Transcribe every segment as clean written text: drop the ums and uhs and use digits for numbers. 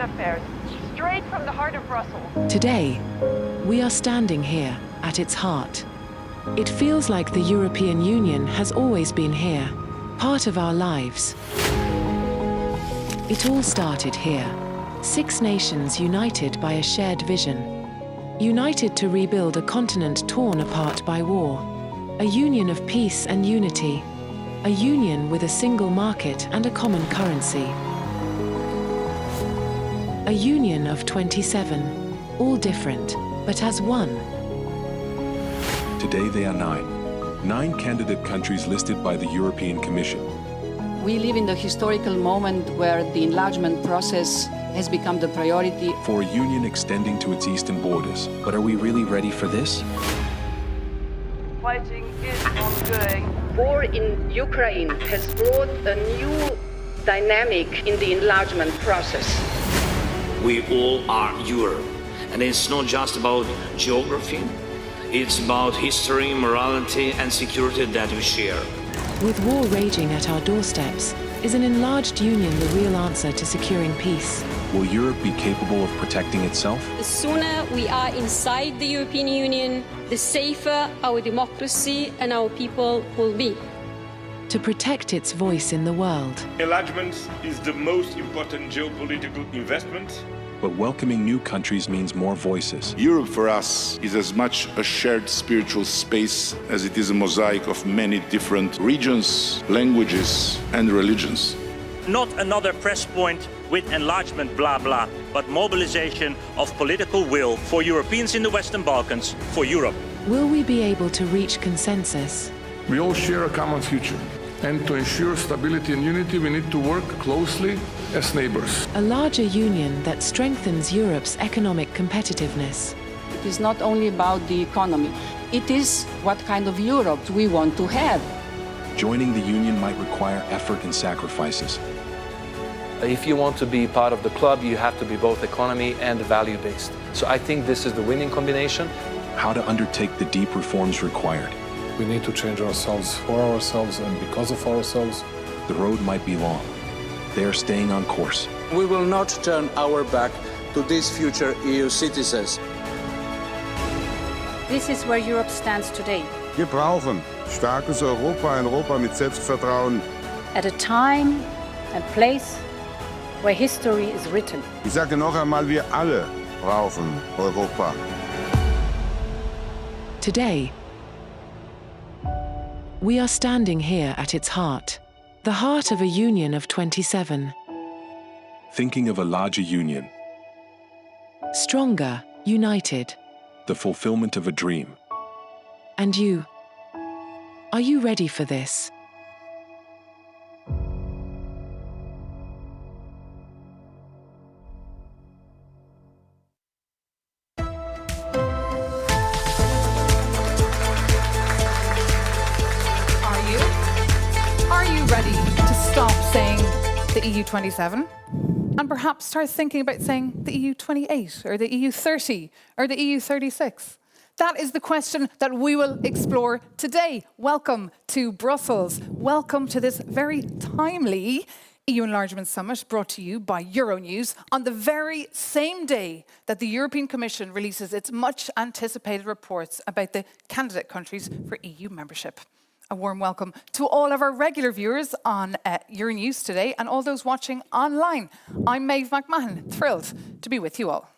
affairs, straight from the heart of Brussels. Today, we are standing here at its heart. It feels like the European Union has always been here, part of our lives. It all started here. 6 nations united by a shared vision. United to rebuild a continent torn apart by war. A union of peace and unity. A union with a single market and a common currency. A union of 27, all different, but as one. Today they are 9. 9 candidate countries listed by the European Commission. We live in the historical moment where the enlargement process has become the priority. For a union extending to its eastern borders. But are we really ready for this? Fighting is ongoing. War in Ukraine has brought a new dynamic in the enlargement process. We all are Europe, and it's not just about geography, it's about history, morality and security that we share. With war raging at our doorsteps, is an enlarged union the real answer to securing peace? Will Europe be capable of protecting itself? The sooner we are inside the European Union, the safer our democracy and our people will be. To protect its voice in the world. Enlargement is the most important geopolitical investment. But welcoming new countries means more voices. Europe for us is as much a shared spiritual space as it is a mosaic of many different regions, languages and religions. Not another press point with enlargement blah blah, but mobilization of political will for Europeans in the Western Balkans, for Europe. Will we be able to reach consensus? We all share a common future. And to ensure stability and unity, we need to work closely as neighbors. A larger union that strengthens Europe's economic competitiveness. It is not only about the economy. It is what kind of Europe we want to have. Joining the union might require effort and sacrifices. If you want to be part of the club, you have to be both economy and value-based. So I think this is the winning combination. How to undertake the deep reforms required. We need to change ourselves for ourselves and because of ourselves. The road might be long. They are staying on course. We will not turn our back to these future EU citizens. This is where Europe stands today. Wir brauchen starkes Europa, ein Europa mit Selbstvertrauen. At a time and place where history is written. Ich sage noch einmal, wir alle brauchen Europa. Today, we are standing here at its heart, the heart of a union of 27. Thinking of a larger union. Stronger, united. The fulfillment of a dream. And you? Are you ready for this? The EU27 and perhaps start thinking about saying the EU28 or the EU30 or the EU36? That is the question that we will explore today. Welcome to Brussels. Welcome to this very timely EU Enlargement Summit brought to you by Euronews on the very same day that the European Commission releases its much anticipated reports about the candidate countries for EU membership. A warm welcome to all of our regular viewers on Euronews today and all those watching online. I'm Maeve McMahon, thrilled to be with you all.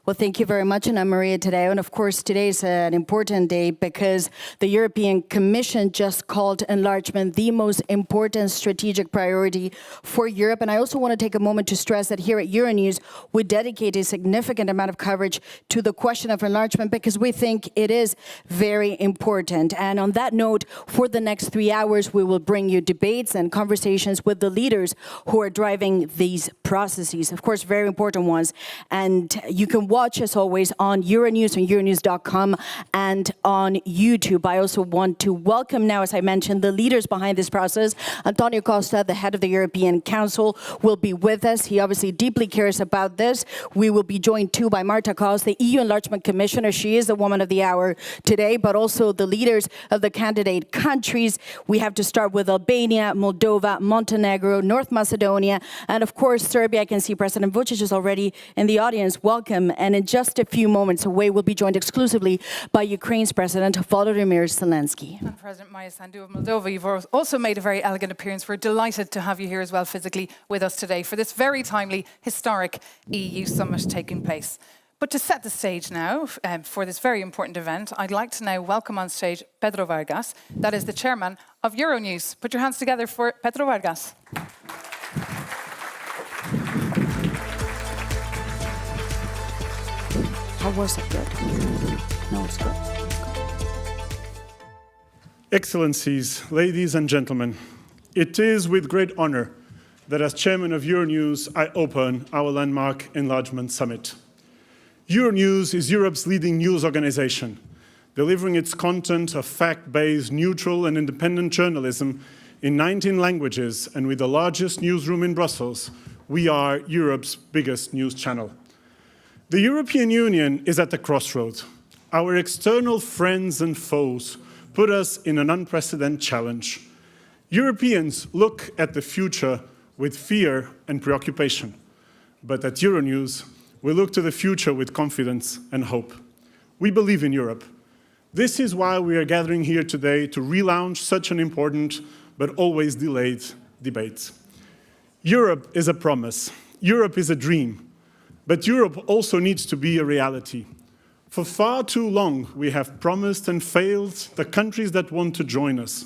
Well, thank you very much, and I'm Maria today. And of course, today is an important day because the European Commission just called enlargement the most important strategic priority for Europe. And I also want to take a moment to stress that here at Euronews, we dedicate a significant amount of coverage to the question of enlargement because we think it is very important. And on that note, for the next 3 hours, we will bring you debates and conversations with the leaders who are driving these processes, of course, very important ones. And you can watch, as always, on Euronews, on euronews.com, and on YouTube. I also want to welcome now, as I mentioned, the leaders behind this process. Antonio Costa, the head of the European Council, will be with us. He obviously deeply cares about this. We will be joined too by Marta Kos, the EU Enlargement Commissioner. She is the woman of the hour today, but also the leaders of the candidate countries. We have to start with Albania, Moldova, Montenegro, North Macedonia, and of course, Serbia. I can see President Vučić is already in the audience. Welcome. And in just a few moments away, we'll be joined exclusively by Ukraine's President Volodymyr Zelensky. And President Maia Sandu of Moldova, you've also made a very elegant appearance. We're delighted to have you here as well physically with us today for this very timely, historic EU summit taking place. But to set the stage now for this very important event, I'd like to now welcome on stage Pedro Vargas, that is the chairman of Euronews. Put your hands together for Pedro Vargas. How was it? Good? No, it's good. Excellencies, ladies and gentlemen, it is with great honor that as chairman of Euronews, I open our landmark Enlargement Summit. Euronews is Europe's leading news organization, delivering its content of fact-based, neutral and independent journalism in 19 languages, and with the largest newsroom in Brussels, we are Europe's biggest news channel. The European Union is at the crossroads. Our external friends and foes put us in an unprecedented challenge. Europeans look at the future with fear and preoccupation. But at Euronews, we look to the future with confidence and hope. We believe in Europe. This is why we are gathering here today to relaunch such an important but always delayed debate. Europe is a promise. Europe is a dream. But Europe also needs to be a reality. For far too long, we have promised and failed the countries that want to join us.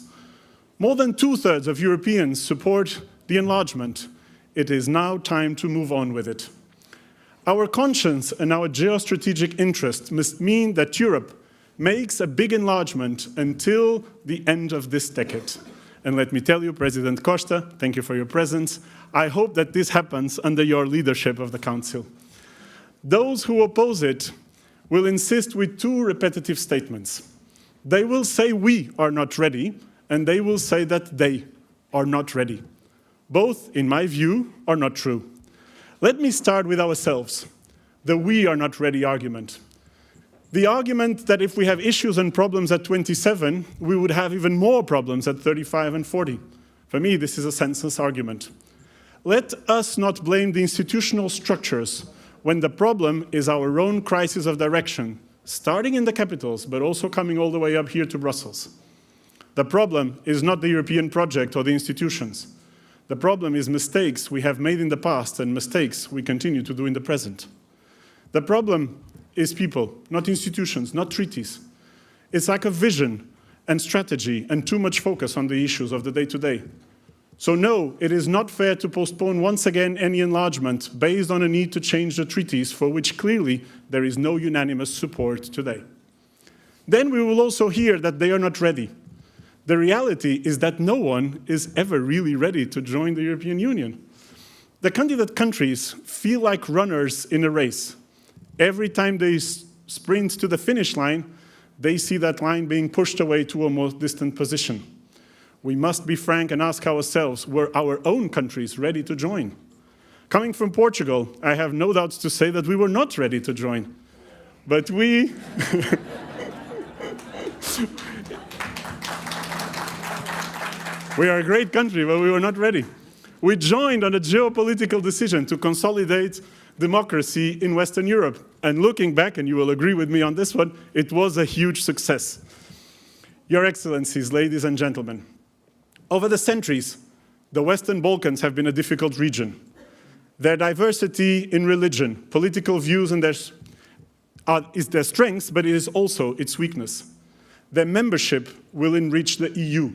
More than 2/3 of Europeans support the enlargement. It is now time to move on with it. Our conscience and our geostrategic interest must mean that Europe makes a big enlargement until the end of this decade. And let me tell you, President Costa, thank you for your presence. I hope that this happens under your leadership of the Council. Those who oppose it will insist with two repetitive statements. They will say we are not ready, and they will say that they are not ready. Both, in my view, are not true. Let me start with ourselves, the we are not ready argument. The argument that if we have issues and problems at 27, we would have even more problems at 35 and 40. For me, this is a senseless argument. Let us not blame the institutional structures when the problem is our own crisis of direction, starting in the capitals, but also coming all the way up here to Brussels. The problem is not the European project or the institutions. The problem is mistakes we have made in the past and mistakes we continue to do in the present. The problem is people, not institutions, not treaties. It's lack of vision and strategy and too much focus on the issues of the day-to-day. So no, it is not fair to postpone once again any enlargement based on a need to change the treaties for which clearly there is no unanimous support today. Then we will also hear that they are not ready. The reality is that no one is ever really ready to join the European Union. The candidate countries feel like runners in a race. Every time they sprint to the finish line, they see that line being pushed away to a more distant position. We must be frank and ask ourselves, were our own countries ready to join? Coming from Portugal, I have no doubts to say that we were not ready to join. But we... We are a great country, but we were not ready. We joined on a geopolitical decision to consolidate democracy in Western Europe. And looking back, and you will agree with me on this one, it was a huge success. Your Excellencies, ladies and gentlemen, over the centuries, the Western Balkans have been a difficult region. Their diversity in religion, political views, and is their strength, but it is also its weakness. Their membership will enrich the EU.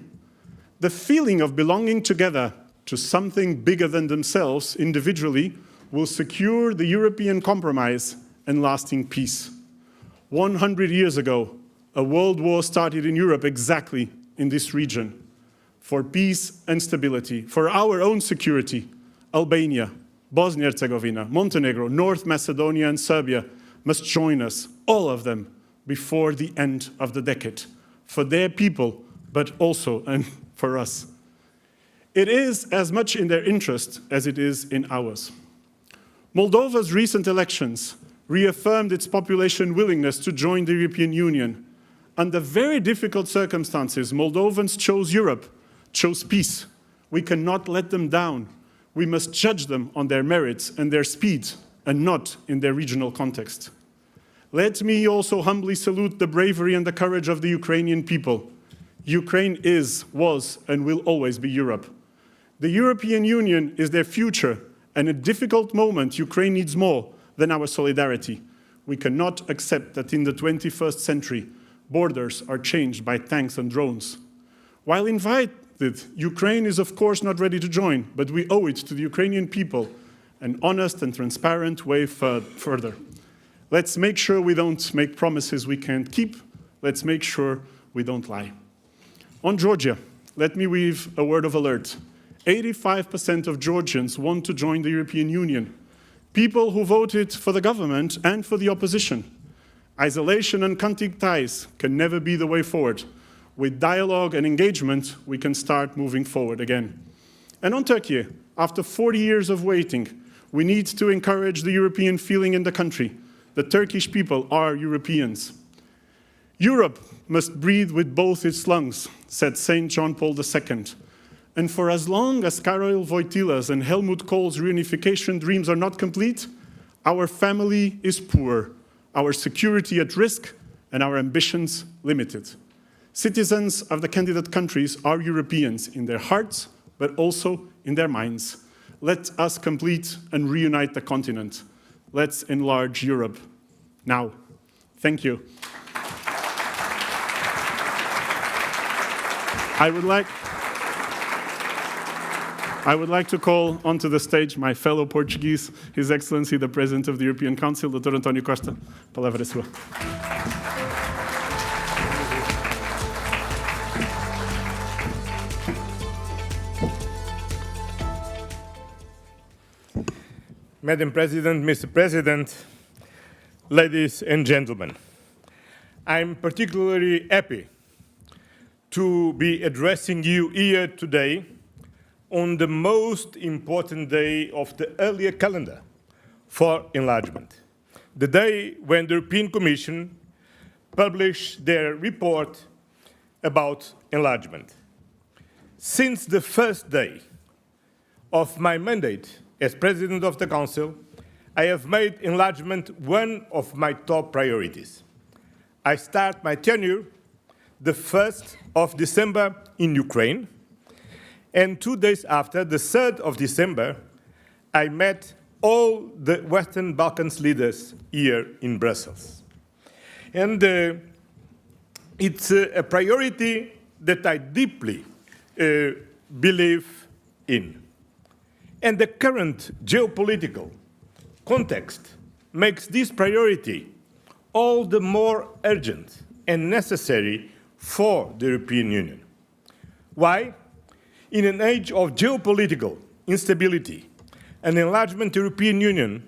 The feeling of belonging together to something bigger than themselves individually will secure the European compromise and lasting peace. 100 years ago, a world war started in Europe exactly in this region. For peace and stability, for our own security, Albania, Bosnia-Herzegovina, Montenegro, North Macedonia and Serbia must join us, all of them, before the end of the decade, for their people, but also and for us. It is as much in their interest as it is in ours. Moldova's recent elections reaffirmed its population willingness to join the European Union. Under very difficult circumstances, Moldovans chose Europe, chose peace. We cannot let them down. We must judge them on their merits and their speed, and not in their regional context. Let me also humbly salute the bravery and the courage of the Ukrainian people. Ukraine is, was, and will always be Europe. The European Union is their future, and at a difficult moment, Ukraine needs more than our solidarity. We cannot accept that in the 21st century, borders are changed by tanks and drones. While invited, Ukraine is of course not ready to join, but we owe it to the Ukrainian people an honest and transparent way further. Let's make sure we don't make promises we can't keep. Let's make sure we don't lie. On Georgia, let me weave a word of alert. 85% of Georgians want to join the European Union. People who voted for the government and for the opposition. Isolation and cutting ties can never be the way forward. With dialogue and engagement, we can start moving forward again. And on Turkey, after 40 years of waiting, we need to encourage the European feeling in the country. The Turkish people are Europeans. Europe must breathe with both its lungs, said St. John Paul II. And for as long as Karol Wojtyla's and Helmut Kohl's reunification dreams are not complete, our family is poor, our security at risk, and our ambitions limited. Citizens of the candidate countries are Europeans in their hearts, but also in their minds. Let us complete and reunite the continent. Let's enlarge Europe now. Thank you. I would like to call onto the stage my fellow Portuguese, His Excellency the President of the European Council, Dr. António Costa. A palavra é sua. Madam President, Mr. President, ladies and gentlemen, I'm particularly happy to be addressing you here today on the most important day of the earlier calendar for enlargement, the day when the European Commission published their report about enlargement. Since the first day of my mandate as President of the Council, I have made enlargement one of my top priorities. I start my tenure the 1st of December in Ukraine, and 2 days after, the 3rd of December, I met all the Western Balkans leaders here in Brussels. And it's a priority that I deeply believe in. And the current geopolitical context makes this priority all the more urgent and necessary for the European Union. Why? In an age of geopolitical instability, an enlargement European Union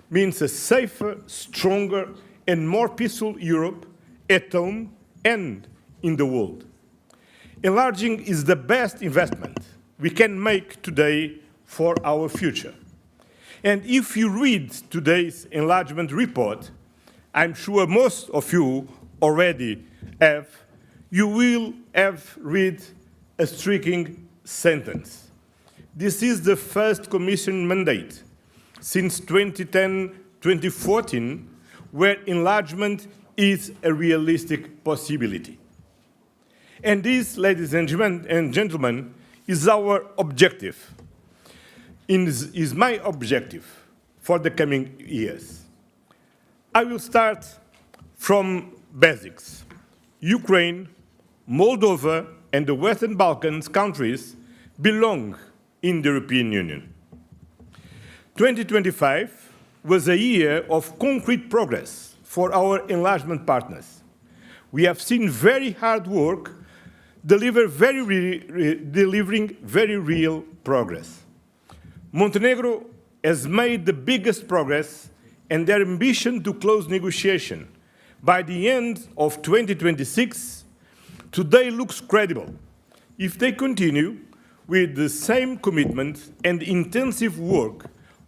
means a safer, stronger, and more peaceful Europe at home and in the world. Enlarging is the best investment we can make today for our future. And if you read today's enlargement report, I'm sure most of you already have, you will have read a striking sentence. This is the first Commission mandate since 2010-2014 where enlargement is a realistic possibility. And this, ladies and gentlemen, is our objective, is my objective for the coming years. I will start from basics. Ukraine, Moldova, and the Western Balkans countries belong in the European Union. 2025 was a year of concrete progress for our enlargement partners. We have seen very hard work delivering very real progress. Montenegro has made the biggest progress and their ambition to close negotiation by the end of 2026 today looks credible if they continue with the same commitment and intensive work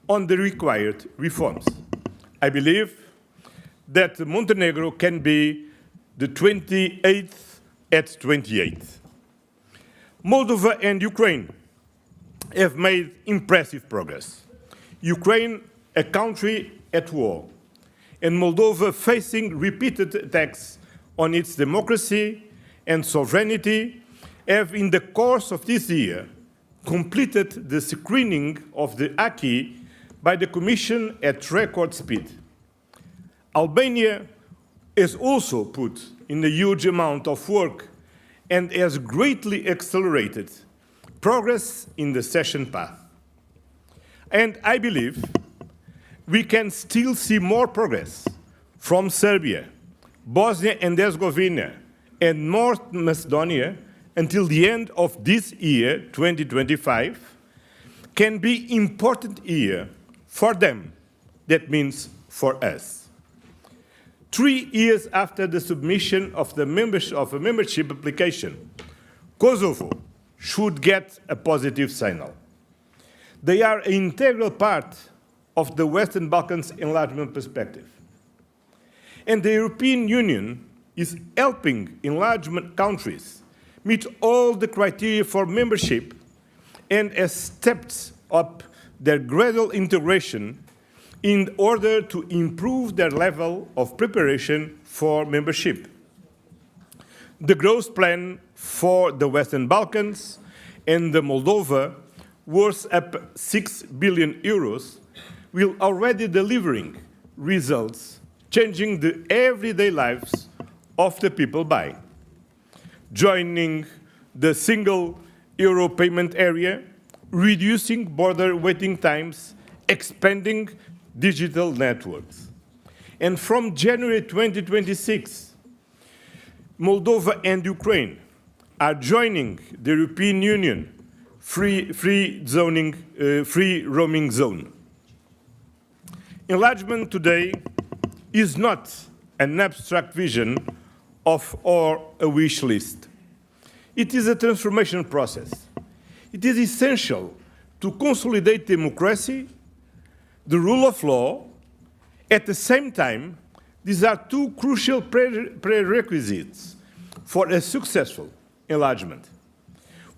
on the required reforms. I believe that Montenegro can be the 28th at 28. Moldova and Ukraine have made impressive progress. Ukraine, a country at war, and Moldova facing repeated attacks on its democracy and sovereignty, have in the course of this year completed the screening of the acquis by the Commission at record speed. Albania has also put in a huge amount of work and has greatly accelerated progress in the accession path. And I believe we can still see more progress from Serbia, Bosnia and Herzegovina, and North Macedonia until the end of this year, 2025, can be important year for them. That means for us. 3 years after the submission of a membership application, Kosovo should get a positive signal. They are an integral part of the Western Balkans enlargement perspective. And the European Union is helping enlargement countries meet all the criteria for membership and has stepped up their gradual integration in order to improve their level of preparation for membership. The growth plan for the Western Balkans and the Moldova, worth up 6 billion euros, will already delivering results, changing the everyday lives of the people by joining the single euro payment area, reducing border waiting times, expanding digital networks. And from January 2026, Moldova and Ukraine are joining the European Union free roaming zone. Enlargement today is not an abstract vision or a wish list. It is a transformation process. It is essential to consolidate democracy, the rule of law. At the same time, these are two crucial prerequisites for a successful enlargement.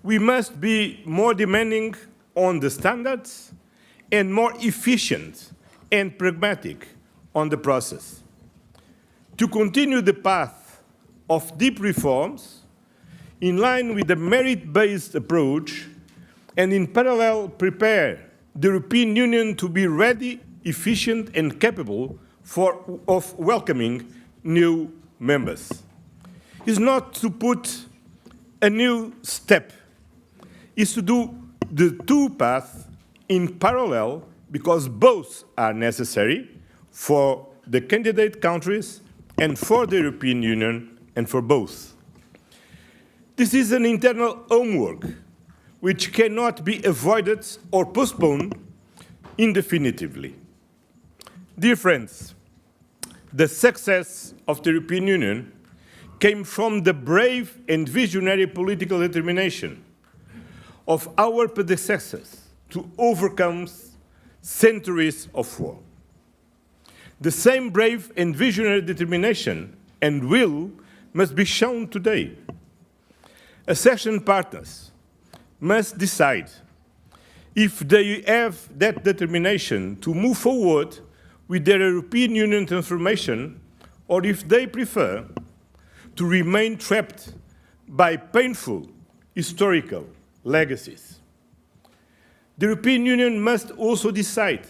We must be more demanding on the standards and more efficient and pragmatic on the process. To continue the path of deep reforms, in line with the merit-based approach, and in parallel prepare the European Union to be ready, efficient, and capable of welcoming new members. Is not to put a new step, is to do the two paths in parallel, because both are necessary for the candidate countries and for the European Union and for both. This is an internal homework which cannot be avoided or postponed indefinitely. Dear friends, the success of the European Union came from the brave and visionary political determination of our predecessors to overcome centuries of war. The same brave and visionary determination and will must be shown today. Accession partners must decide if they have that determination to move forward with their European Union transformation, or if they prefer to remain trapped by painful historical legacies. The European Union must also decide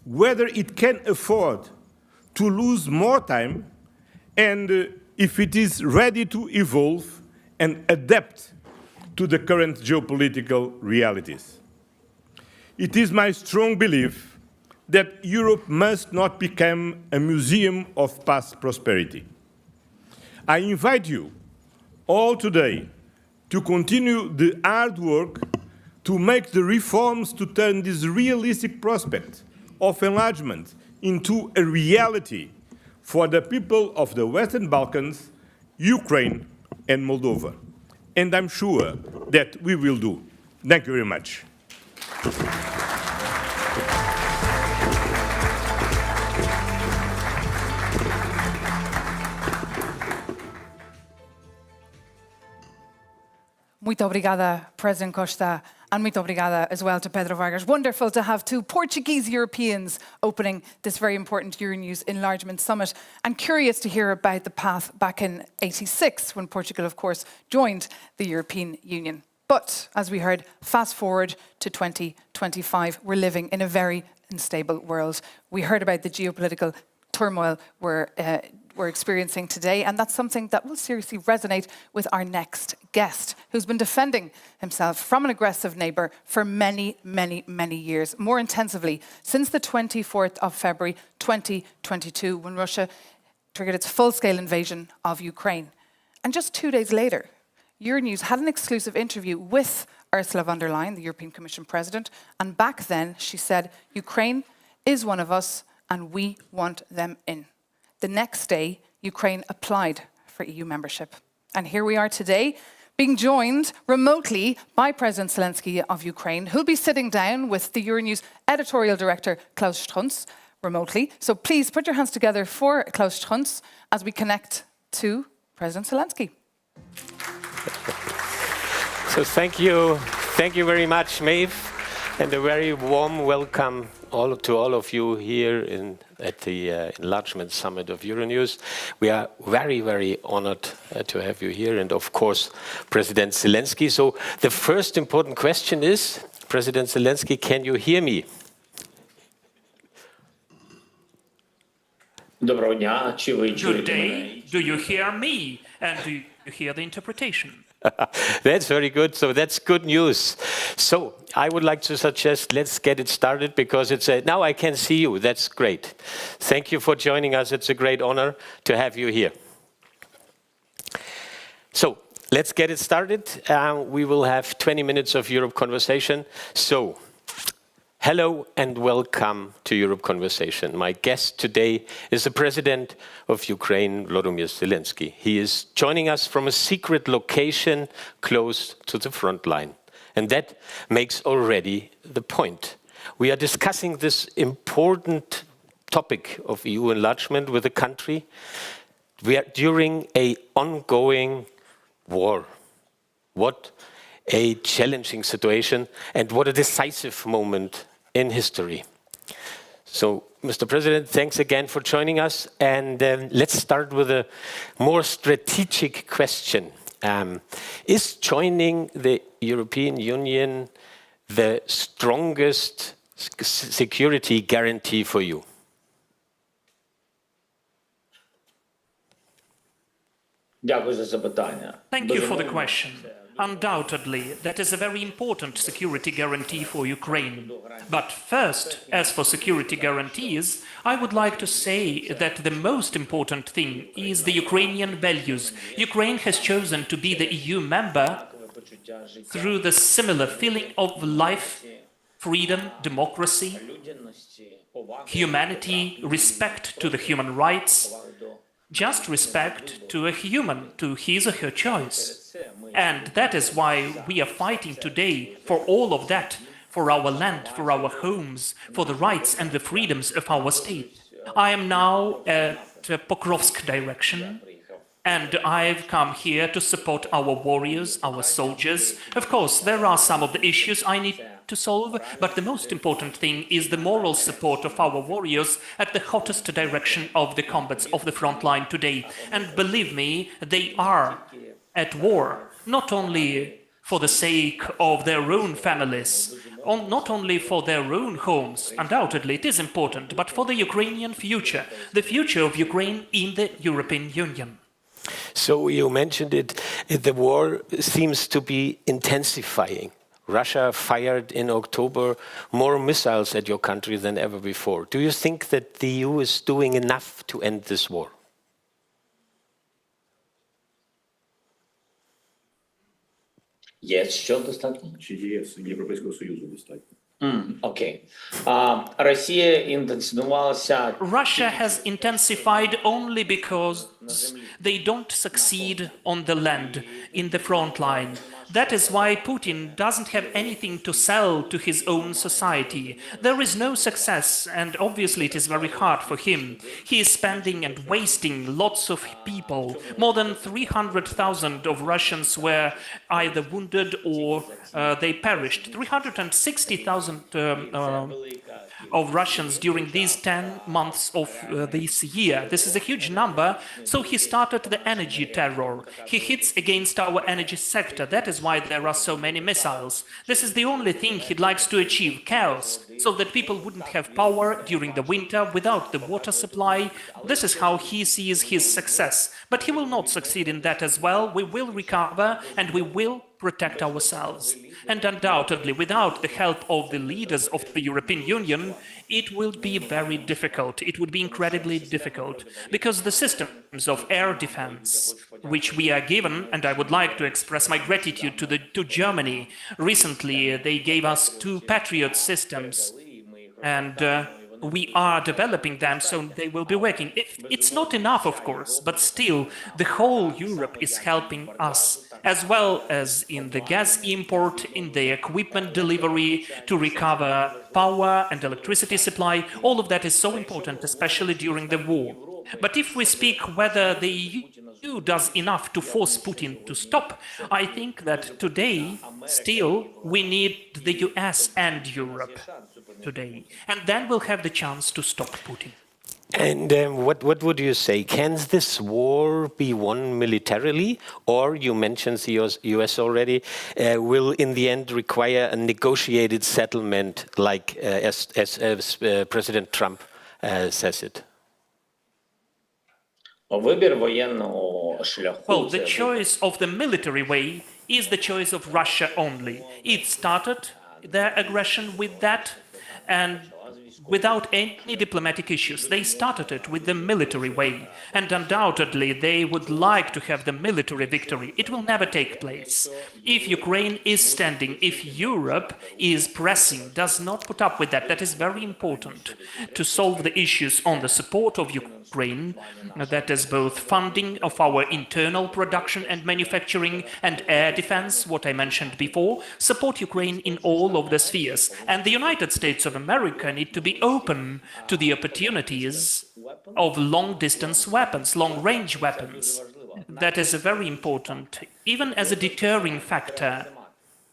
whether it can afford to lose more time and if it is ready to evolve and adapt to the current geopolitical realities. It is my strong belief that Europe must not become a museum of past prosperity. I invite you all today to continue the hard work to make the reforms to turn this realistic prospect of enlargement into a reality for the people of the Western Balkans, Ukraine, and Moldova. And I'm sure that we will do. Thank you very much. Muito obrigada, President Costa, and muito obrigada as well to Pedro Vargas. Wonderful to have two Portuguese Europeans opening this very important Euronews Enlargement Summit, and curious to hear about the path back in '86 when Portugal, of course, joined the European Union. But, as we heard, fast forward to 2025, we're living in a very unstable world. We heard about the geopolitical turmoil we're experiencing today, and that's something that will seriously resonate with our next guest, who's been defending himself from an aggressive neighbour for many, many, many years, more intensively since the 24th of February 2022, when Russia triggered its full-scale invasion of Ukraine. And just 2 days later, Euronews had an exclusive interview with Ursula von der Leyen, the European Commission President, and back then she said, Ukraine is one of us and we want them in. The next day, Ukraine applied for EU membership. And here we are today, being joined remotely by President Zelensky of Ukraine, who'll be sitting down with the Euronews editorial director, Klaus Strunz, remotely. So please put your hands together for Klaus Strunz as we connect to President Zelensky. So thank you very much, Maeve, and a very warm welcome to all of you here at the Enlargement Summit of Euronews. We are very, very honored to have you here, and of course, President Zelensky. So the first important question is, President Zelensky, can you hear me? Доброго дня, чи ви чуєте мене? Good day. Do you hear me? And do you hear the interpretation? That's very good. So that's good news. So I would like to suggest let's get it started, because now I can see you. That's great. Thank you for joining us. It's a great honor to have you here. So let's get it started. We will have 20 minutes of Europe Conversation. So hello and welcome to Europe Conversation. My guest today is the President of Ukraine, Volodymyr Zelensky. He is joining us from a secret location close to the front line. And that makes already the point. We are discussing this important topic of EU enlargement with a country during an ongoing war. What a challenging situation, and what a decisive moment in history. So, Mr. President, thanks again for joining us. And let's start with a more strategic question. Is joining the European Union the strongest security guarantee for you? Дякую за запитання. Thank you for the question. Undoubtedly, that is a very important security guarantee for Ukraine. But first, as for security guarantees, I would like to say that the most important thing is the Ukrainian values. Ukraine has chosen to be the EU member through the similar feeling of life, freedom, democracy, humanity, respect to the human rights, just respect to a human, to his or her choice. And that is why we are fighting today for all of that, for our land, for our homes, for the rights and the freedoms of our state. I am now at Pokrovsk direction, and I've come here to support our warriors, our soldiers. Of course, there are some of the issues I need to solve, but the most important thing is the moral support of our warriors at the hottest direction of the combats of the front line today. And believe me, they are at war, not only for the sake of their own families, not only for their own homes, undoubtedly it is important, but for the Ukrainian future, the future of Ukraine in the European Union. So you mentioned it, the war seems to be intensifying. Russia fired in October more missiles at your country than ever before. Do you think that the EU is doing enough to end this war? Є що достатньо? Чи є Європейського Союзу достатньо? Окей. Росія інтенсифікувалася. Russia has intensified only because they don't succeed on the land, in the front line. That is why Putin doesn't have anything to sell to his own society. There is no success, and obviously it is very hard for him. He is spending and wasting lots of people. More than 300,000 of Russians were either wounded or they perished. 360,000 of Russians during these 10 months of this year. This is a huge number. So he started the energy terror. He hits against our energy sector. That is why there are so many missiles. This is the only thing he likes to achieve, chaos, so that people wouldn't have power during the winter without the water supply. This is how he sees his success. But he will not succeed in that as well. We will recover and we will protect ourselves. And undoubtedly, without the help of the leaders of the European Union, it will be very difficult. It would be incredibly difficult, because the systems of air defense, which we are given, and I would like to express my gratitude to Germany. Recently, they gave us 2 Patriot systems, and we are developing them, so they will be working. It's not enough, of course, but still, the whole Europe is helping us, as well as in the gas import, in the equipment delivery, to recover power and electricity supply. All of that is so important, especially during the war. But if we speak whether the EU does enough to force Putin to stop, I think that today, still, we need the US and Europe today. And then we'll have the chance to stop Putin. And what would you say? Can this war be won militarily? Or, you mentioned the US already, will in the end require a negotiated settlement, like as President Trump says it? Well, the choice of the military way is the choice of Russia only. It started their aggression with that, and without any diplomatic issues. They started it with the military way, and undoubtedly they would like to have the military victory. It will never take place. If Ukraine is standing, if Europe is pressing, does not put up with that, that is very important to solve the issues on the support of Ukraine, that is both funding of our internal production and manufacturing and air defense, what I mentioned before, support Ukraine in all of the spheres. And the United States of America need to be open to the opportunities of long-distance weapons, long-range weapons. That is very important. Even as a deterring factor,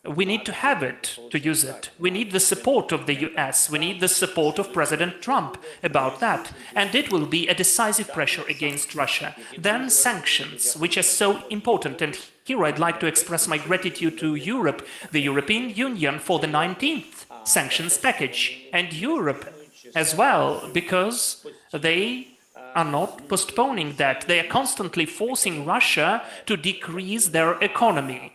we need to have it, to use it. We need the support of the US. We need the support of President Trump about that. And it will be a decisive pressure against Russia. Then sanctions, which are so important. And here I'd like to express my gratitude to Europe, the European Union, for the 19th sanctions package, and Europe as well, because they are not postponing that. They are constantly forcing Russia to decrease their economy,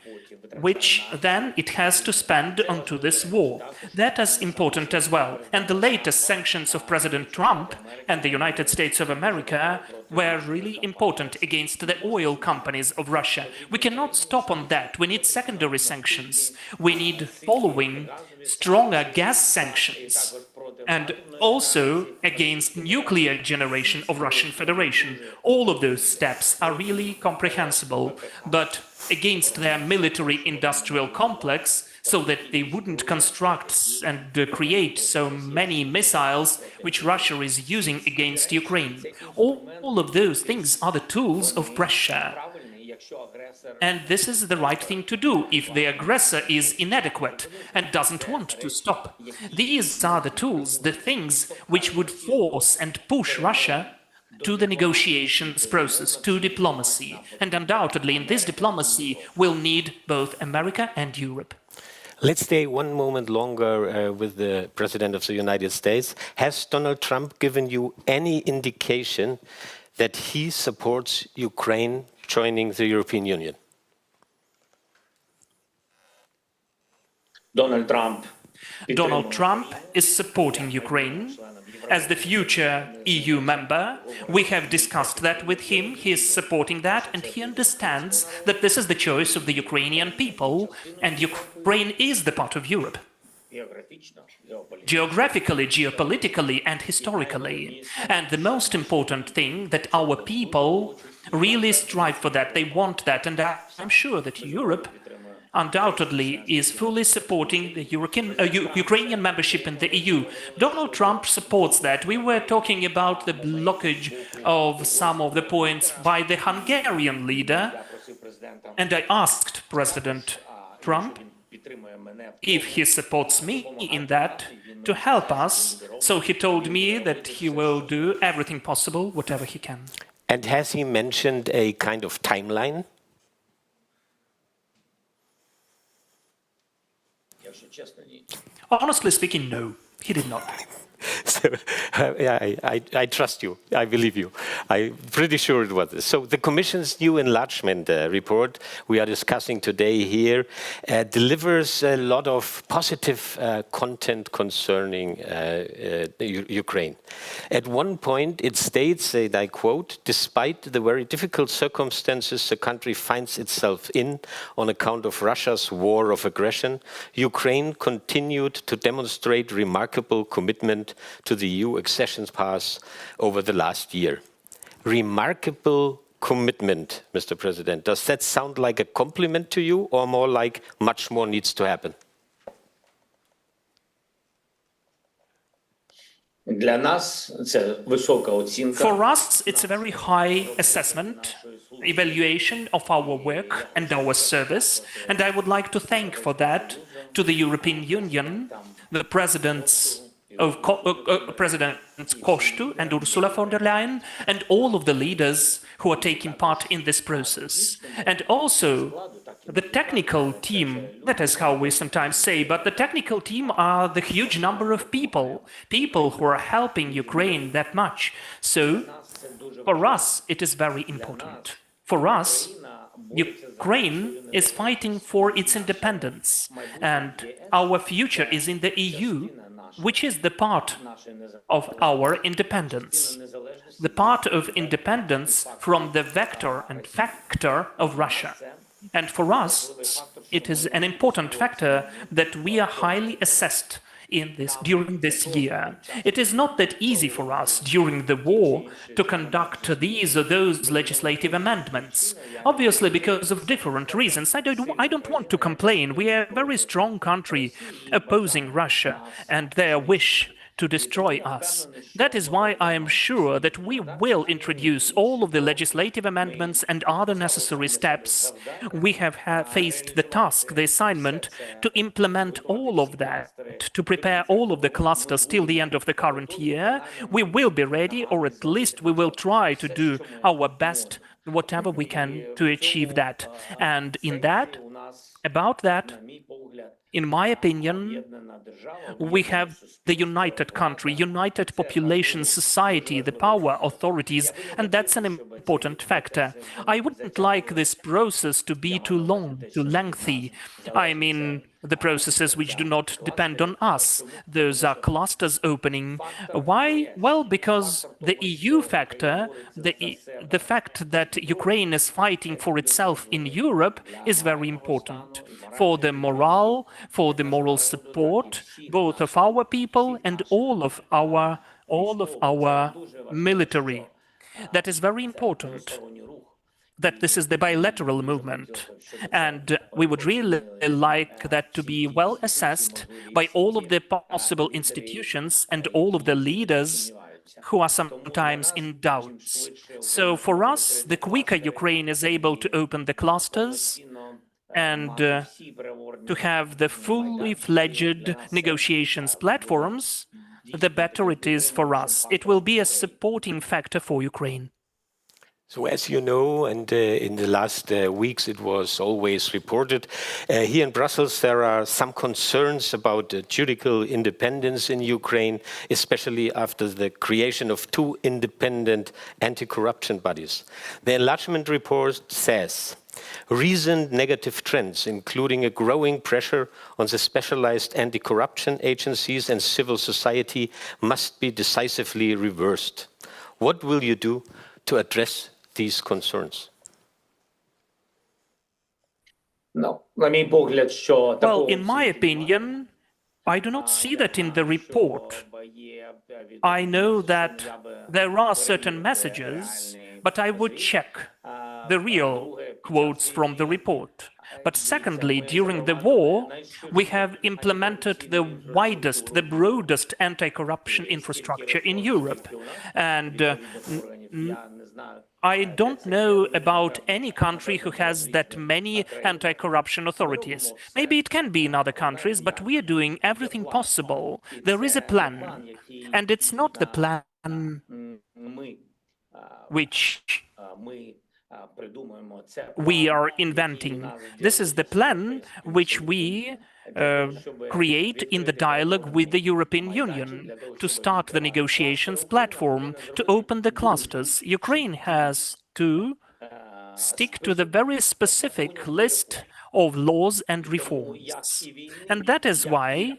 which then it has to spend onto this war. That is important as well. And the latest sanctions of President Trump and the United States of America were really important against the oil companies of Russia. We cannot stop on that. We need secondary sanctions. We need following stronger gas sanctions, and also against nuclear generation of Russian Federation. All of those steps are really comprehensible, but against their military-industrial complex, so that they wouldn't construct and create so many missiles which Russia is using against Ukraine. All of those things are the tools of pressure. And this is the right thing to do if the aggressor is inadequate and doesn't want to stop. These are the tools, the things which would force and push Russia to the negotiations process, to diplomacy. And undoubtedly in this diplomacy we'll need both America and Europe. Let's stay one moment longer with the President of the United States. Has Donald Trump given you any indication that he supports Ukraine joining the European Union? Donald Trump is supporting Ukraine as the future EU member. We have discussed that with him. He is supporting that, and he understands that this is the choice of the Ukrainian people, and Ukraine is the part of Europe. geographically, geopolitically, and historically. And the most important thing that our people really strive for that. They want that. And I'm sure that Europe undoubtedly is fully supporting the Ukrainian membership in the EU. Donald Trump supports that. We were talking about the blockage of some of the points by the Hungarian leader, and I asked President Trump if he supports me in that to help us. So he told me that he will do everything possible, whatever he can. And has he mentioned a kind of timeline? Honestly speaking, no, he did not. So, yeah, I trust you. I believe you. I'm pretty sure it was this. So the Commission's new enlargement report we are discussing today here delivers a lot of positive content concerning Ukraine. At one point, it states, and I quote, "Despite the very difficult circumstances the country finds itself in on account of Russia's war of aggression, Ukraine continued to demonstrate remarkable commitment to the EU accession path over the last year." Remarkable commitment, Mr. President. Does that sound like a compliment to you, or more like much more needs to happen? For us, it's a very high assessment, evaluation of our work and our service, and I would like to thank for that to the European Union, the Presidents Kostu and Ursula von der Leyen, and all of the leaders who are taking part in this process. And also the technical team, that is how we sometimes say, but the technical team are the huge number of people who are helping Ukraine that much. So for us, it is very important. For us, Ukraine is fighting for its independence, and our future is in the EU, which is the part of our independence, the part of independence from the vector and factor of Russia. And for us, it is an important factor that we are highly assessed during this year. It is not that easy for us during the war to conduct these or those legislative amendments, obviously because of different reasons. I don't want to complain. We are a very strong country opposing Russia and their wish to destroy us. That is why I am sure that we will introduce all of the legislative amendments and other necessary steps. We have faced the task, the assignment, to implement all of that, to prepare all of the clusters till the end of the current year. We will be ready, or at least we will try to do our best, whatever we can, to achieve that. And about that, in my opinion, we have the united country, united population, society, the power, authorities, and that's an important factor. I wouldn't like this process to be too long, too lengthy. I mean, the processes which do not depend on us. Those are clusters opening. Why? Well, because the EU factor, the fact that Ukraine is fighting for itself in Europe is very important for the morale, for the moral support, both of our people and all of our military. That is very important. That this is the bilateral movement, and we would really like that to be well assessed by all of the possible institutions and all of the leaders who are sometimes in doubts. So for us, the quicker Ukraine is able to open the clusters and to have the fully fledged negotiations platforms, the better it is for us. It will be a supporting factor for Ukraine. So as you know, and in the last weeks it was always reported, here in Brussels there are some concerns about judicial independence in Ukraine, especially after the creation of two independent anti-corruption bodies. The enlargement report says, recent negative trends, including a growing pressure on the specialized anti-corruption agencies and civil society, must be decisively reversed. What will you do to address these concerns? Well, in my opinion, I do not see that in the report. I know that there are certain messages, but I would check the real quotes from the report. But secondly, during the war, we have implemented the widest, the broadest anti-corruption infrastructure in Europe. And I don't know about any country who has that many anti-corruption authorities. Maybe it can be in other countries, but we are doing everything possible. There is a plan, and it's not the plan which we are inventing. This is the plan which we create in the dialogue with the European Union to start the negotiations platform, to open the clusters. Ukraine has to stick to the very specific list of laws and reforms. And that is why,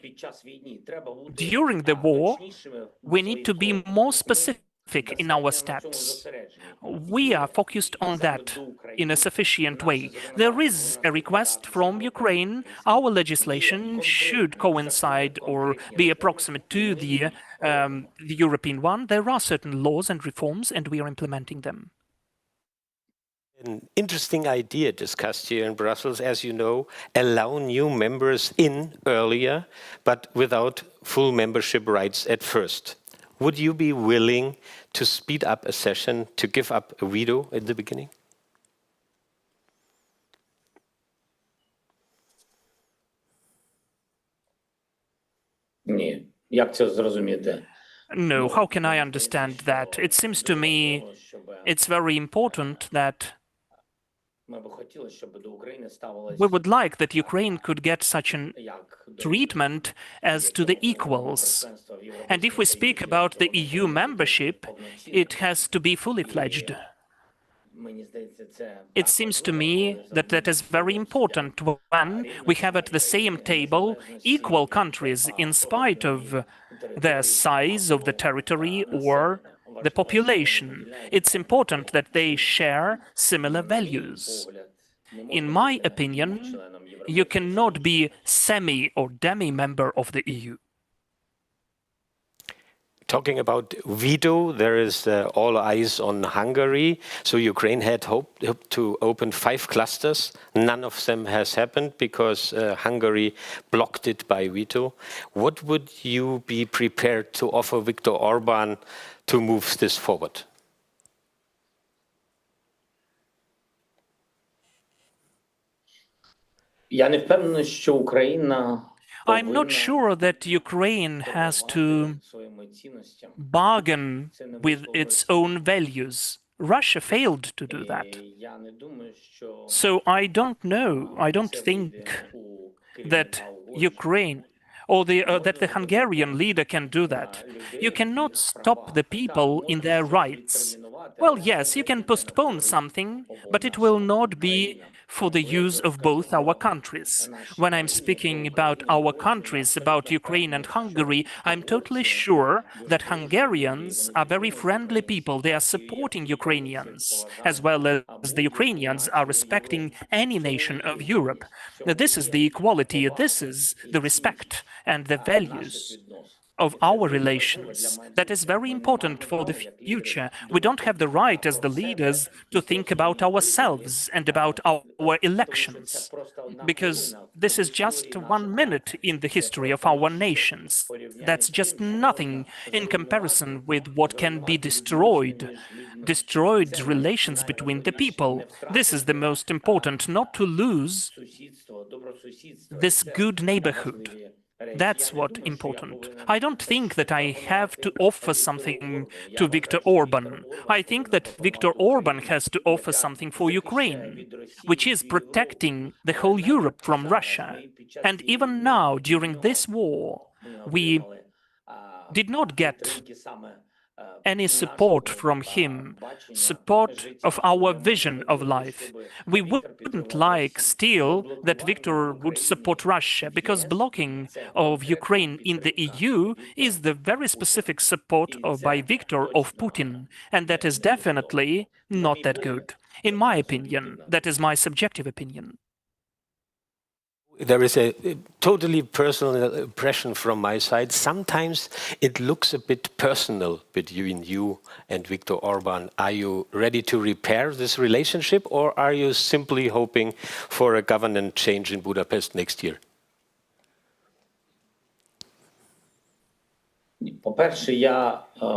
during the war, we need to be more specific in our steps. We are focused on that in a sufficient way. There is a request from Ukraine. Our legislation should coincide or be approximate to the European one. There are certain laws and reforms, and we are implementing them. An interesting idea discussed here in Brussels, as you know, allow new members in earlier, but without full membership rights at first. Would you be willing to speed up a session, to give up a veto at the beginning? No, how can I understand that? It seems to me it's very important that we would like that Ukraine could get such a treatment as to the equals. And if we speak about the EU membership, it has to be fully fledged. It seems to me that that is very important when we have at the same table equal countries in spite of their size of the territory or the population. It's important that they share similar values. In my opinion, you cannot be semi or demi-member of the EU. Talking about veto, there is all eyes on Hungary. So Ukraine had hoped to open 5 clusters. None of them has happened because Hungary blocked it by veto. What would you be prepared to offer Viktor Orban to move this forward? I'm not sure that Ukraine has to bargain with its own values. Russia failed to do that. So I don't know. I don't think that Ukraine or that the Hungarian leader can do that. You cannot stop the people in their rights. Well, yes, you can postpone something, but it will not be for the use of both our countries. When I'm speaking about our countries, about Ukraine and Hungary, I'm totally sure that Hungarians are very friendly people. They are supporting Ukrainians, as well as the Ukrainians are respecting any nation of Europe. This is the equality, this is the respect and the values of our relations. That is very important for the future. We don't have the right as the leaders to think about ourselves and about our elections, because this is just 1 minute in the history of our nations. That's just nothing in comparison with what can be destroyed relations between the people. This is the most important, not to lose this good neighborhood. That's what's important. I don't think that I have to offer something to Viktor Orban. I think that Viktor Orban has to offer something for Ukraine, which is protecting the whole Europe from Russia. And even now, during this war, we did not get any support from him, support of our vision of life. We wouldn't like still that Viktor would support Russia, because blocking of Ukraine in the EU is the very specific support by Viktor of Putin, and that is definitely not that good. In my opinion, that is my subjective opinion. There is a totally personal impression from my side. Sometimes it looks a bit personal between you and Viktor Orban. Are you ready to repair this relationship, or are you simply hoping for a government change in Budapest next year?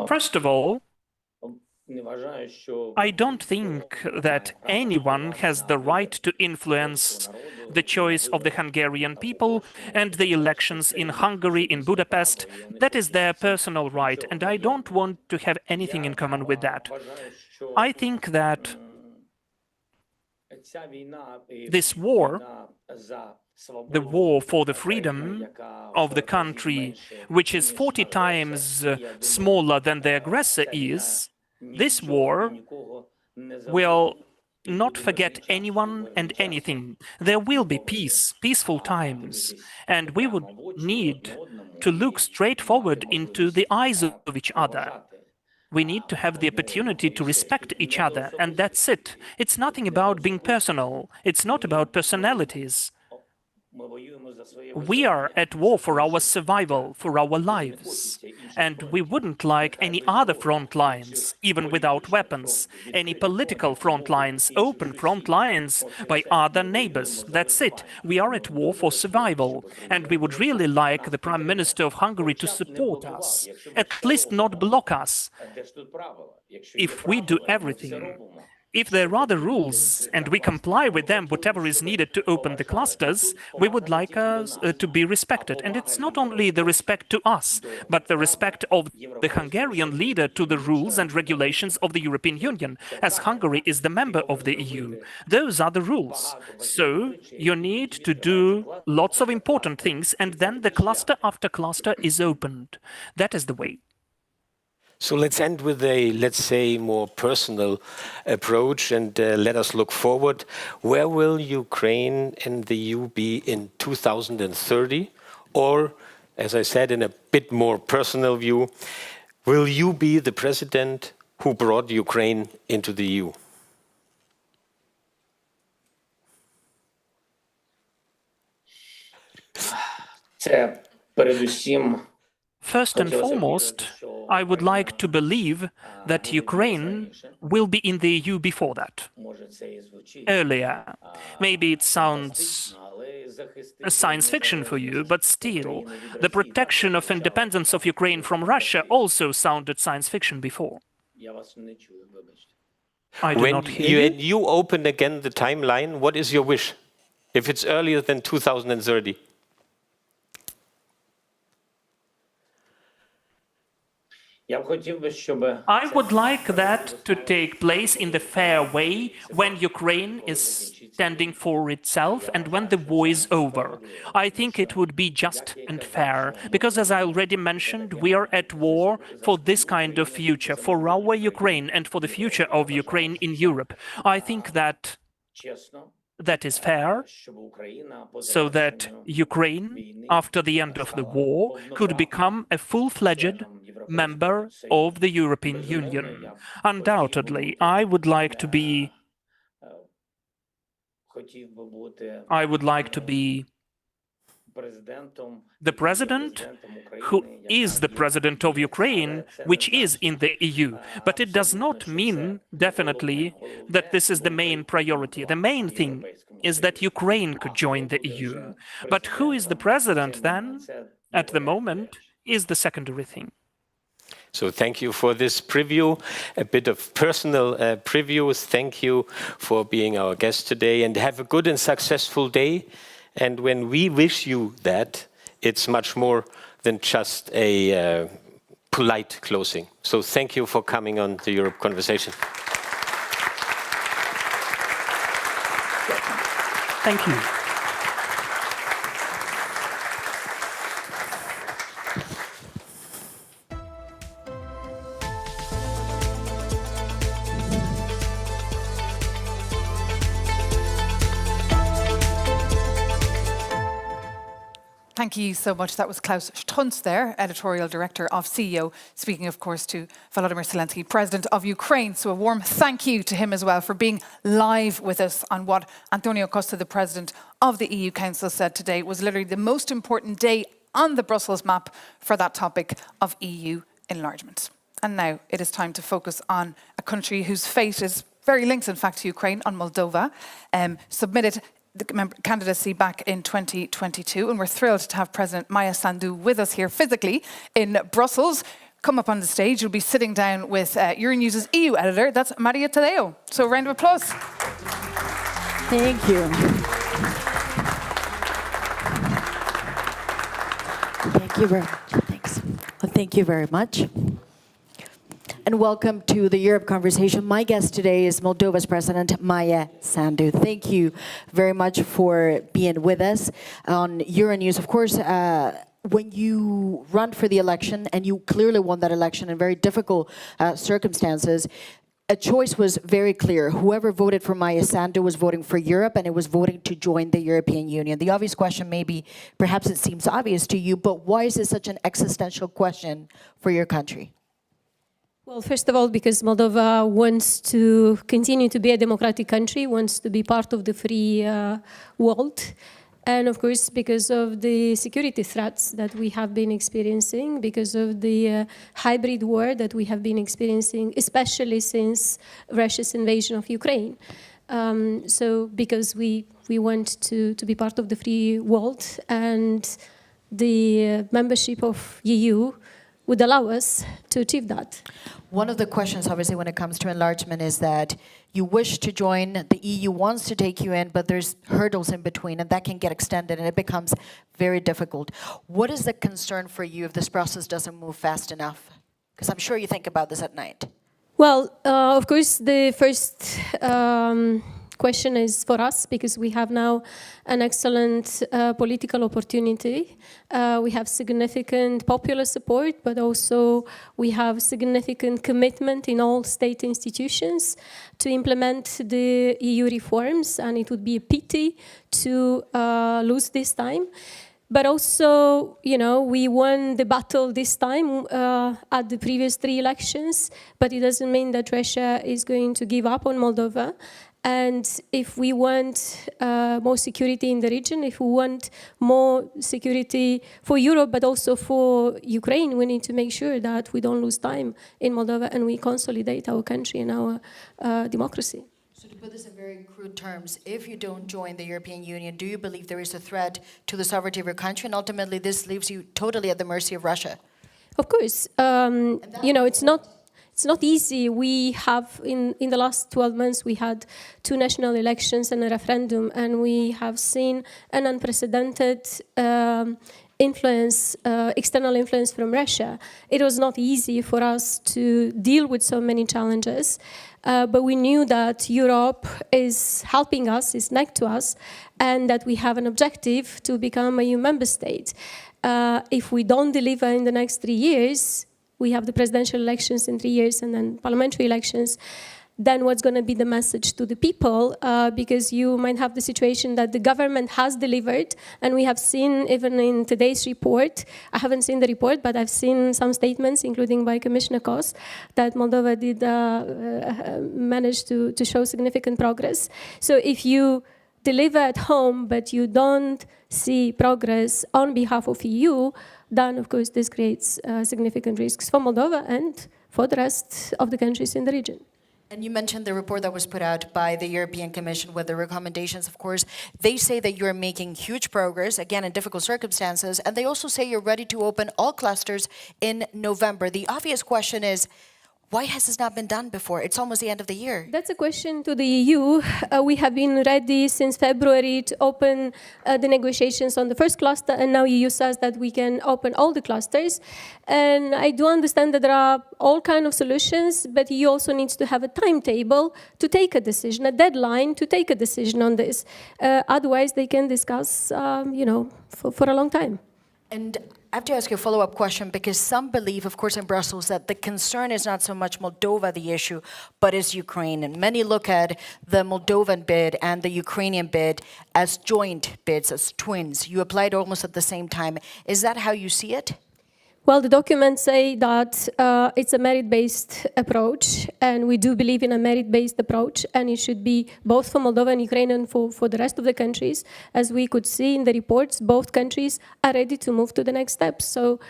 First of all, I don't think that anyone has the right to influence the choice of the Hungarian people and the elections in Hungary, in Budapest. That is their personal right, and I don't want to have anything in common with that. I think that this war, the war for the freedom of the country, which is 40 times smaller than the aggressor is, this war will not forget anyone and anything. There will be peace, peaceful times, and we would need to look straight forward into the eyes of each other. We need to have the opportunity to respect each other, and that's it. It's nothing about being personal. It's not about personalities. We are at war for our survival, for our lives, and we wouldn't like any other front lines, even without weapons, any political front lines, open front lines by other neighbors. That's it. We are at war for survival, and we would really like the Prime Minister of Hungary to support us, at least not block us. If we do everything, if there are the rules and we comply with them, whatever is needed to open the clusters, we would like us to be respected. And it's not only the respect to us, but the respect of the Hungarian leader to the rules and regulations of the European Union, as Hungary is the member of the EU. Those are the rules. So you need to do lots of important things, and then the cluster after cluster is opened. That is the way. So let's end with a, let's say, more personal approach, and let us look forward. Where will Ukraine and the EU be in 2030? Or, as I said, in a bit more personal view, will you be the president who brought Ukraine into the EU? First and foremost, I would like to believe that Ukraine will be in the EU before that, earlier. Maybe it sounds a science fiction for you, but still, the protection of independence of Ukraine from Russia also sounded science fiction before. I do not hear you. When you open again the timeline, what is your wish? If it's earlier than 2030? I would like that to take place in the fair way when Ukraine is standing for itself and when the war is over. I think it would be just and fair, because as I already mentioned, we are at war for this kind of future, for our Ukraine and for the future of Ukraine in Europe. I think that is fair, so that Ukraine, after the end of the war, could become a full-fledged member of the European Union. Undoubtedly, I would like to be the president who is the president of Ukraine, which is in the EU. But it does not mean, definitely, that this is the main priority. The main thing is that Ukraine could join the EU. But who is the president then, at the moment, is the secondary thing. So thank you for this preview, a bit of personal previews. Thank you for being our guest today, and have a good and successful day. And when we wish you that, it's much more than just a polite closing. So thank you for coming on the Europe Conversation. Thank you. Thank you so much. That was Klaus Strunz there, editorial director of CEO, speaking, of course, to Volodymyr Zelensky, president of Ukraine. So a warm thank you to him as well for being live with us on what Antonio Costa, the president of the EU Council, said today was literally the most important day on the Brussels map for that topic of EU enlargement. And now it is time to focus on a country whose fate is very linked, in fact, to Ukraine, on Moldova, submitted the candidacy back in 2022, and we're thrilled to have President Maia Sandu with us here physically in Brussels. Come up on the stage. You'll be sitting down with Euronews' EU editor, that's Maria Tadeo. So a round of applause. Thank you. Thank you very much. Thanks. Well, thank you very much. And welcome to the Europe Conversation. My guest today is Moldova's President, Maia Sandu. Thank you very much for being with us on Euronews. Of course, when you run for the election, and you clearly won that election in very difficult circumstances, a choice was very clear. Whoever voted for Maia Sandu was voting for Europe, and it was voting to join the European Union. The obvious question maybe, perhaps it seems obvious to you, but why is this such an existential question for your country? Well, first of all, because Moldova wants to continue to be a democratic country, wants to be part of the free world. And of course, because of the security threats that we have been experiencing, because of the hybrid war that we have been experiencing, especially since Russia's invasion of Ukraine. So because we want to be part of the free world, and the membership of EU would allow us to achieve that. One of the questions, obviously, when it comes to enlargement is that you wish to join, the EU wants to take you in, but there's hurdles in between, and that can get extended, and it becomes very difficult. What is the concern for you if this process doesn't move fast enough? Because I'm sure you think about this at night. Well, of course, the first question is for us, because we have now an excellent political opportunity. We have significant popular support, but also we have significant commitment in all state institutions to implement the EU reforms, and it would be a pity to lose this time. But also, you know, we won the battle this time at the previous 3 elections, but it doesn't mean that Russia is going to give up on Moldova. And if we want more security in the region, if we want more security for Europe, but also for Ukraine, we need to make sure that we don't lose time in Moldova and we consolidate our country and our democracy. So to put this in very crude terms, if you don't join the European Union, do you believe there is a threat to the sovereignty of your country? And ultimately, this leaves you totally at the mercy of Russia. Of course. You know, it's not easy. We have, in the last 12 months, we had 2 national elections and a referendum, and we have seen an unprecedented influence, external influence from Russia. It was not easy for us to deal with so many challenges, but we knew that Europe is helping us, is next to us, and that we have an objective to become a EU member state. If we don't deliver in the next 3 years, we have the presidential elections in 3 years and then parliamentary elections, then what's going to be the message to the people? Because you might have the situation that the government has delivered, and we have seen even in today's report, I haven't seen the report, but I've seen some statements, including by Commissioner Kos, that Moldova did manage to show significant progress. So if you deliver at home, but you don't see progress on behalf of EU, then of course this creates significant risks for Moldova and for the rest of the countries in the region. And you mentioned the report that was put out by the European Commission with the recommendations, of course. They say that you're making huge progress, again, in difficult circumstances, and they also say you're ready to open all clusters in November. The obvious question is, why has this not been done before? It's almost the end of the year. That's a question to the EU. We have been ready since February to open the negotiations on the first cluster, and now EU says that we can open all the clusters. And I do understand that there are all kinds of solutions, but EU also needs to have a timetable to take a decision, a deadline to take a decision on this. Otherwise, they can discuss, you know, for a long time. And I have to ask you a follow-up question, because some believe, of course, in Brussels, that the concern is not so much Moldova, the issue, but is Ukraine. And many look at the Moldovan bid and the Ukrainian bid as joint bids, as twins. You applied almost at the same time. Is that how you see it? Well, the documents say that it's a merit-based approach, and we do believe in a merit-based approach, and it should be both for Moldova and Ukraine and for the rest of the countries. As we could see in the reports, both countries are ready to move to the next steps. So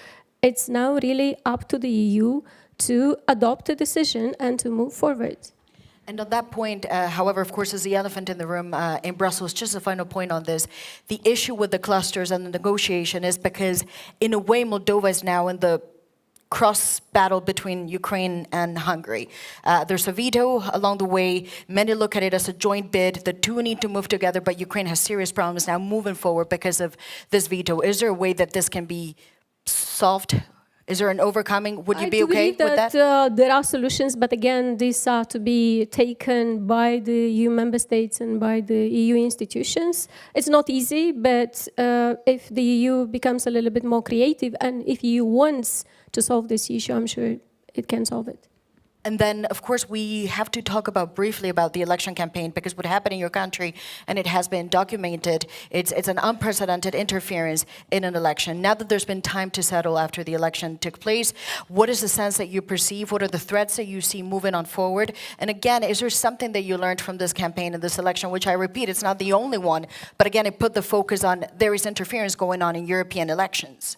it's now really up to the EU to adopt a decision and to move forward. And on that point, however, of course, is the elephant in the room in Brussels. Just a final point on this. The issue with the clusters and the negotiation is because, in a way, Moldova is now in the cross battle between Ukraine and Hungary. There's a veto along the way. Many look at it as a joint bid. The two need to move together, but Ukraine has serious problems now moving forward because of this veto. Is there a way that this can be solved? Is there an overcoming? Would you be okay with that? There are solutions, but again, these are to be taken by the EU member states and by the EU institutions. It's not easy, but if the EU becomes a little bit more creative, and if EU wants to solve this issue, I'm sure it can solve it. And then, of course, we have to talk briefly about the election campaign, because what happened in your country, and it has been documented, it's an unprecedented interference in an election. Now that there's been time to settle after the election took place, what is the sense that you perceive? What are the threats that you see moving on forward? And again, is there something that you learned from this campaign and this election, which I repeat, it's not the only one, but again, it put the focus on there is interference going on in European elections?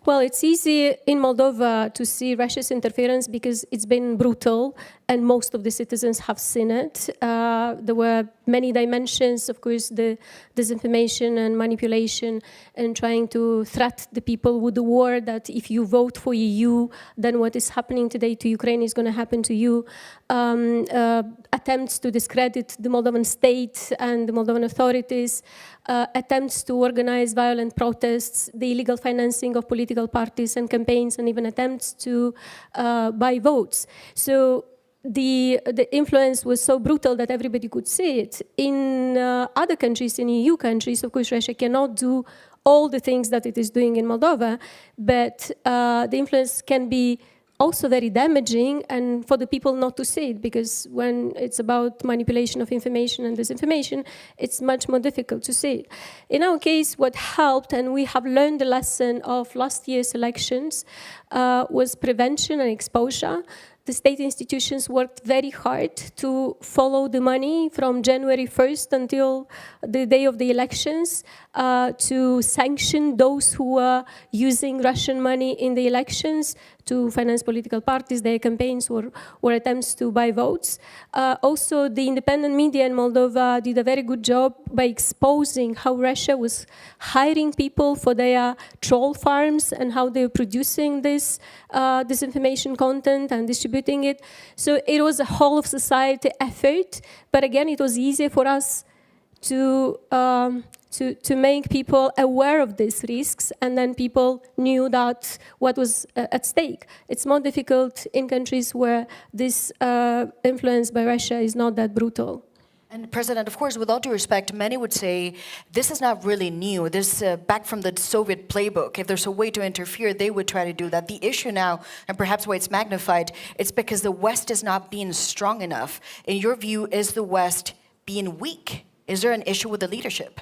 Well, it's easy in Moldova to see Russia's interference because it's been brutal and most of the citizens have seen it. There were many dimensions, of course, the disinformation and manipulation and trying to threat the people with the war that if you vote for EU, then what is happening today to Ukraine is going to happen to you. Attempts to discredit the Moldovan state and the Moldovan authorities, attempts to organize violent protests, the illegal financing of political parties and campaigns, and even attempts to buy votes. So the influence was so brutal that everybody could see it. In other countries, in EU countries, of course, Russia cannot do all the things that it is doing in Moldova, but the influence can be also very damaging, and for the people not to see it, because when it's about manipulation of information and disinformation, it's much more difficult to see it. In our case, what helped, and we have learned the lesson of last year's elections, was prevention and exposure. The state institutions worked very hard to follow the money from January 1st until the day of the elections, to sanction those who were using Russian money in the elections to finance political parties, their campaigns, or attempts to buy votes. Also, the independent media in Moldova did a very good job by exposing how Russia was hiring people for their troll farms and how they were producing this disinformation content and distributing it. So it was a whole of society effort, but again, it was easier for us to make people aware of these risks, and then people knew that what was at stake. It's more difficult in countries where this influence by Russia is not that brutal. And President, of course, with all due respect, many would say this is not really new. This back from the Soviet playbook. If there's a way to interfere, they would try to do that. The issue now, and perhaps why it's magnified, it's because the West is not being strong enough. In your view, is the West being weak? Is there an issue with the leadership?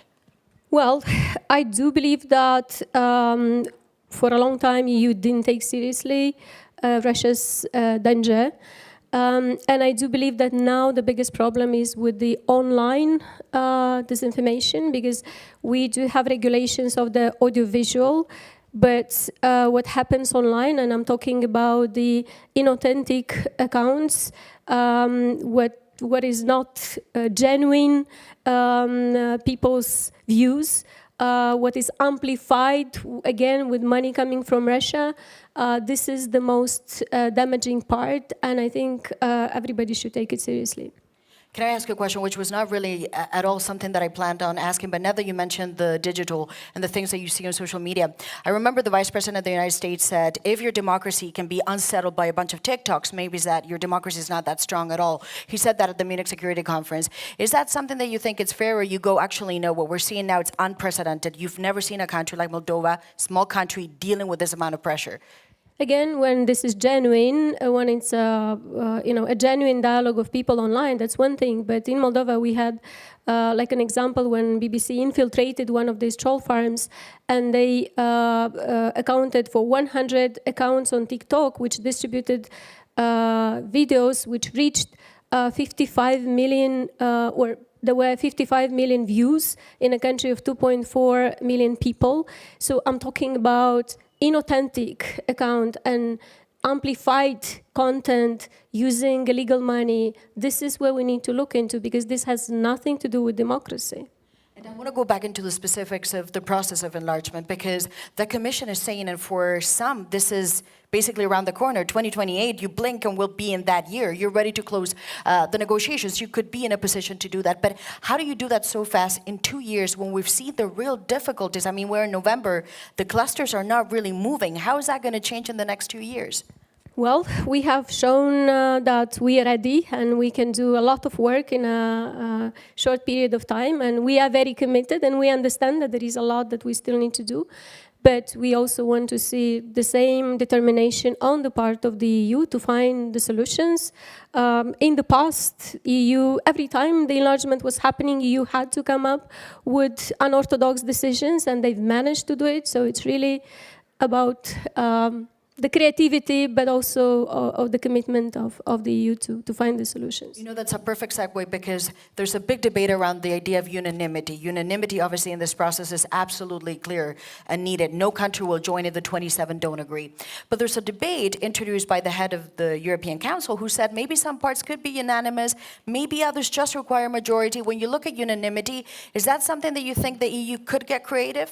Well, I do believe that for a long time EU didn't take seriously Russia's danger. And I do believe that now the biggest problem is with the online disinformation, because we do have regulations of the audiovisual, but what happens online, and I'm talking about the inauthentic accounts, what is not genuine people's views, what is amplified, again, with money coming from Russia. This is the most damaging part, and I think everybody should take it seriously. Can I ask a question which was not really at all something that I planned on asking, but now that you mentioned the digital and the things that you see on social media, I remember the Vice President of the United States said, if your democracy can be unsettled by a bunch of TikToks, maybe it's that your democracy is not that strong at all. He said that at the Munich Security Conference. Is that something that you think it's fair, or you go, actually, no, what we're seeing now, it's unprecedented. You've never seen a country like Moldova, small country, dealing with this amount of pressure. Again, when this is genuine, when it's a genuine dialogue of people online, that's one thing. But in Moldova, we had like an example when BBC infiltrated one of these troll farms, and they accounted for 100 accounts on TikTok, which distributed videos which reached 55 million, or there were 55 million views in a country of 2.4 million people. So I'm talking about inauthentic account and amplified content using illegal money. This is where we need to look into, because this has nothing to do with democracy. And I want to go back into the specifics of the process of enlargement, because the Commission is saying, and for some, this is basically around the corner, 2028, you blink and we'll be in that year. You're ready to close the negotiations. You could be in a position to do that. But how do you do that so fast in 2 years when we've seen the real difficulties? I mean, we're in November. The clusters are not really moving. How is that going to change in the next 2 years? Well, we have shown that we are ready and we can do a lot of work in a short period of time, and we are very committed, and we understand that there is a lot that we still need to do. But we also want to see the same determination on the part of the EU to find the solutions. In the past, EU, every time the enlargement was happening, EU had to come up with unorthodox decisions, and they've managed to do it. So it's really about the creativity, but also of the commitment of the EU to find the solutions. You know, that's a perfect segue, because there's a big debate around the idea of unanimity. Unanimity, obviously, in this process is absolutely clear and needed. No country will join if the 27 don't agree. But there's a debate introduced by the head of the European Council who said maybe some parts could be unanimous, maybe others just require majority. When you look at unanimity, is that something that you think the EU could get creative?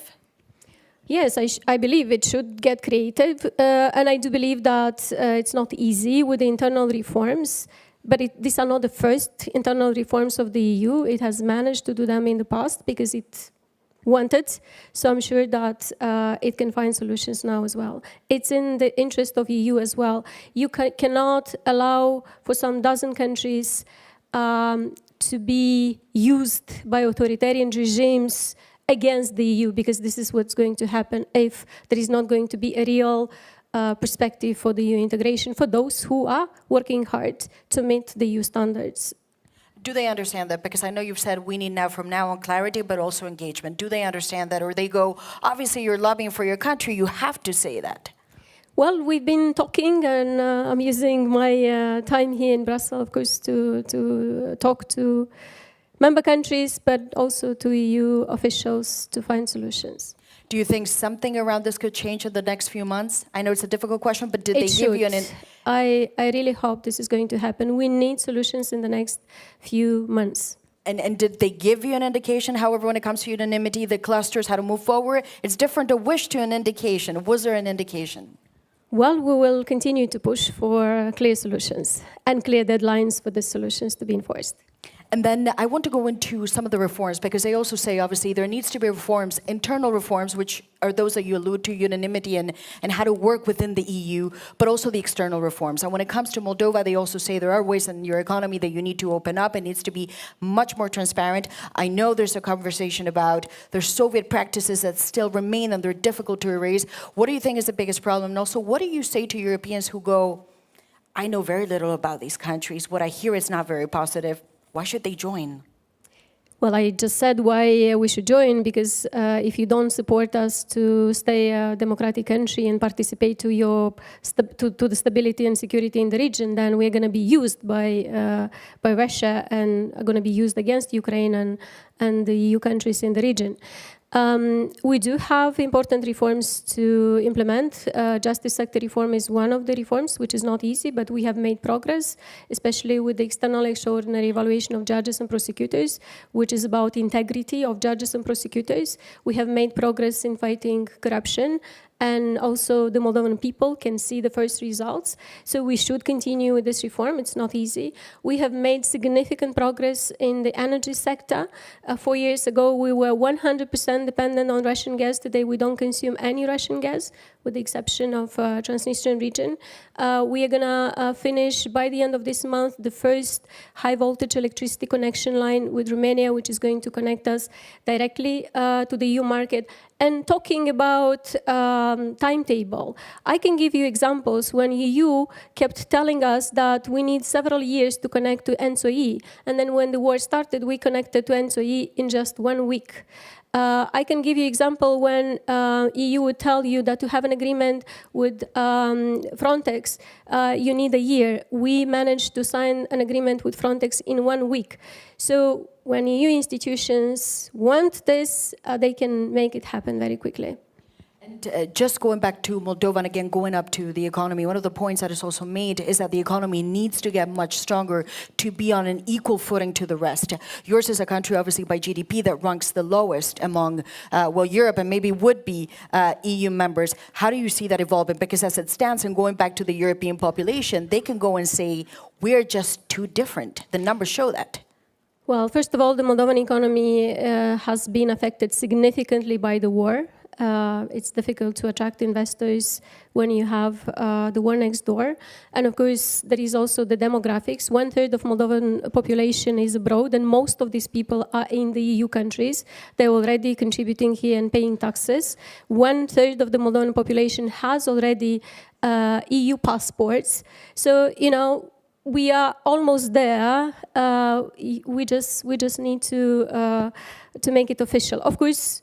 Yes, I believe it should get creative, and I do believe that it's not easy with the internal reforms, but these are not the first internal reforms of the EU. It has managed to do them in the past because it wanted, so I'm sure that it can find solutions now as well. It's in the interest of EU as well. You cannot allow for some dozen countries to be used by authoritarian regimes against the EU, because this is what's going to happen if there is not going to be a real perspective for the EU integration for those who are working hard to meet the EU standards. Do they understand that? Because I know you've said we need now from now on clarity, but also engagement. Do they understand that? Or they go, obviously you're lobbying for your country, you have to say that. Well, we've been talking, and I'm using my time here in Brussels, of course, to talk to member countries, but also to EU officials to find solutions. Do you think something around this could change in the next few months? I know it's a difficult question, but did they give you an... I really hope this is going to happen. We need solutions in the next few months. And did they give you an indication, however, when it comes to unanimity, the clusters, how to move forward? It's different a wish to an indication. Was there an indication? Well, we will continue to push for clear solutions and clear deadlines for the solutions to be enforced. And then I want to go into some of the reforms, because they also say, obviously, there needs to be reforms, internal reforms, which are those that you allude to, unanimity and how to work within the EU, but also the external reforms. And when it comes to Moldova, they also say there are ways in your economy that you need to open up. It needs to be much more transparent. I know there's a conversation about there's Soviet practices that still remain and they're difficult to erase. What do you think is the biggest problem? And also, what do you say to Europeans who go, I know very little about these countries. What I hear is not very positive. Why should they join? Well, I just said why we should join, because if you don't support us to stay a democratic country and participate to the stability and security in the region, then we're going to be used by Russia and are going to be used against Ukraine and the EU countries in the region. We do have important reforms to implement. Justice sector reform is one of the reforms, which is not easy, but we have made progress, especially with the external extraordinary evaluation of judges and prosecutors, which is about integrity of judges and prosecutors. We have made progress in fighting corruption, and also the Moldovan people can see the first results. So we should continue with this reform. It's not easy. We have made significant progress in the energy sector. 4 years ago, we were 100% dependent on Russian gas. Today, we don't consume any Russian gas, with the exception of Transnistrian region. We are going to finish by the end of this month the first high-voltage electricity connection line with Romania, which is going to connect us directly to the EU market. And talking about timetable, I can give you examples when EU kept telling us that we need several years to connect to ENTSO-E, and then when the war started, we connected to ENTSO-E in just 1 week. I can give you example when EU would tell you that to have an agreement with Frontex, you need a year. We managed to sign an agreement with Frontex in 1 week. So when EU institutions want this, they can make it happen very quickly. And just going back to Moldova and again going up to the economy, one of the points that is also made is that the economy needs to get much stronger to be on an equal footing to the rest. Yours is a country obviously by GDP that ranks the lowest among, Europe and maybe would be EU members. How do you see that evolving? Because as it stands and going back to the European population, they can go and say, we're just too different. The numbers show that. Well, first of all, the Moldovan economy has been affected significantly by the war. It's difficult to attract investors when you have the war next door. And of course, there is also the demographics. 1/3 of Moldovan population is abroad, and most of these people are in the EU countries. They're already contributing here and paying taxes. 1/3 of the Moldovan population has already EU passports. So, you know, we are almost there. We just need to make it official. Of course,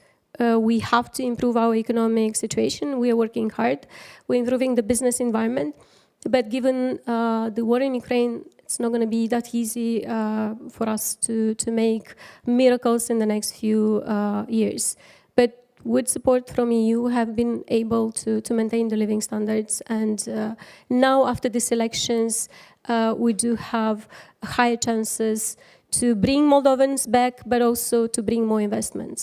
we have to improve our economic situation. We are working hard. We're improving the business environment. But given the war in Ukraine, it's not going to be that easy for us to make miracles in the next few years. But with support from EU, we have been able to maintain the living standards. And now, after these elections, we do have higher chances to bring Moldovans back, but also to bring more investments.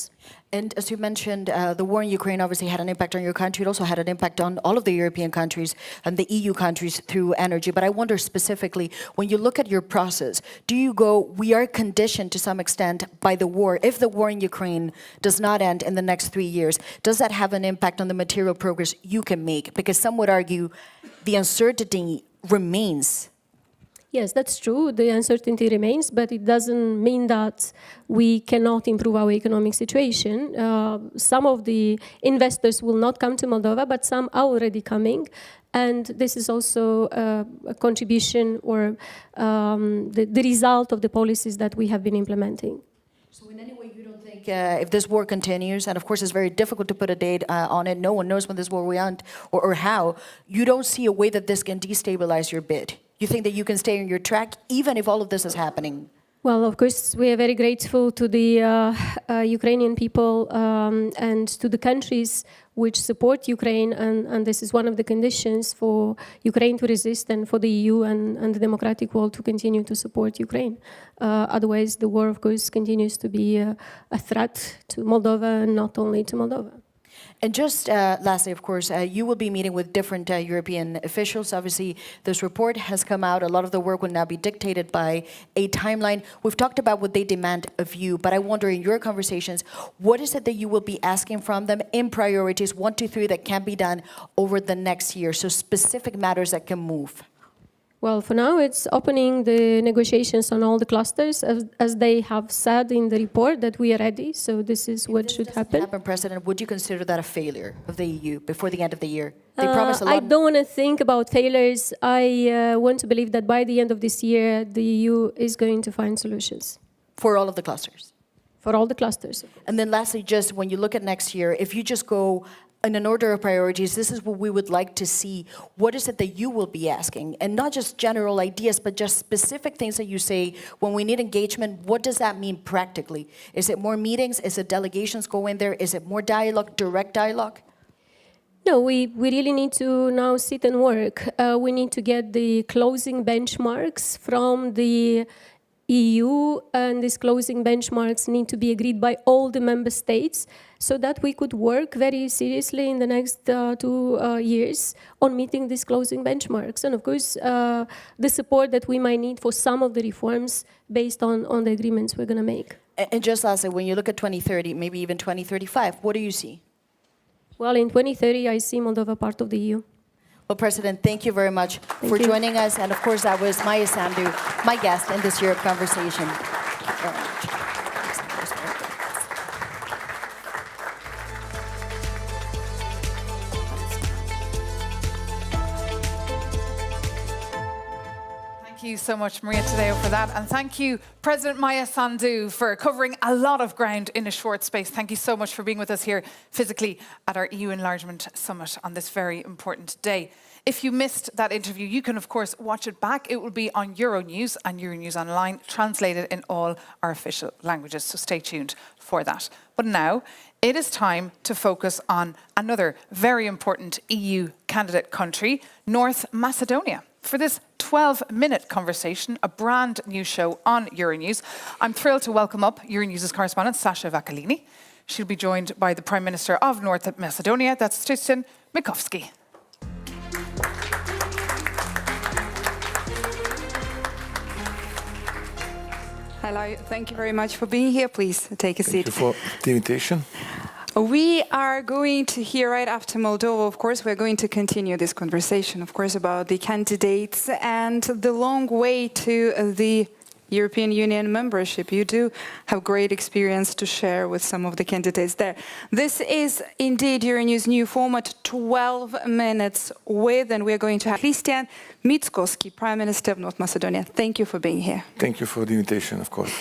And as you mentioned, the war in Ukraine obviously had an impact on your country. It also had an impact on all of the European countries and the EU countries through energy. But I wonder specifically, when you look at your process, do you go, we are conditioned to some extent by the war. If the war in Ukraine does not end in the next 3 years, does that have an impact on the material progress you can make? Because some would argue the uncertainty remains. Yes, that's true. The uncertainty remains, but it doesn't mean that we cannot improve our economic situation. Some of the investors will not come to Moldova, but some are already coming. And this is also a contribution or the result of the policies that we have been implementing. So in any way, you don't think if this war continues, and of course it's very difficult to put a date on it, no one knows when this war will end or how, you don't see a way that this can destabilize your bid? You think that you can stay on your track even if all of this is happening? Well, of course, we are very grateful to the Ukrainian people and to the countries which support Ukraine, and this is one of the conditions for Ukraine to resist and for the EU and the democratic world to continue to support Ukraine. Otherwise, the war, of course, continues to be a threat to Moldova and not only to Moldova. And just lastly, of course, you will be meeting with different European officials. Obviously, this report has come out. A lot of the work will now be dictated by a timeline. We've talked about what they demand of you, but I wonder in your conversations, what is it that you will be asking from them in priorities 1, 2, 3 that can be done over the next year? So specific matters that can move. Well, for now, it's opening the negotiations on all the clusters, as they have said in the report that we are ready. So this is what should happen. President, would you consider that a failure of the EU before the end of the year? They promised a lot. I don't want to think about failures. I want to believe that by the end of this year, the EU is going to find solutions. For all of the clusters? For all the clusters. And then lastly, just when you look at next year, if you just go in an order of priorities, this is what we would like to see. What is it that you will be asking? And not just general ideas, but just specific things that you say, when we need engagement, what does that mean practically? Is it more meetings? Is it delegations go in there? Is it more dialogue, direct dialogue? No, we really need to now sit and work. We need to get the closing benchmarks from the EU, and these closing benchmarks need to be agreed by all the member states so that we could work very seriously in the next 2 years on meeting these closing benchmarks. And of course, the support that we might need for some of the reforms based on the agreements we're going to make. And just lastly, when you look at 2030, maybe even 2035, what do you see? Well, in 2030, I see Moldova part of the EU. Well, President, thank you very much for joining us. And of course, that was Maya Sandu, my guest in this Europe conversation. Thank you so much, Maria Tadeo, for that. And thank you, President Maya Sandu, for covering a lot of ground in a short space. Thank you so much for being with us here physically at our EU Enlargement Summit on this very important day. If you missed that interview, you can, of course, watch it back. It will be on Euronews and Euronews Online, translated in all our official languages. So stay tuned for that. But now, it is time to focus on another very important EU candidate country, North Macedonia. For this 12-minute conversation, a brand new show on Euronews, I'm thrilled to welcome up Euronews' correspondent, Sasha Vakalini. She'll be joined by the Prime Minister of North Macedonia, that's Tristan Mikovski. Hello, thank you very much for being here. Please take a seat. Thank you for the invitation. We are going to hear right after Moldova, of course, we're going to continue this conversation, of course, about the candidates and the long way to the European Union membership. You do have great experience to share with some of the candidates there. This is indeed Euronews' new format, 12 minutes with, and we're going to have Christian Mickoski, Prime Minister of North Macedonia. Thank you for being here. Thank you for the invitation, of course.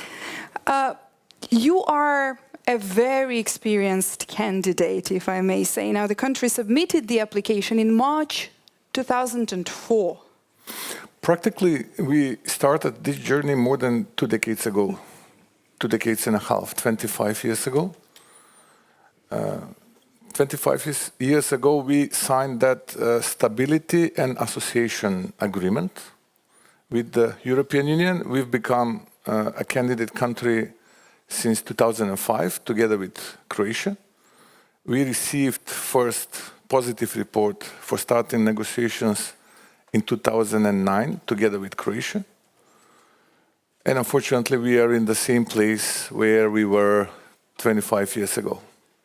You are a very experienced candidate, if I may say. Now, the country submitted the application in March 2004. Practically, we started this journey more than 2 decades ago, 2 decades and a half, 25 years ago. 25 years ago, we signed that Stability and Association Agreement with the European Union. We've become a candidate country since 2005, together with Croatia. We received first positive report for starting negotiations in 2009, together with Croatia. And unfortunately, we are in the same place where we were 25 years ago,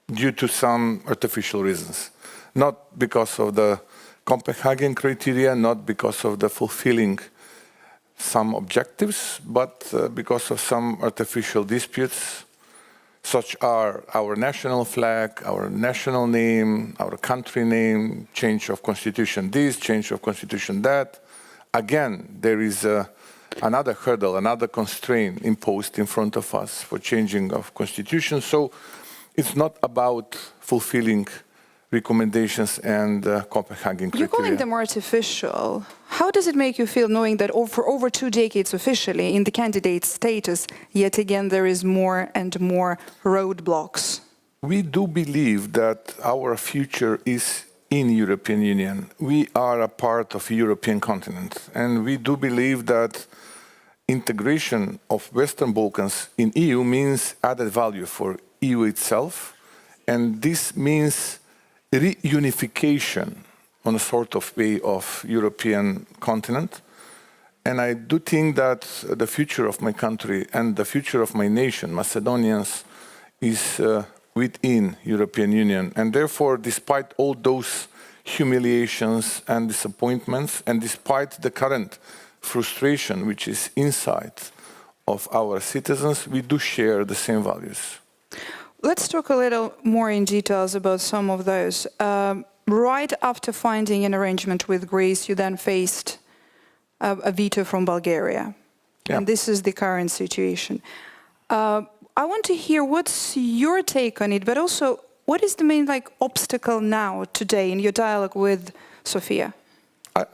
due to some artificial reasons. Not because of the Copenhagen criteria, not because of the fulfilling some objectives, but because of some artificial disputes, such are our national flag, our national name, our country name, change of constitution this, change of constitution that. Again, there is another hurdle, another constraint imposed in front of us for changing of constitution. So it's not about fulfilling recommendations and Copenhagen criteria. You're calling them artificial. How does it make you feel knowing that for over 2 decades officially in the candidate status, yet again there is more and more roadblocks? We do believe that our future is in European Union. We are a part of the European continent, and we do believe that integration of Western Balkans in EU means added value for EU itself, and this means reunification on a sort of way of European continent. And I do think that the future of my country and the future of my nation, Macedonians, is within European Union. And therefore, despite all those humiliations and disappointments, and despite the current frustration which is inside of our citizens, we do share the same values. Let's talk a little more in details about some of those. Right after finding an arrangement with Greece, you then faced a veto from Bulgaria. Yeah. And this is the current situation. I want to hear what's your take on it, but also what is the main obstacle now, today, in your dialogue with Sofia?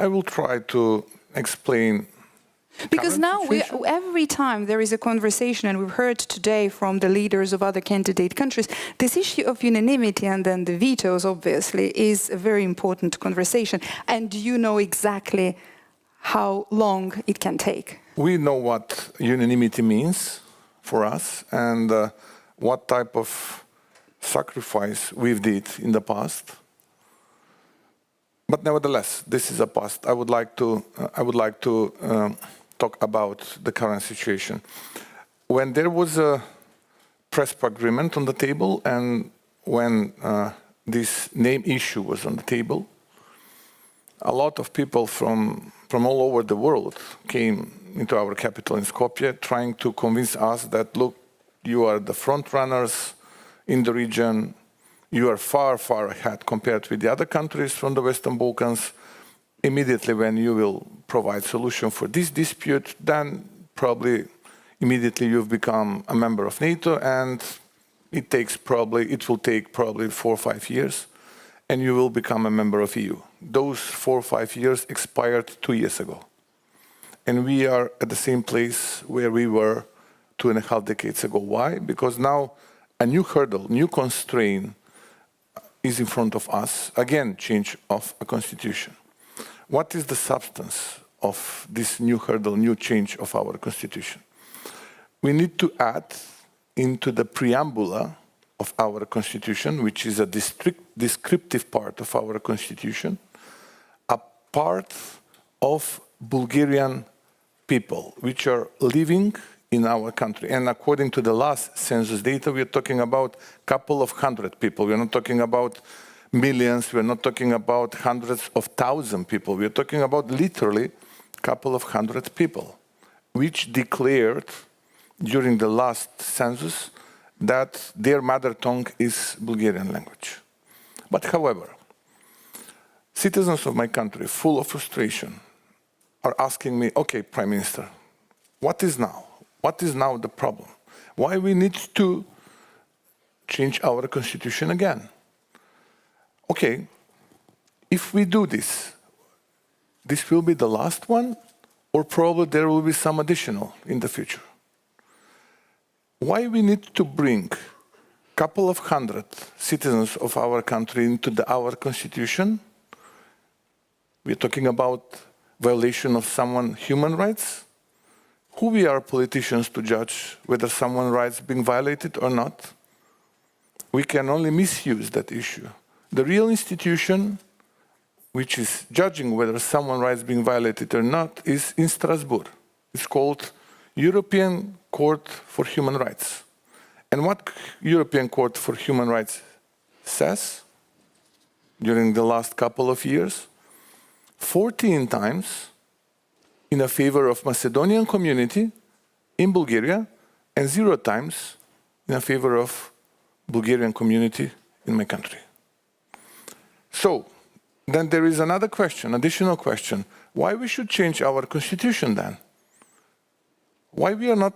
I will try to explain. Because now, every time there is a conversation, and we've heard today from the leaders of other candidate countries, this issue of unanimity and then the vetoes, obviously, is a very important conversation. And you know exactly how long it can take. We know what unanimity means for us and what type of sacrifice we've did in the past. But nevertheless, this is a past. I would like to talk about the current situation. When there was a PRESP agreement on the table and when this name issue was on the table, a lot of people from all over the world came into our capital in Skopje trying to convince us that, look, you are the front runners in the region, you are far, far ahead compared with the other countries from the Western Balkans. Immediately when you will provide solution for this dispute, then probably immediately you've become a member of NATO, and it will take probably 4 or 5 years, and you will become a member of EU. Those 4 or 5 years expired 2 years ago. And we are at the same place where we were 2.5 decades ago. Why? Because now a new hurdle, new constraint is in front of us. Again, change of a constitution. What is the substance of this new hurdle, new change of our constitution? We need to add into the preamble of our constitution, which is a descriptive part of our constitution, a part of Bulgarian people which are living in our country. And according to the last census data, we are talking about a couple of hundred people. We're not talking about millions, we're not talking about hundreds of thousands of people. We're talking about literally a couple of hundred people, which declared during the last census that their mother tongue is Bulgarian language. But however, citizens of my country, full of frustration, are asking me, okay, Prime Minister, what is now? What is now the problem? Why we need to change our constitution again? Okay, if we do this, this will be the last one, or probably there will be some additional in the future. Why we need to bring a couple of hundred citizens of our country into our constitution? We're talking about violation of someone's human rights. Who we are politicians to judge whether someone's rights being violated or not? We can only misuse that issue. The real institution which is judging whether someone's rights being violated or not is in Strasbourg. It's called European Court for Human Rights. And what European Court for Human Rights says during the last couple of years, 14 times in favor of Macedonian community in Bulgaria and 0 times in favor of Bulgarian community in my country. So, then there is another question, additional question. Why we should change our constitution then? Why we are not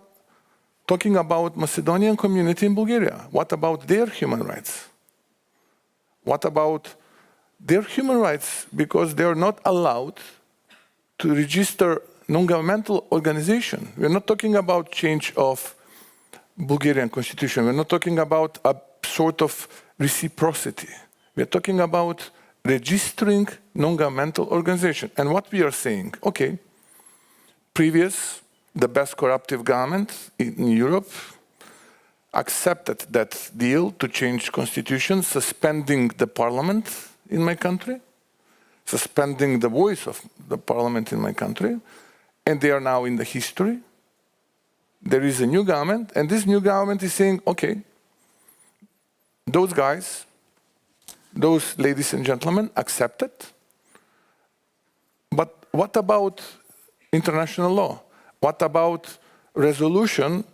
talking about Macedonian community in Bulgaria? What about their human rights? What about their human rights because they are not allowed to register non-governmental organization? We're not talking about change of Bulgarian constitution. We're not talking about a sort of reciprocity. We're talking about registering non-governmental organization. And what we are saying, okay, the best corruptive government in Europe accepted that deal to change constitution, suspending the parliament in my country, suspending the voice of the parliament in my country, and they are now in the history. There is a new government, and this new government is saying, okay, those guys, those ladies and gentlemen accept it. But what about international law? What about resolution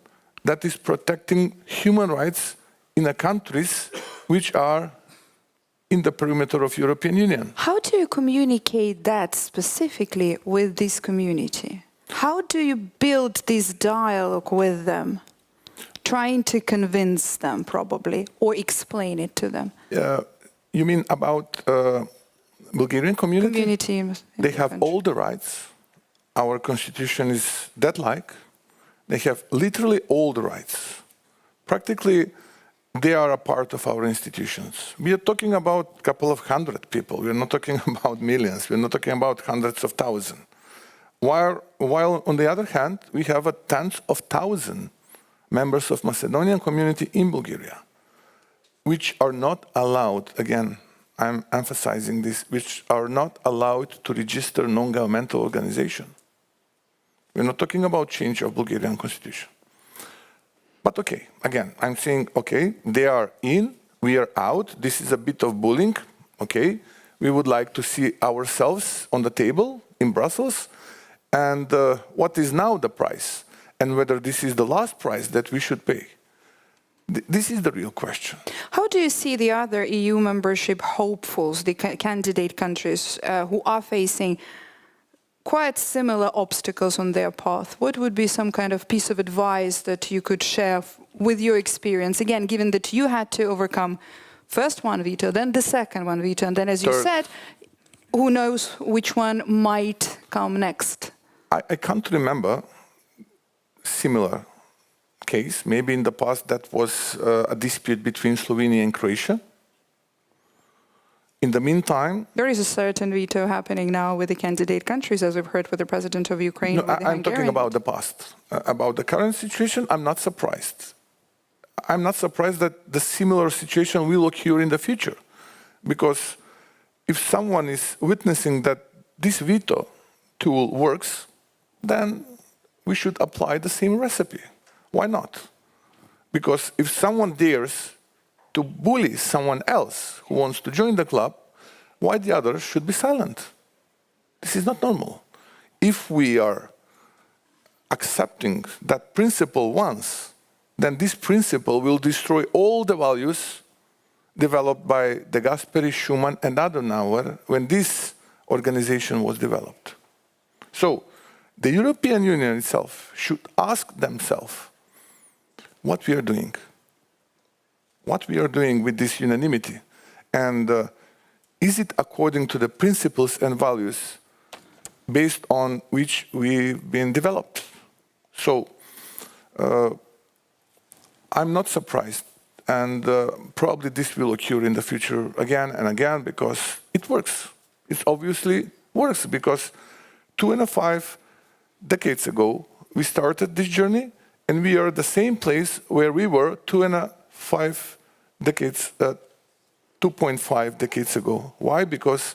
that is protecting human rights in the countries which are in the perimeter of European Union? How do you communicate that specifically with this community? How do you build this dialogue with them? Trying to convince them, probably, or explain it to them. You mean about Bulgarian community? They have all the rights. Our constitution is that-like. They have literally all the rights. Practically, they are a part of our institutions. We are talking about a couple of hundred people. We're not talking about millions. We're not talking about hundreds of thousands. While on the other hand, we have tens of thousands members of Macedonian community in Bulgaria, which are not allowed, again, I'm emphasizing this, which are not allowed to register non-governmental organization. We're not talking about change of Bulgarian constitution. But okay, again, I'm saying, okay, they are in, we are out, this is a bit of bullying, okay, we would like to see ourselves on the table in Brussels, and what is now the price, and whether this is the last price that we should pay. This is the real question. How do you see the other EU membership hopefuls, the candidate countries who are facing quite similar obstacles on their path? What would be some kind of piece of advice that you could share with your experience? Again, given that you had to overcome first one veto, then the second one veto, and then, as you said, who knows which one might come next? I can't remember similar case. Maybe in the past that was a dispute between Slovenia and Croatia. In the meantime... There is a certain veto happening now with the candidate countries, as we've heard with the president of Ukraine. No, I'm talking about the past. About the current situation, I'm not surprised. I'm not surprised that the similar situation will occur in the future. Because if someone is witnessing that this veto tool works, then we should apply the same recipe. Why not? Because if someone dares to bully someone else who wants to join the club, why the others should be silent? This is not normal. If we are accepting that principle once, then this principle will destroy all the values developed by De Gasperi, Schuman, and Adenauer when this organization was developed. So, the European Union itself should ask themselves what we are doing. What we are doing with this unanimity, and is it according to the principles and values based on which we've been developed? So I'm not surprised, and probably this will occur in the future again and again because it works. It obviously works because 2.5 decades ago we started this journey, and we are at the same place where we were 2.5 decades ago. Why? Because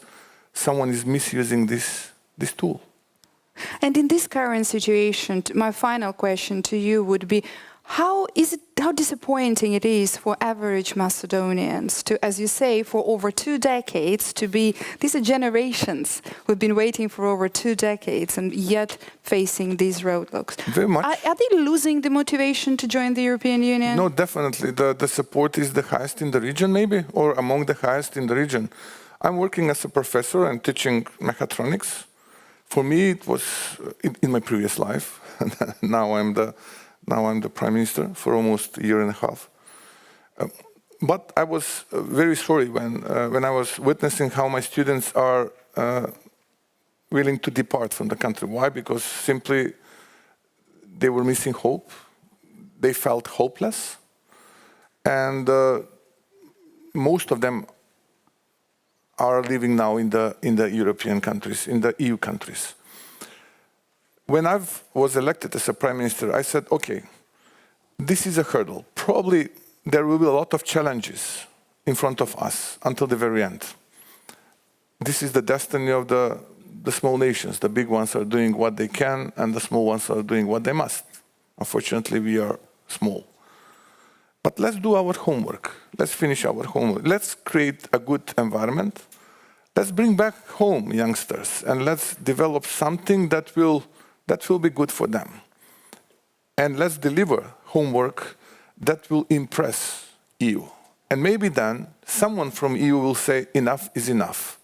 someone is misusing this tool. And in this current situation, my final question to you would be, how disappointing it is for average Macedonians to, as you say, for over 2 decades to be, these are generations who've been waiting for over 2 decades and yet facing these roadblocks. Very much. Are they losing the motivation to join the European Union? No, definitely. The support is the highest in the region, maybe, or among the highest in the region. I'm working as a professor and teaching mechatronics. For me, it was in my previous life. Now I'm the Prime Minister for almost a year and a half. But I was very sorry when I was witnessing how my students are willing to depart from the country. Why? Because simply they were missing hope. They felt hopeless. And most of them are living now in the European countries, in the EU countries. When I was elected as a Prime Minister, I said, okay, this is a hurdle. Probably there will be a lot of challenges in front of us until the very end. This is the destiny of the small nations. The big ones are doing what they can, and the small ones are doing what they must. Unfortunately, we are small. But let's do our homework. Let's finish our homework. Let's create a good environment. Let's bring back home youngsters, and let's develop something that will be good for them. And let's deliver homework that will impress EU. And maybe then someone from EU will say, enough is enough.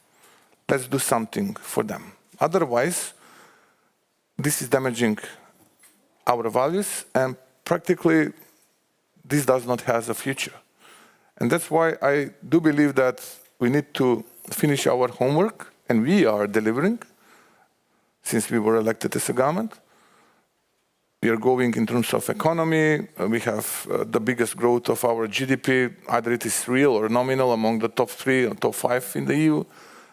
Let's do something for them. Otherwise, this is damaging our values, and practically this does not have a future. And that's why I do believe that we need to finish our homework, and we are delivering. Since we were elected as a government, we are going in terms of economy. We have the biggest growth of our GDP, either it is real or nominal, among the top 3 or top 5 in the EU.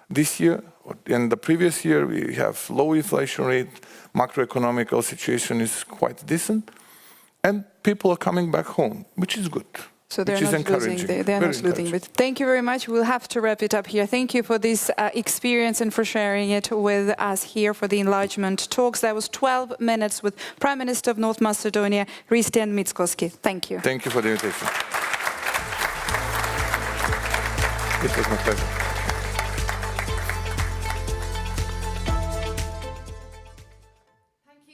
This year and the previous year, we have low inflation rate, macroeconomical situation is quite decent, and people are coming back home, which is good. So they're not losing. They're not losing. But thank you very much. We'll have to wrap it up here. Thank you for this experience and for sharing it with us here for the enlargement talks. That was 12 minutes with Prime Minister of North Macedonia, Hristijan Mickoski. Thank you. Thank you for the invitation. It was my pleasure.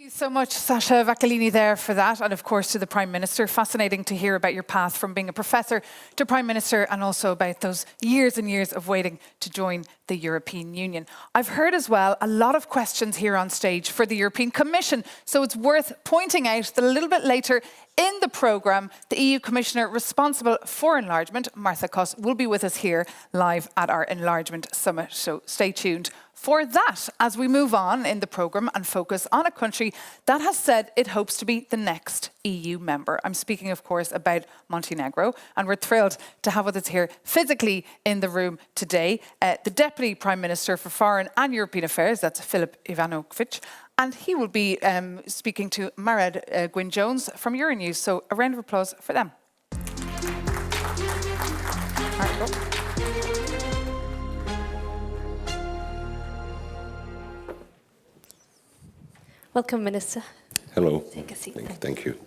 So much, Sasha Vakilini, there for that, and of course to the Prime Minister. Fascinating to hear about your path from being a professor to Prime Minister, and also about those years and years of waiting to join the European Union. I've heard as well a lot of questions here on stage for the European Commission, so it's worth pointing out that a little bit later in the programme, the EU Commissioner responsible for enlargement, Martha Koss, will be with us here live at our Enlargement Summit, so stay tuned for that as we move on in the programme and focus on a country that has said it hopes to be the next EU member. I'm speaking, of course, about Montenegro, and we're thrilled to have with us here physically in the room today the Deputy Prime Minister for Foreign and European Affairs, that's Filip Ivanovic, and he will be speaking to Marad Gwyn-Jones from Euronews. So a round of applause for them. Welcome, Minister. Hello. Take a seat. Thank you.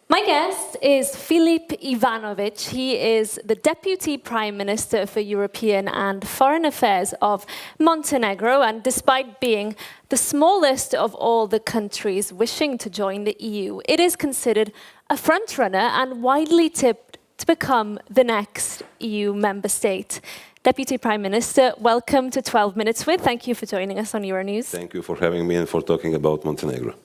My guest is Filip Ivanovic. He is the Deputy Prime Minister for European and Foreign Affairs of Montenegro, and despite being the smallest of all the countries wishing to join the EU, it is considered a frontrunner and widely tipped to become the next EU member state. Deputy Prime Minister, welcome to 12 Minutes With. Thank you for joining us on Euronews. Thank you for having me and for talking about Montenegro.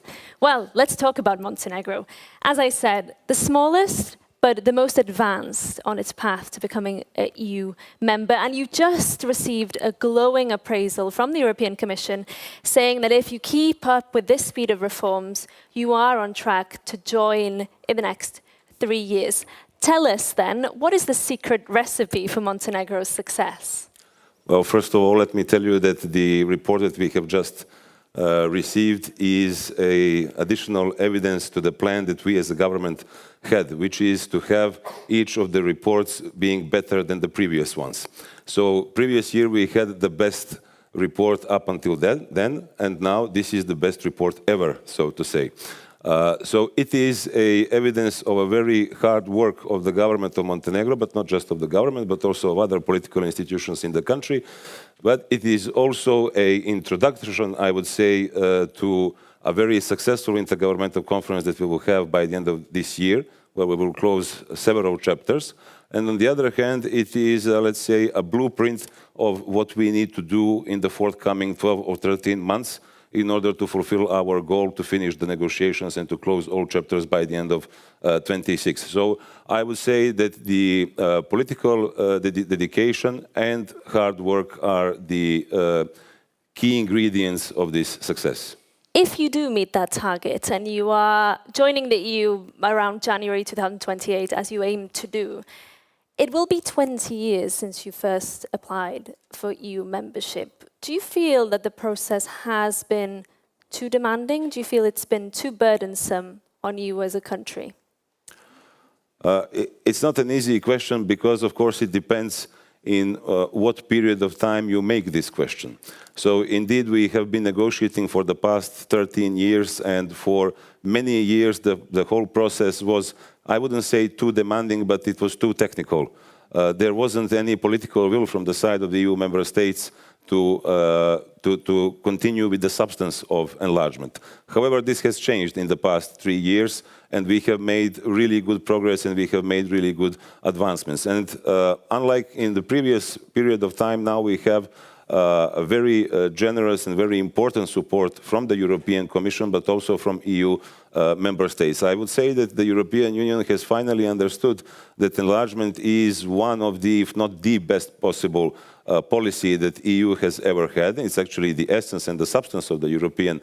Well, let's talk about Montenegro. As I said, the smallest, but the most advanced on its path to becoming an EU member. And you just received a glowing appraisal from the European Commission saying that if you keep up with this speed of reforms, you are on track to join in the next 3 years. Tell us then, what is the secret recipe for Montenegro's success? Well, first of all, let me tell you that the report that we have just received is additional evidence to the plan that we as a government had, which is to have each of the reports being better than the previous ones. So previous year we had the best report up until then, and now this is the best report ever, so to say. So it is evidence of a very hard work of the government of Montenegro, but not just of the government, but also of other political institutions in the country. But it is also an introduction, I would say, to a very successful intergovernmental conference that we will have by the end of this year, where we will close several chapters. And on the other hand, it is, let's say, a blueprint of what we need to do in the forthcoming 12 or 13 months in order to fulfill our goal to finish the negotiations and to close all chapters by the end of 26. So I would say that the political dedication and hard work are the key ingredients of this success. If you do meet that target and you are joining the EU around January 2028, as you aim to do, it will be 20 years since you first applied for EU membership. Do you feel that the process has been too demanding? Do you feel it's been too burdensome on you as a country? It's not an easy question because, of course, it depends in what period of time you make this question. So indeed, we have been negotiating for the past 13 years, and for many years the whole process was, I wouldn't say too demanding, but it was too technical. There wasn't any political will from the side of the EU member states to continue with the substance of enlargement. However, this has changed in the past 3 years, and we have made really good progress and we have made really good advancements. And unlike in the previous period of time, now we have a very generous and very important support from the European Commission, but also from EU member states. I would say that the European Union has finally understood that enlargement is one of the, if not the best possible policy that the EU has ever had. It's actually the essence and the substance of the European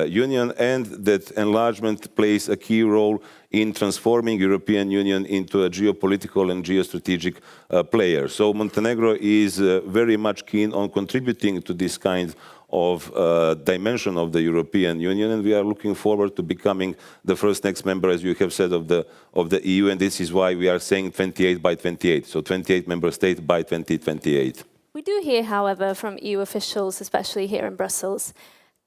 Union, and that enlargement plays a key role in transforming European Union into a geopolitical and geostrategic player. So Montenegro is very much keen on contributing to this kind of dimension of the European Union, and we are looking forward to becoming the first next member, as you have said, of the EU, and this is why we are saying 28 by 28, so 28 member states by 2028. We do hear, however, from EU officials, especially here in Brussels,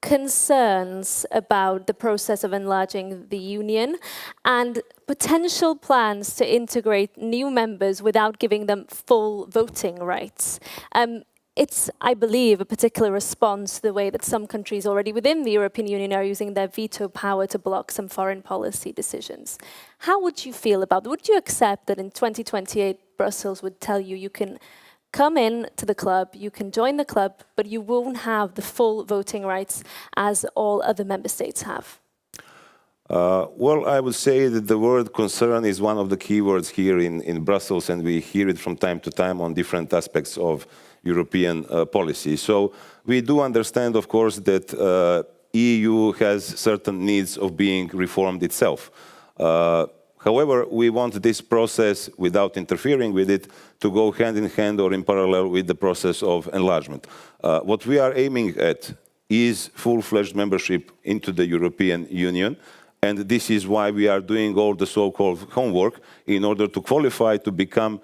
concerns about the process of enlarging the Union and potential plans to integrate new members without giving them full voting rights. It's, I believe, a particular response to the way that some countries already within the European Union are using their veto power to block some foreign policy decisions. How would you feel about that? Would you accept that in 2028 Brussels would tell you you can come in to the club, you can join the club, but you won't have the full voting rights as all other member states have? Well, I would say that the word concern is one of the key words here in Brussels, and we hear it from time to time on different aspects of European policy. So we do understand, of course, that EU has certain needs of being reformed itself. However, we want this process, without interfering with it, to go hand in hand or in parallel with the process of enlargement. What we are aiming at is full-fledged membership into the European Union, and this is why we are doing all the so-called homework in order to qualify to become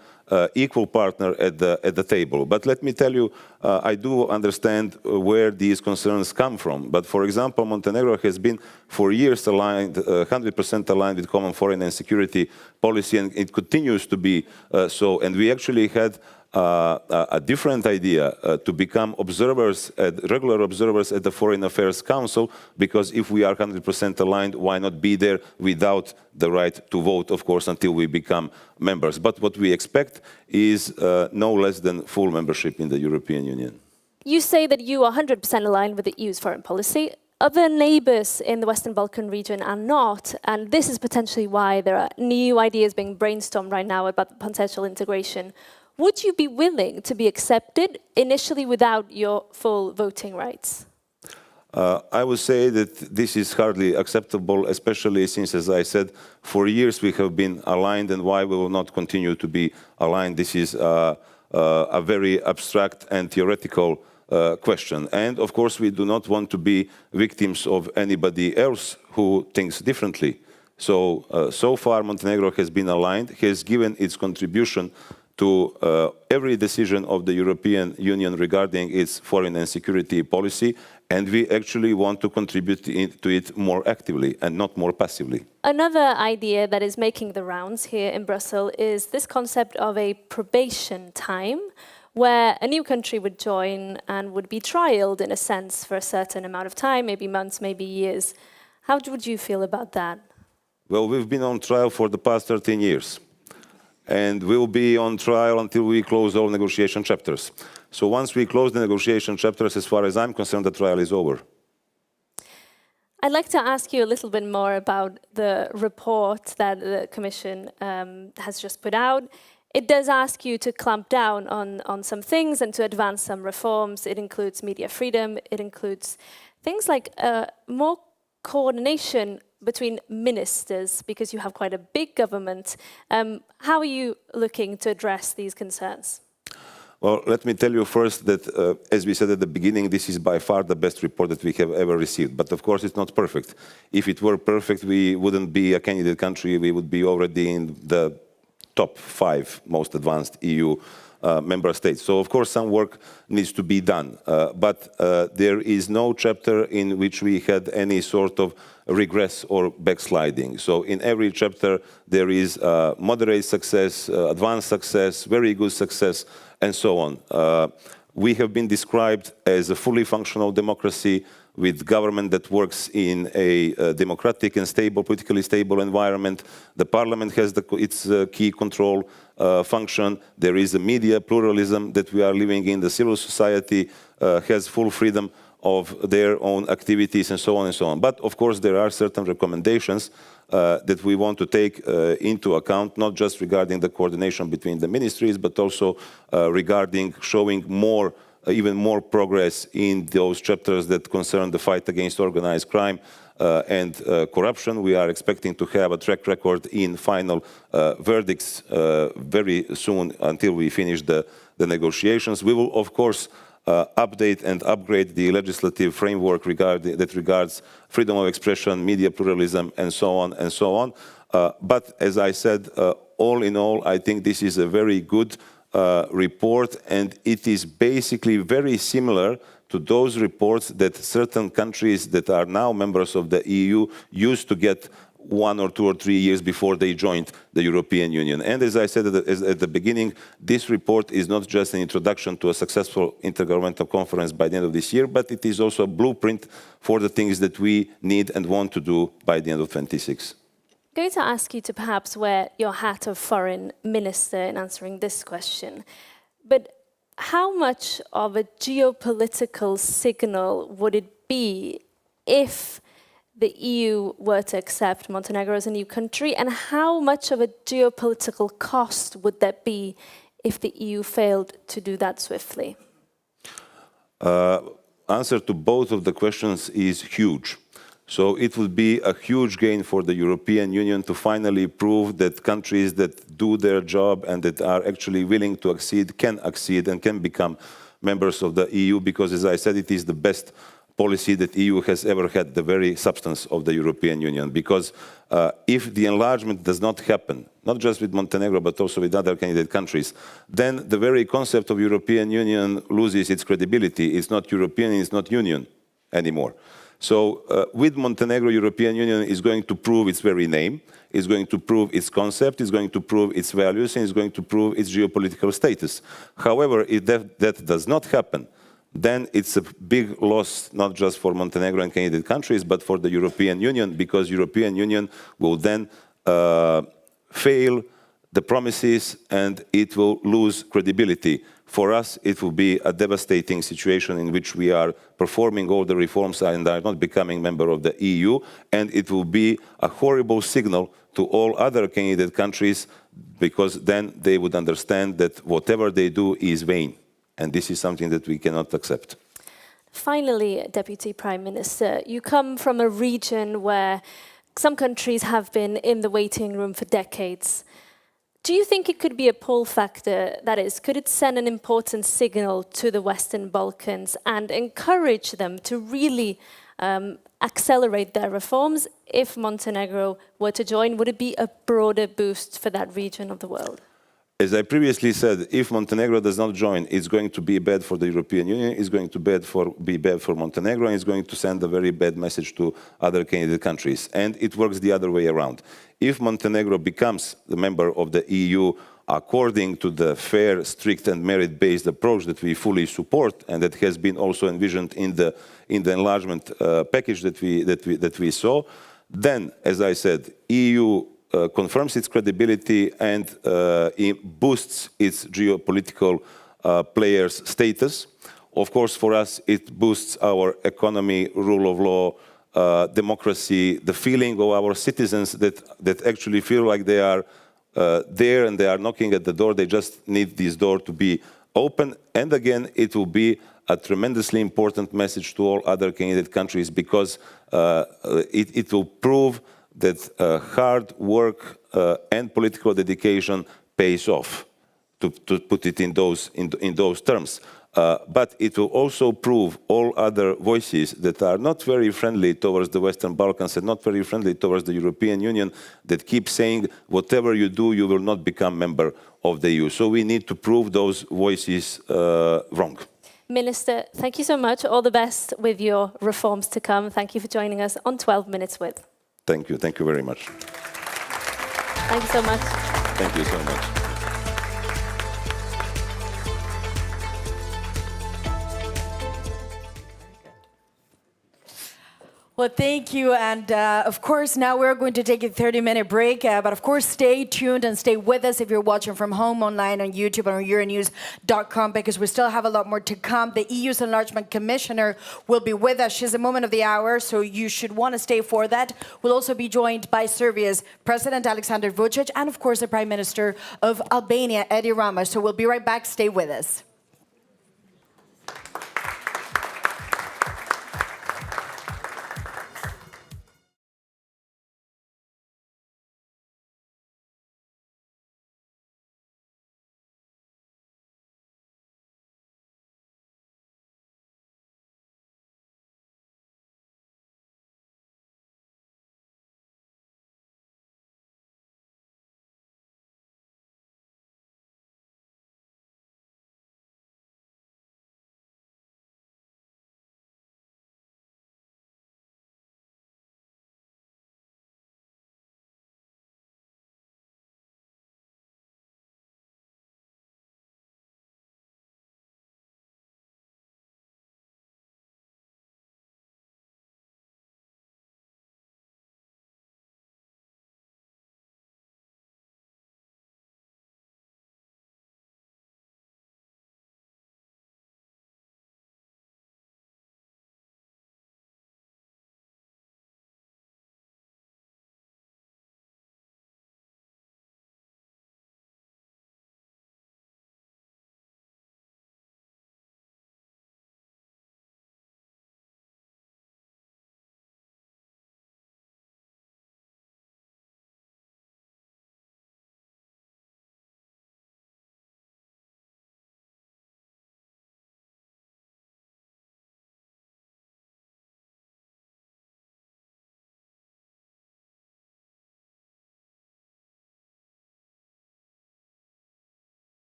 equal partner at the table. But let me tell you, I do understand where these concerns come from. But for example, Montenegro has been for years aligned, 100% aligned with common foreign and security policy, and it continues to be so. And we actually had a different idea to become observers, regular observers at the Foreign Affairs Council, because if we are 100% aligned, why not be there without the right to vote, of course, until we become members. But what we expect is no less than full membership in the European Union. You say that you are 100% aligned with the EU's foreign policy. Other neighbours in the Western Balkan region are not, and this is potentially why there are new ideas being brainstormed right now about potential integration. Would you be willing to be accepted initially without your full voting rights? I would say that this is hardly acceptable, especially since, as I said, for years we have been aligned, and why we will not continue to be aligned. This is a very abstract and theoretical question. And of course, we do not want to be victims of anybody else who thinks differently. So far, Montenegro has been aligned, has given its contribution to every decision of the European Union regarding its foreign and security policy, and we actually want to contribute to it more actively and not more passively. Another idea that is making the rounds here in Brussels is this concept of a probation time, where a new country would join and would be trialed in a sense for a certain amount of time, maybe months, maybe years. How would you feel about that? Well, we've been on trial for the past 13 years. And we'll be on trial until we close all negotiation chapters. So once we close the negotiation chapters, as far as I'm concerned, the trial is over. I'd like to ask you a little bit more about the report that the Commission has just put out. It does ask you to clamp down on some things and to advance some reforms. It includes media freedom. It includes things like more coordination between ministers, because you have quite a big government. How are you looking to address these concerns? Well, let me tell you first that, as we said at the beginning, this is by far the best report that we have ever received. But of course, it's not perfect. If it were perfect, we wouldn't be a candidate country. We would be already in the top 5 most advanced EU member states. So, of course, some work needs to be done. But there is no chapter in which we had any sort of regress or backsliding. So in every chapter, there is moderate success, advanced success, very good success, and so on. We have been described as a fully functional democracy with government that works in a democratic and stable, politically stable environment. The parliament has its key control function. There is a media pluralism that we are living in. The civil society has full freedom of their own activities and so on and so on. But of course, there are certain recommendations that we want to take into account, not just regarding the coordination between the ministries, but also regarding showing more, even more progress in those chapters that concern the fight against organized crime and corruption. We are expecting to have a track record in final verdicts very soon until we finish the negotiations. We will, of course, update and upgrade the legislative framework that regards freedom of expression, media pluralism, and so on and so on. But as I said, all in all, I think this is a very good report, and it is basically very similar to those reports that certain countries that are now members of the EU used to get 1 or 2 or 3 years before they joined the European Union. And as I said at the beginning, this report is not just an introduction to a successful intergovernmental conference by the end of this year, but it is also a blueprint for the things that we need and want to do by the end of 26. I'm going to ask you to perhaps wear your hat of foreign minister in answering this question. But how much of a geopolitical signal would it be if the EU were to accept Montenegro as a new country, and how much of a geopolitical cost would that be if the EU failed to do that swiftly? Answer to both of the questions is huge. So it would be a huge gain for the European Union to finally prove that countries that do their job and that are actually willing to accede and can become members of the EU, because, as I said, it is the best policy that EU has ever had, the very substance of the European Union. Because if the enlargement does not happen, not just with Montenegro, but also with other candidate countries, then the very concept of European Union loses its credibility. It's not European, it's not Union anymore. So with Montenegro, European Union is going to prove its very name, is going to prove its concept, is going to prove its values, and is going to prove its geopolitical status. However, if that does not happen, then it's a big loss, not just for Montenegro and candidate countries, but for the European Union, because European Union will then fail the promises and it will lose credibility. For us, it will be a devastating situation in which we are performing all the reforms and are not becoming member of the EU, and it will be a horrible signal to all other candidate countries, because then they would understand that whatever they do is vain. And this is something that we cannot accept. Finally, Deputy Prime Minister, you come from a region where some countries have been in the waiting room for decades. Do you think it could be a pull factor? That is, could it send an important signal to the Western Balkans and encourage them to really accelerate their reforms? If Montenegro were to join, would it be a broader boost for that region of the world? As I previously said, if Montenegro does not join, it's going to be bad for the European Union, it's going to be bad for Montenegro, and it's going to send a very bad message to other candidate countries. And it works the other way around. If Montenegro becomes the member of the EU according to the fair, strict, and merit-based approach that we fully support, and that has been also envisioned in the enlargement package that we saw, then, as I said, EU confirms its credibility and it boosts its geopolitical players' status. Of course, for us, it boosts our economy, rule of law, democracy, the feeling of our citizens that actually feel like they are there and they are knocking at the door. They just need this door to be open. And again, it will be a tremendously important message to all other candidate countries, because it will prove that hard work and political dedication pays off, to put it in those terms. But it will also prove all other voices that are not very friendly towards the Western Balkans and not very friendly towards the European Union, that keep saying, whatever you do, you will not become member of the EU. So we need to prove those voices wrong. Minister, thank you so much. All the best with your reforms to come. Thank you for joining us on 12 Minutes With. Thank you. Thank you very much. Thank you so much. Thank you so much. Well, thank you. And of course, now we're going to take a 30-minute break. But of course, stay tuned and stay with us if you're watching from home, online, on YouTube, or on Euronews.com, because we still have a lot more to come. The EU's Enlargement Commissioner will be with us. She's the moment of the hour, so you should want to stay for that. We'll also be joined by Serbia's President Aleksandar Vučić and, of course, the Prime Minister of Albania, Edi Rama. So we'll be right back. Stay with us.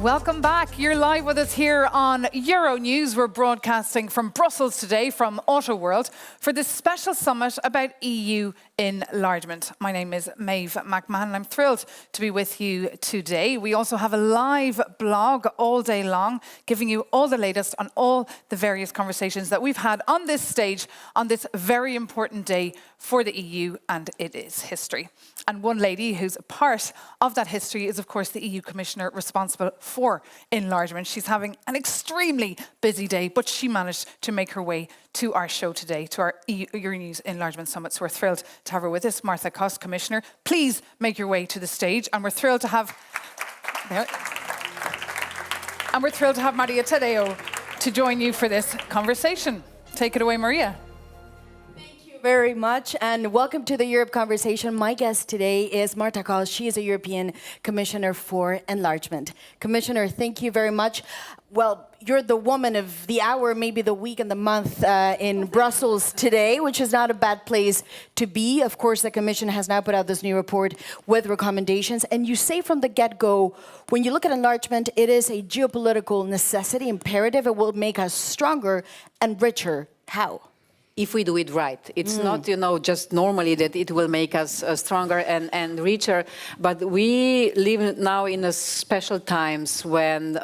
Welcome back. You're live with us here on Euronews. We're broadcasting from Brussels today, from Autoworld, for this special summit about EU enlargement. My name is Maeve McMahon and I'm thrilled to be with you today. We also have a live blog all day long, giving you all the latest on all the various conversations that we've had on this stage on this very important day for the EU and it is history. And one lady who's a part of that history is, of course, the EU Commissioner responsible for enlargement. She's having an extremely busy day, but she managed to make her way to our show today, to our Euronews Enlargement Summit. So we're thrilled to have her with us. Martha Koss, Commissioner, please make your way to the stage. And we're thrilled to have... And we're thrilled to have Maria Tadeo to join you for this conversation. Take it away, Maria. Very much, and welcome to the Europe Conversation. My guest today is Marta Koss. She is a European Commissioner for Enlargement. Commissioner, thank you very much. Well, you're the woman of the hour, maybe the week and the month in Brussels today, which is not a bad place to be. Of course, the Commission has now put out this new report with recommendations. And you say from the get-go, when you look at enlargement, it is a geopolitical necessity, imperative. It will make us stronger and richer. How? If we do it right. It's not, just normally that it will make us stronger and richer, but we live now in a special times when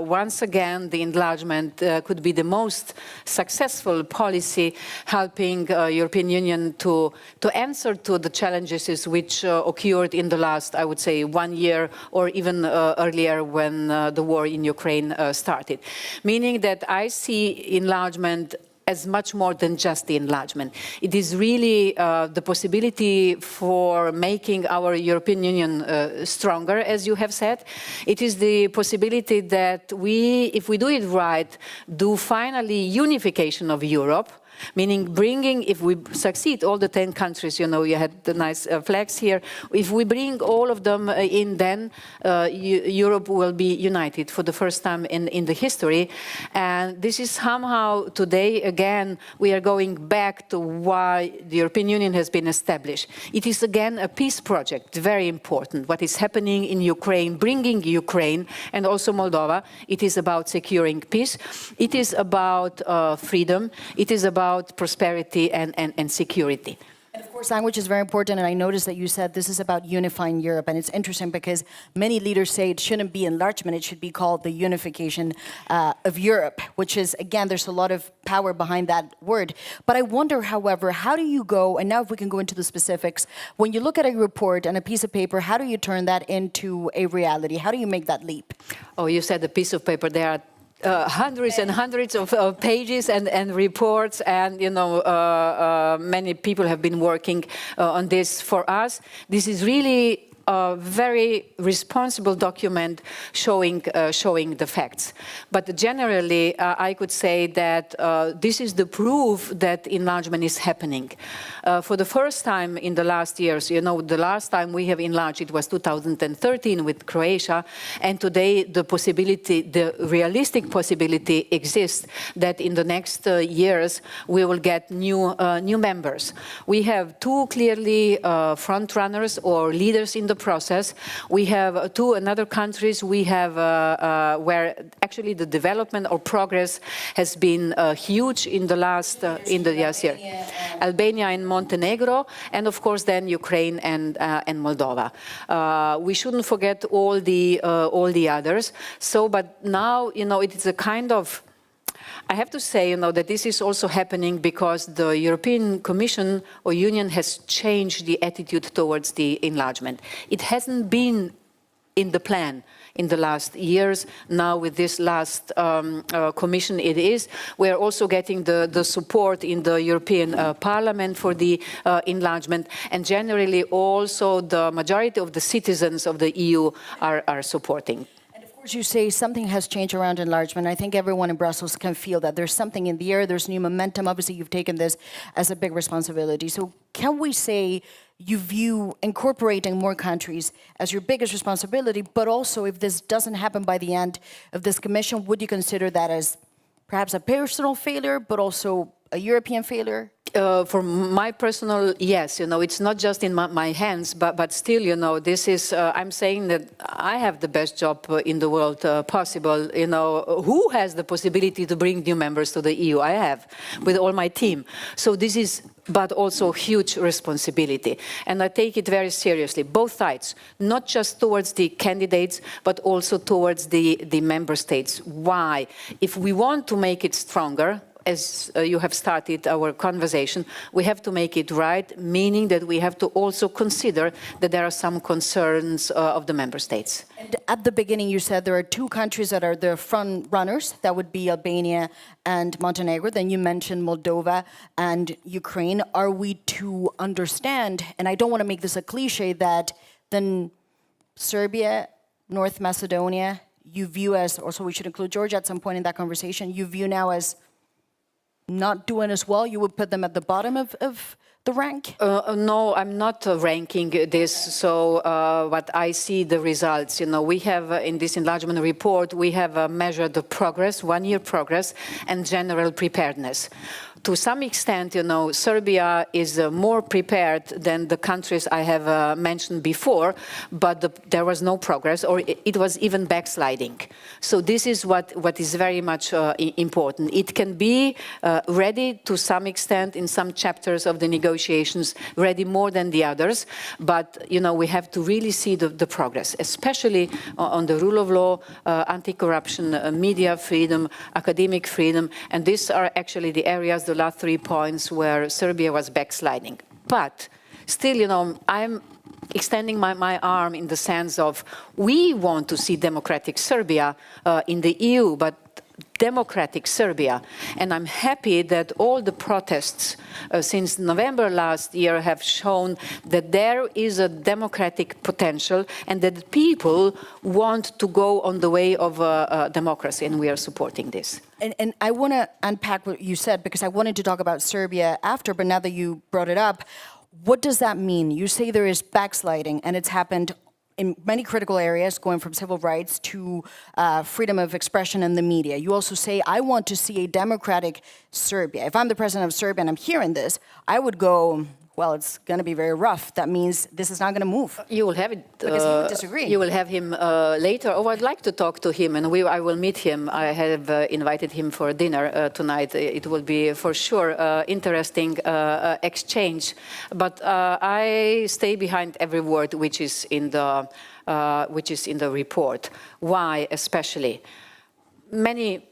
once again the enlargement could be the most successful policy helping European Union to answer to the challenges which occurred in the last, I would say, 1 year or even earlier when the war in Ukraine started. Meaning that I see enlargement as much more than just the enlargement. It is really the possibility for making our European Union stronger, as you have said. It is the possibility that we, if we do it right, do finally unification of Europe, meaning bringing, if we succeed, all the 10 countries, you had the nice flags here, if we bring all of them in, then Europe will be united for the first time in the history. And this is somehow today, again, we are going back to why the European Union has been established. It is again a peace project, very important. What is happening in Ukraine, bringing Ukraine and also Moldova, it is about securing peace. It is about freedom. It is about prosperity and security. And of course, language is very important, and I noticed that you said this is about unifying Europe, and it's interesting because many leaders say it shouldn't be enlargement, it should be called the unification of Europe, which is, again, there's a lot of power behind that word. But I wonder, however, how do you go, and now if we can go into the specifics, when you look at a report and a piece of paper, how do you turn that into a reality? How do you make that leap? Oh, you said a piece of paper. There are hundreds and hundreds of pages and reports, and many people have been working on this for us. This is really a very responsible document showing the facts. But generally, I could say that this is the proof that enlargement is happening. For the first time in the last years, the last time we have enlarged, it was 2013 with Croatia, and today the possibility, the realistic possibility exists that in the next years we will get new members. We have two clearly front runners or leaders in the process. We have two other countries we have where actually the development or progress has been huge in the last year. Albania and Montenegro, and of course then Ukraine and Moldova. We shouldn't forget all the others. So, but now it is a kind of, I have to say, that this is also happening because the European Commission or Union has changed the attitude towards the enlargement. It hasn't been in the plan in the last years. Now with this last Commission it is. We are also getting the support in the European Parliament for the enlargement, and generally also the majority of the citizens of the EU are supporting. Of course, you say something has changed around enlargement. I think everyone in Brussels can feel that there's something in the air, there's new momentum. Obviously, you've taken this as a big responsibility. So can we say you view incorporating more countries as your biggest responsibility, but also if this doesn't happen by the end of this Commission, would you consider that as perhaps a personal failure, but also a European failure? For my personal, yes, it's not just in my hands, but still, this is, I'm saying that I have the best job in the world possible. Who has the possibility to bring new members to the EU? I have, with all my team. So this is, but also huge responsibility. And I take it very seriously, both sides, not just towards the candidates, but also towards the member states. Why? If we want to make it stronger, as you have started our conversation, we have to make it right, meaning that we have to also consider that there are some concerns of the member states. And at the beginning, you said there are two countries that are the front runners. That would be Albania and Montenegro. Then you mentioned Moldova and Ukraine. Are we to understand, and I don't want to make this a cliche, that then Serbia, North Macedonia, you view as, also we should include Georgia at some point in that conversation, you view now as not doing as well? You would put them at the bottom of the rank? No, I'm not ranking this. So what I see the results, we have in this enlargement report, we have measured the progress, 1 year progress, and general preparedness. To some extent, Serbia is more prepared than the countries I have mentioned before, but there was no progress, or it was even backsliding. So this is what is very much important. It can be ready to some extent in some chapters of the negotiations, ready more than the others, but we have to really see the progress, especially on the rule of law, anti-corruption, media freedom, academic freedom, and these are actually the areas, the last 3 points where Serbia was backsliding. But still, I'm extending my arm in the sense of we want to see democratic Serbia in the EU, but democratic Serbia. And I'm happy that all the protests since November last year have shown that there is a democratic potential and that people want to go on the way of democracy, and we are supporting this. And I want to unpack what you said, because I wanted to talk about Serbia after, but now that you brought it up, what does that mean? You say there is backsliding, and it's happened in many critical areas, going from civil rights to freedom of expression in the media. You also say, I want to see a democratic Serbia. If I'm the president of Serbia and I'm hearing this, I would go, well, it's going to be very rough. That means this is not going to move. You will have it. Because he would disagree. You will have him later. Oh, I'd like to talk to him, and I will meet him. I have invited him for dinner tonight. It will be for sure interesting exchange. But I stay behind every word which is in the report. Why, especially? Many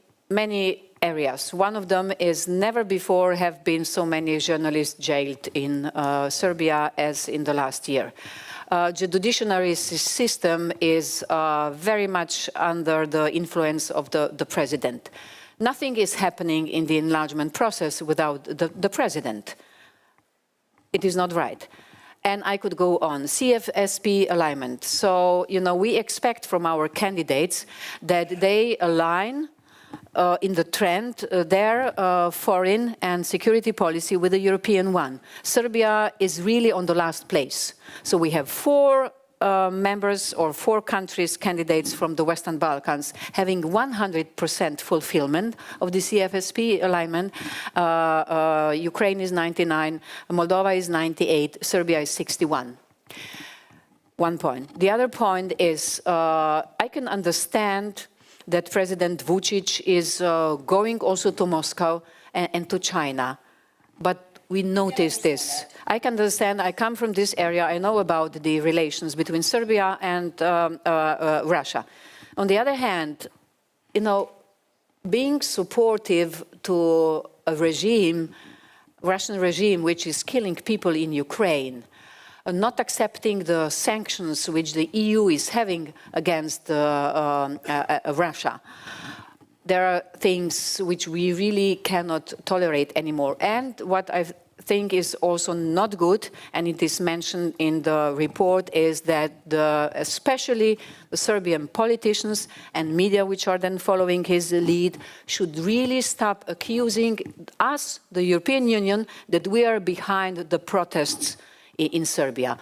areas. One of them is never before have been so many journalists jailed in Serbia as in the last year. The judiciary system is very much under the influence of the president. Nothing is happening in the enlargement process without the president. It is not right. And I could go on. CFSP alignment. So, we expect from our candidates that they align in the trend, their foreign and security policy with the European one. Serbia is really on the last place. So we have 4 members or 4 countries, candidates from the Western Balkans, having 100% fulfillment of the CFSP alignment. Ukraine is 99, Moldova is 98, Serbia is 61. One point. The other point is, I can understand that President Vučić is going also to Moscow and to China. But we notice this. I can understand, I come from this area, I know about the relations between Serbia and Russia. On the other hand, being supportive to a regime, Russian regime, which is killing people in Ukraine, not accepting the sanctions which the EU is having against Russia. There are things which we really cannot tolerate anymore. And what I think is also not good, and it is mentioned in the report, is that especially the Serbian politicians and media, which are then following his lead, should really stop accusing us, the European Union, that we are behind the protests in Serbia.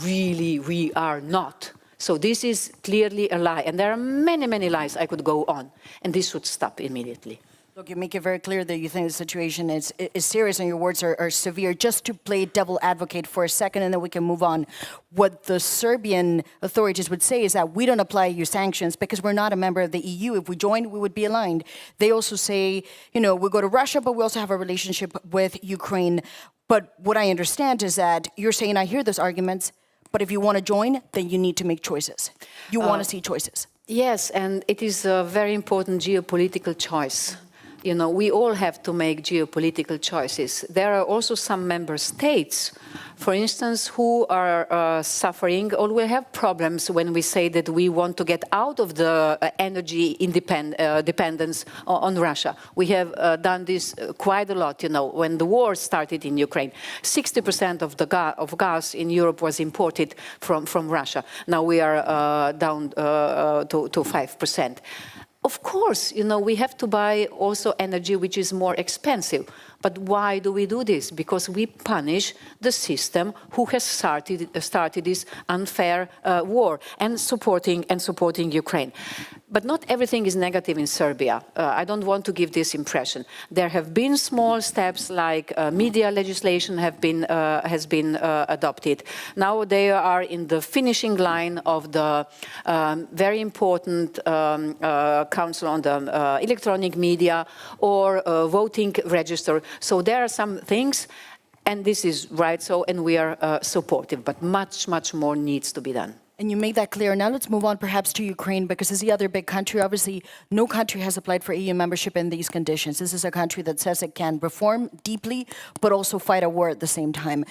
Really, we are not. So this is clearly a lie. And there are many, many lies I could go on. And this should stop immediately. Look, you make it very clear that you think the situation is serious and your words are severe. Just to play devil advocate for a second and then we can move on. What the Serbian authorities would say is that we don't apply EU sanctions because we're not a member of the EU. If we joined, we would be aligned. They also say, you know, we go to Russia, but we also have a relationship with Ukraine. But what I understand is that you're saying, I hear those arguments, but if you want to join, then you need to make choices. You want to see choices. Yes, and it is a very important geopolitical choice. You know, we all have to make geopolitical choices. There are also some member states, for instance, who are suffering or will have problems when we say that we want to get out of the energy dependence on Russia. We have done this quite a lot, you know, when the war started in Ukraine. 60% of the gas in Europe was imported from Russia. Now we are down to 5%. Of course, you know, we have to buy also energy which is more expensive. But why do we do this? Because we punish the system who has started this unfair war and supporting Ukraine. But not everything is negative in Serbia. I don't want to give this impression. There have been small steps like media legislation has been adopted. Now they are in the finishing line of the very important Council on the Electronic Media or voting register. So there are some things, and this is right so, and we are supportive, but much, much more needs to be done. And you made that clear. Now let's move on perhaps to Ukraine, because it's the other big country. Obviously, no country has applied for EU membership in these conditions. This is a country that says it can reform deeply, but also fight a war at the same time.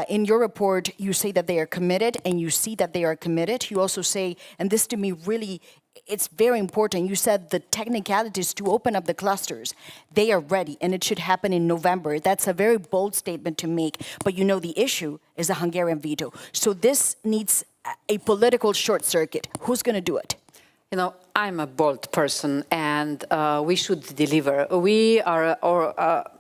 In your report, you say that they are committed, and you see that they are committed. You also say, and this to me really, it's very important. You said the technicalities to open up the clusters, they are ready, and it should happen in November. That's a very bold statement to make, but you know the issue is the Hungarian veto. So this needs a political short circuit. Who's going to do it? You know, I'm a bold person, and we should deliver. We are,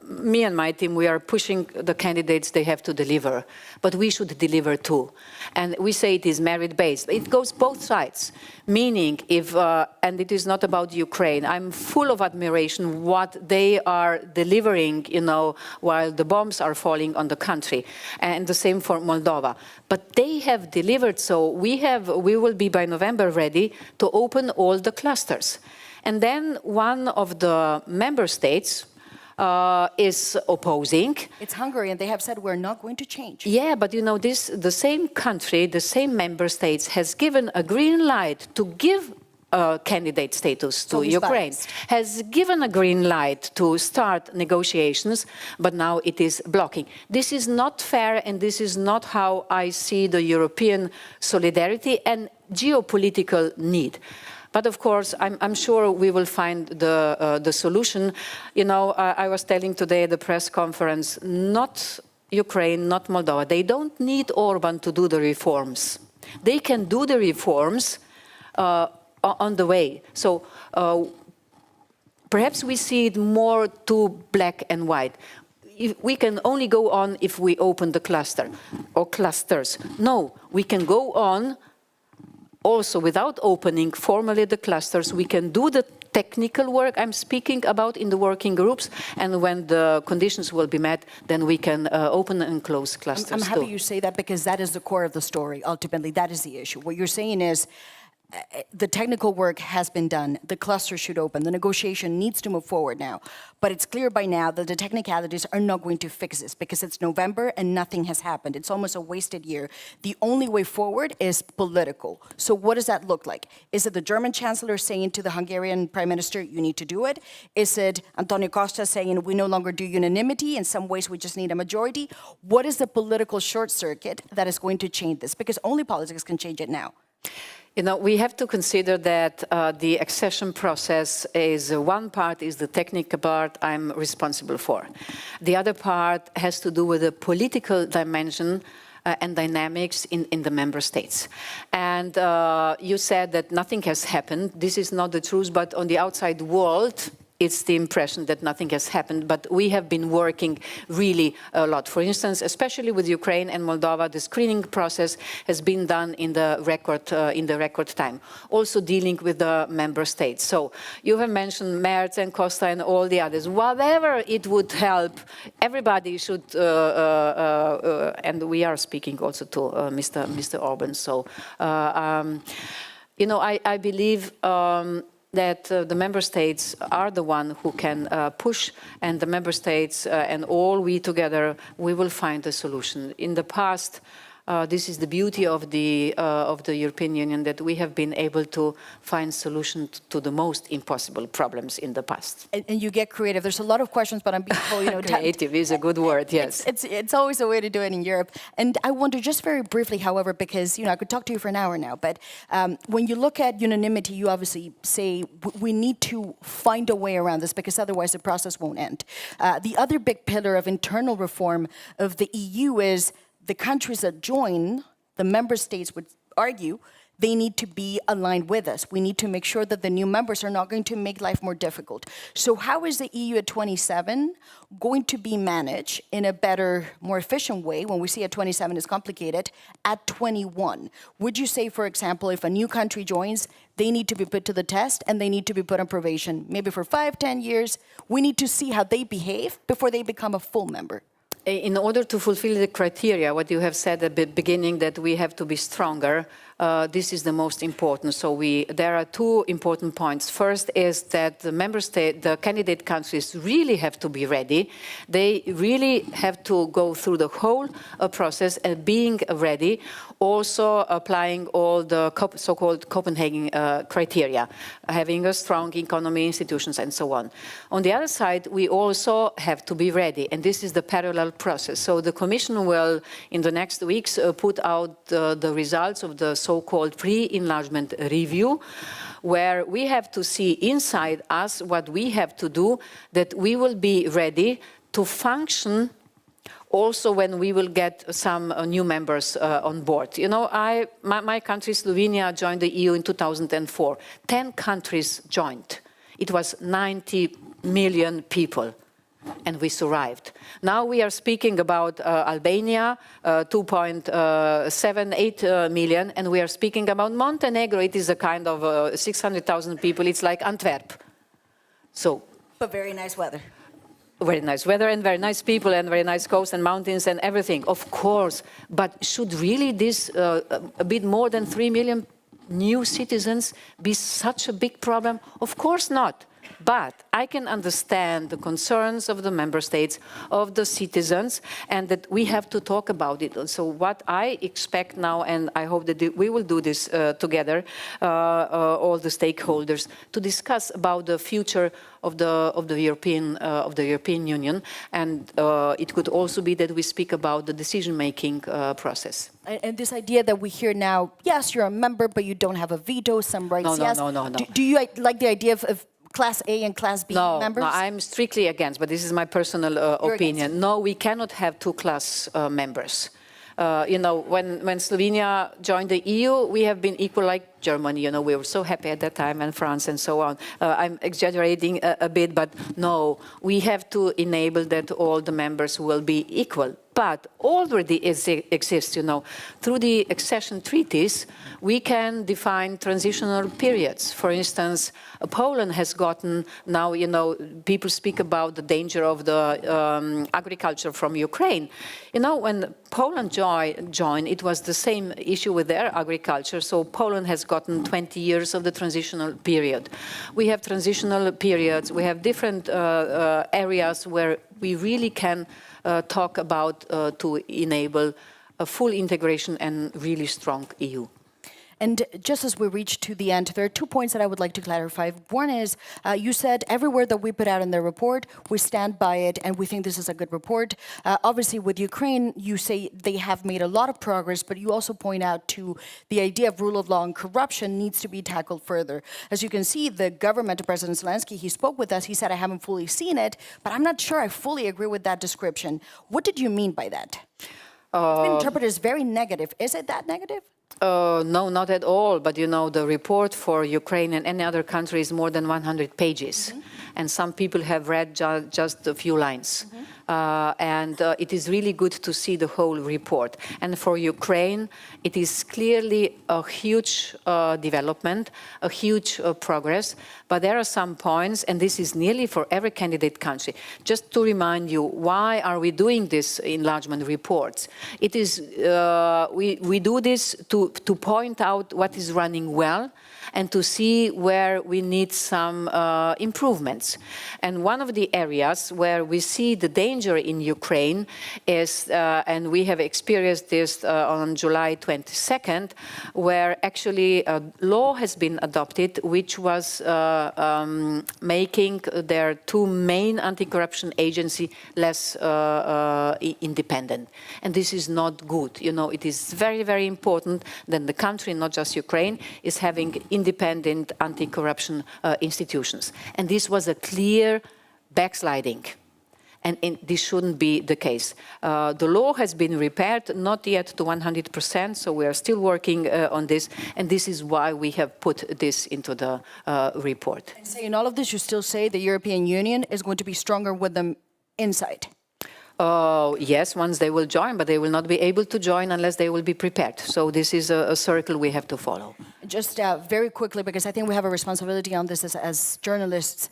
me and my team, we are pushing the candidates, they have to deliver. But we should deliver too. And we say it is merit-based. It goes both sides. Meaning, if, and it is not about Ukraine, I'm full of admiration what they are delivering, you know, while the bombs are falling on the country. And the same for Moldova. But they have delivered, so we will be by November ready to open all the clusters. And then one of the member states is opposing. It's Hungary, and they have said we're not going to change. Yeah, but you know, the same country, the same member states has given a green light to give candidate status to Ukraine, has given a green light to start negotiations, but now it is blocking. This is not fair, and this is not how I see the European solidarity and geopolitical need. But of course, I'm sure we will find the solution. You know, I was telling today at the press conference, not Ukraine, not Moldova, they don't need Orban to do the reforms. They can do the reforms on the way. So perhaps we see it more too black and white. We can only go on if we open the cluster or clusters. No, we can go on also without opening formally the clusters. We can do the technical work I'm speaking about in the working groups, and when the conditions will be met, then we can open and close clusters. I'm happy you say that, because that is the core of the story. Ultimately, that is the issue. What you're saying is the technical work has been done. The cluster should open. The negotiation needs to move forward now. But it's clear by now that the technicalities are not going to fix this, because it's November and nothing has happened. It's almost a wasted year. The only way forward is political. So what does that look like? Is it the German Chancellor saying to the Hungarian Prime Minister, you need to do it? Is it Antonio Costa saying, we no longer do unanimity, in some ways we just need a majority? What is the political short circuit that is going to change this? Because only politics can change it now. You know, we have to consider that the accession process is one part is the technical part I'm responsible for. The other part has to do with the political dimension and dynamics in the member states. And you said that nothing has happened. This is not the truth, but on the outside world, it's the impression that nothing has happened, but we have been working really a lot. For instance, especially with Ukraine and Moldova, the screening process has been done in the record time. Also dealing with the member states. So you have mentioned Merz and Costa and all the others. Whatever it would help, everybody should, and we are speaking also to Mr. Orban. So, you know, I believe that the member states are the one who can push, and the member states and all we together, we will find a solution. In the past, this is the beauty of the European Union, that we have been able to find solutions to the most impossible problems in the past. And you get creative. There's a lot of questions, but I'm being told, you know, creative is a good word. Yes, it's always a way to do it in Europe. And I wonder, just very briefly, however, because you know I could talk to you for an hour now, but when you look at unanimity, you obviously say we need to find a way around this because otherwise the process won't end. The other big pillar of internal reform of the EU is the countries that join, the member states would argue, they need to be aligned with us. We need to make sure that the new members are not going to make life more difficult. So how is the EU at 27 going to be managed in a better, more efficient way, when we see at 27 is complicated, at 21? Would you say, for example, if a new country joins, they need to be put to the test and they need to be put on probation, maybe for 5-10 years? We need to see how they behave before they become a full member. In order to fulfill the criteria, what you have said at the beginning, that we have to be stronger, this is the most important. So there are two important points. First is that the member state, the candidate countries really have to be ready. They really have to go through the whole process and being ready, also applying all the so-called Copenhagen criteria, having a strong economy, institutions, and so on. On the other side, we also have to be ready, and this is the parallel process. So the Commission will, in the next weeks, put out the results of the so-called pre-enlargement review, where we have to see inside us what we have to do, that we will be ready to function also when we will get some new members on board. You know, my country, Slovenia, joined the EU in 2004. 10 countries joined. It was 90 million people, and we survived. Now we are speaking about Albania, 2.78 million, and we are speaking about Montenegro. It is a kind of 600,000 people. It's like Antwerp. So, but very nice weather. Very nice weather and very nice people and very nice coast and mountains and everything, of course. But should really this a bit more than 3 million new citizens be such a big problem? Of course not. But I can understand the concerns of the member states, of the citizens, and that we have to talk about it. So what I expect now, and I hope that we will do this together, all the stakeholders, to discuss about the future of the European Union, and it could also be that we speak about the decision-making process. And this idea that we hear now, yes, you're a member, but you don't have a veto, some rights, no, yes. No. Do you like the idea of Class A and Class B members? No, I'm strictly against, but this is my personal opinion. No, we cannot have two-class members. You know, when Slovenia joined the EU, we have been equal like Germany. You know, we were so happy at that time, and France and so on. I'm exaggerating a bit, but no, we have to enable that all the members will be equal. But already exists, you know, through the accession treaties, we can define transitional periods. For instance, Poland has gotten now, you know, people speak about the danger of the agriculture from Ukraine. You know, when Poland joined, it was the same issue with their agriculture. So Poland has gotten 20 years of the transitional period. We have transitional periods. We have different areas where we really can talk about to enable a full integration and really strong EU. And just as we reach to the end, there are 2 points that I would like to clarify. One is, you said everywhere that we put out in the report, we stand by it and we think this is a good report. Obviously with Ukraine, you say they have made a lot of progress, but you also point out to the idea of rule of law and corruption needs to be tackled further. As you can see, the government, President Zelensky, he spoke with us, he said, I haven't fully seen it, but I'm not sure I fully agree with that description. What did you mean by that? It's been interpreted as very negative. Is it that negative? No, not at all. But you know, the report for Ukraine and any other country is more than 100 pages. And some people have read just a few lines. It is really good to see the whole report. And for Ukraine, it is clearly a huge development, a huge progress. But there are some points, and this is nearly for every candidate country. Just to remind you, why are we doing this enlargement reports? It is, we do this to point out what is running well, and to see where we need some improvements. And one of the areas where we see the danger in Ukraine is, and we have experienced this on July 22nd, where actually a law has been adopted which was making their two main anti-corruption agencies less independent. And this is not good. You know, it is very, very important that the country, not just Ukraine, is having independent anti-corruption institutions. And this was a clear backsliding. And this shouldn't be the case. The law has been repaired, not yet to 100%, so we are still working on this, and this is why we have put this into the report. And so in all of this, you still say the European Union is going to be stronger with them inside? Yes, once they will join, but they will not be able to join unless they will be prepared. So this is a circle we have to follow. Just very quickly, because I think we have a responsibility on this as journalists.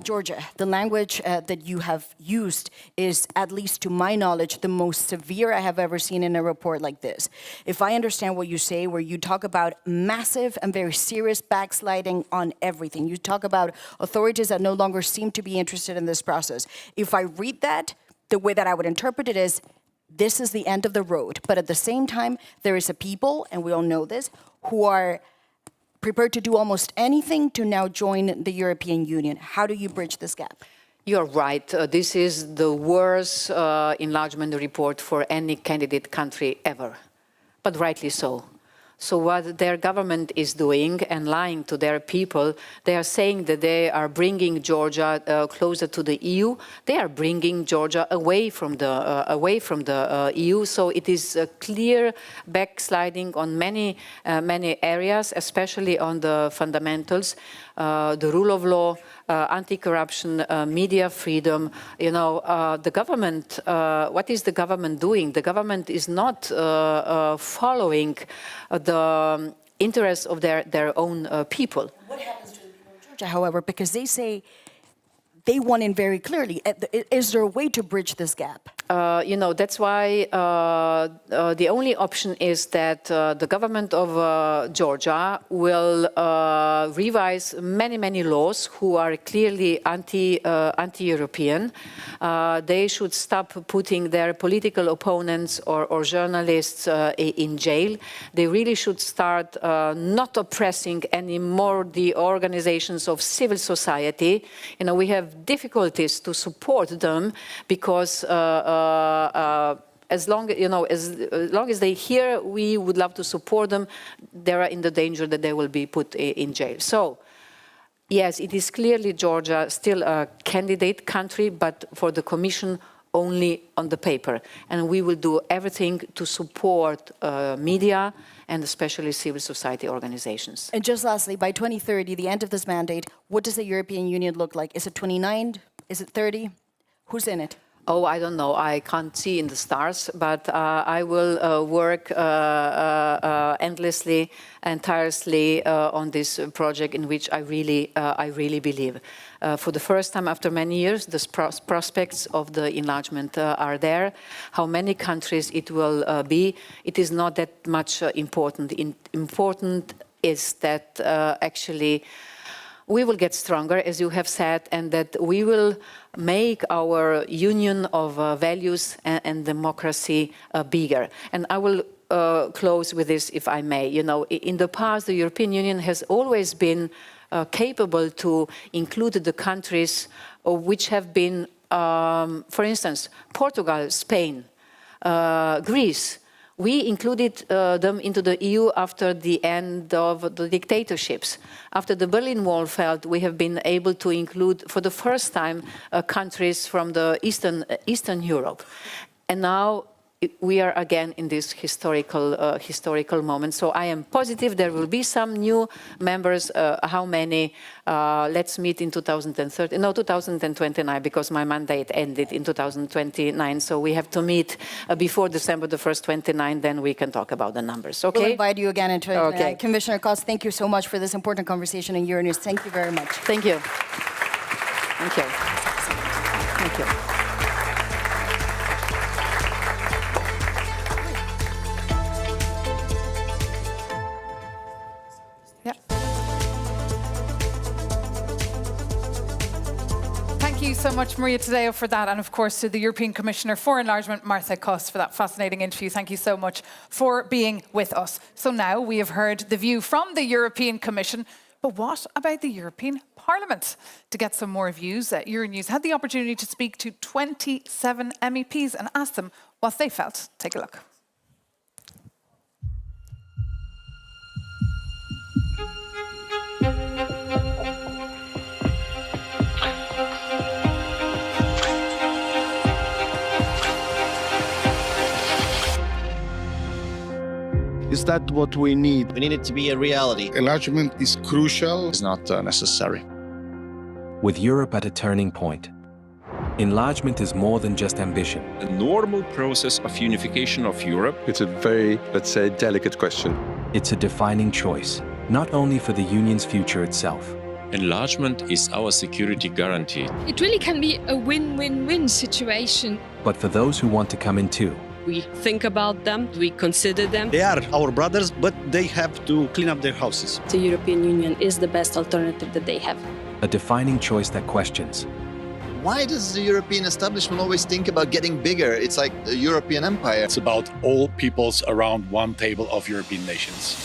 Georgia, the language that you have used is, at least to my knowledge, the most severe I have ever seen in a report like this. If I understand what you say, where you talk about massive and very serious backsliding on everything, you talk about authorities that no longer seem to be interested in this process. If I read that, the way that I would interpret it is, this is the end of the road. But at the same time, there is a people, and we all know this, who are prepared to do almost anything to now join the European Union. How do you bridge this gap? You're right. This is the worst enlargement report for any candidate country ever, but rightly so. So what their government is doing and lying to their people, they are saying that they are bringing Georgia closer to the EU. They are bringing Georgia away from the EU. So it is a clear backsliding on many areas, especially on the fundamentals, the rule of law, anti-corruption, media freedom. You know, the government, what is the government doing? The government is not following the interests of their own people. What happens to the people of Georgia, however, because they say they want in very clearly. Is there a way to bridge this gap? You know, that's why the only option is that the government of Georgia will revise many laws who are clearly anti-European. They should stop putting their political opponents or journalists in jail. They really should start not oppressing anymore the organizations of civil society. You know, we have difficulties to support them because as long as they hear we would love to support them, they are in the danger that they will be put in jail. So, yes, it is clearly Georgia still a candidate country, but for the Commission only on the paper. And we will do everything to support media and especially civil society organizations. And just lastly, by 2030, the end of this mandate, what does the European Union look like? Is it 29? Is it 30? Who's in it? Oh, I don't know. I can't see in the stars, but I will work endlessly and tirelessly on this project in which I really believe. For the first time after many years, the prospects of the enlargement are there. How many countries it will be, it is not that much important. Important is that actually we will get stronger, as you have said, and that we will make our union of values and democracy bigger. And I will close with this, if I may. You know, in the past, the European Union has always been capable to include the countries which have been, for instance, Portugal, Spain, Greece. We included them into the EU after the end of the dictatorships. After the Berlin Wall fell, we have been able to include, for the first time, countries from the Eastern Europe. And now we are again in this historical moment. So I am positive there will be some new members. How many? Let's meet in 2030. No, 2029, because my mandate ended in 2029. So we have to meet before December the 1st, 29. Then we can talk about the numbers. Okay. We'll invite you again in 2029. Okay. Commissioner Koss, thank you so much for this important conversation in Euronews. Thank you very much. Thank you. Thank you. Thank you. Thank you so much, Maria Tadeo, for that, and of course to the European Commissioner for Enlargement, Marta Koss, for that fascinating interview. Thank you so much for being with us. So now we have heard the view from the European Commission, but what about the European Parliament? To get some more views, Euronews had the opportunity to speak to 27 MEPs and ask them what they felt. Take a look. Is that what we need? We need it to be a reality. Enlargement is crucial. It's not necessary. With Europe at a turning point, enlargement is more than just ambition. The normal process of unification of Europe. It's a very, let's say, delicate question. It's a defining choice, not only for the Union's future itself. Enlargement is our security guarantee. It really can be a win-win-win situation. But for those who want to come in too, We think about them, we consider them. They are our brothers, but they have to clean up their houses. The European Union is the best alternative that they have. a defining choice that questions. Why does the European establishment always think about getting bigger? It's like a European empire. It's about all peoples around one table of European nations.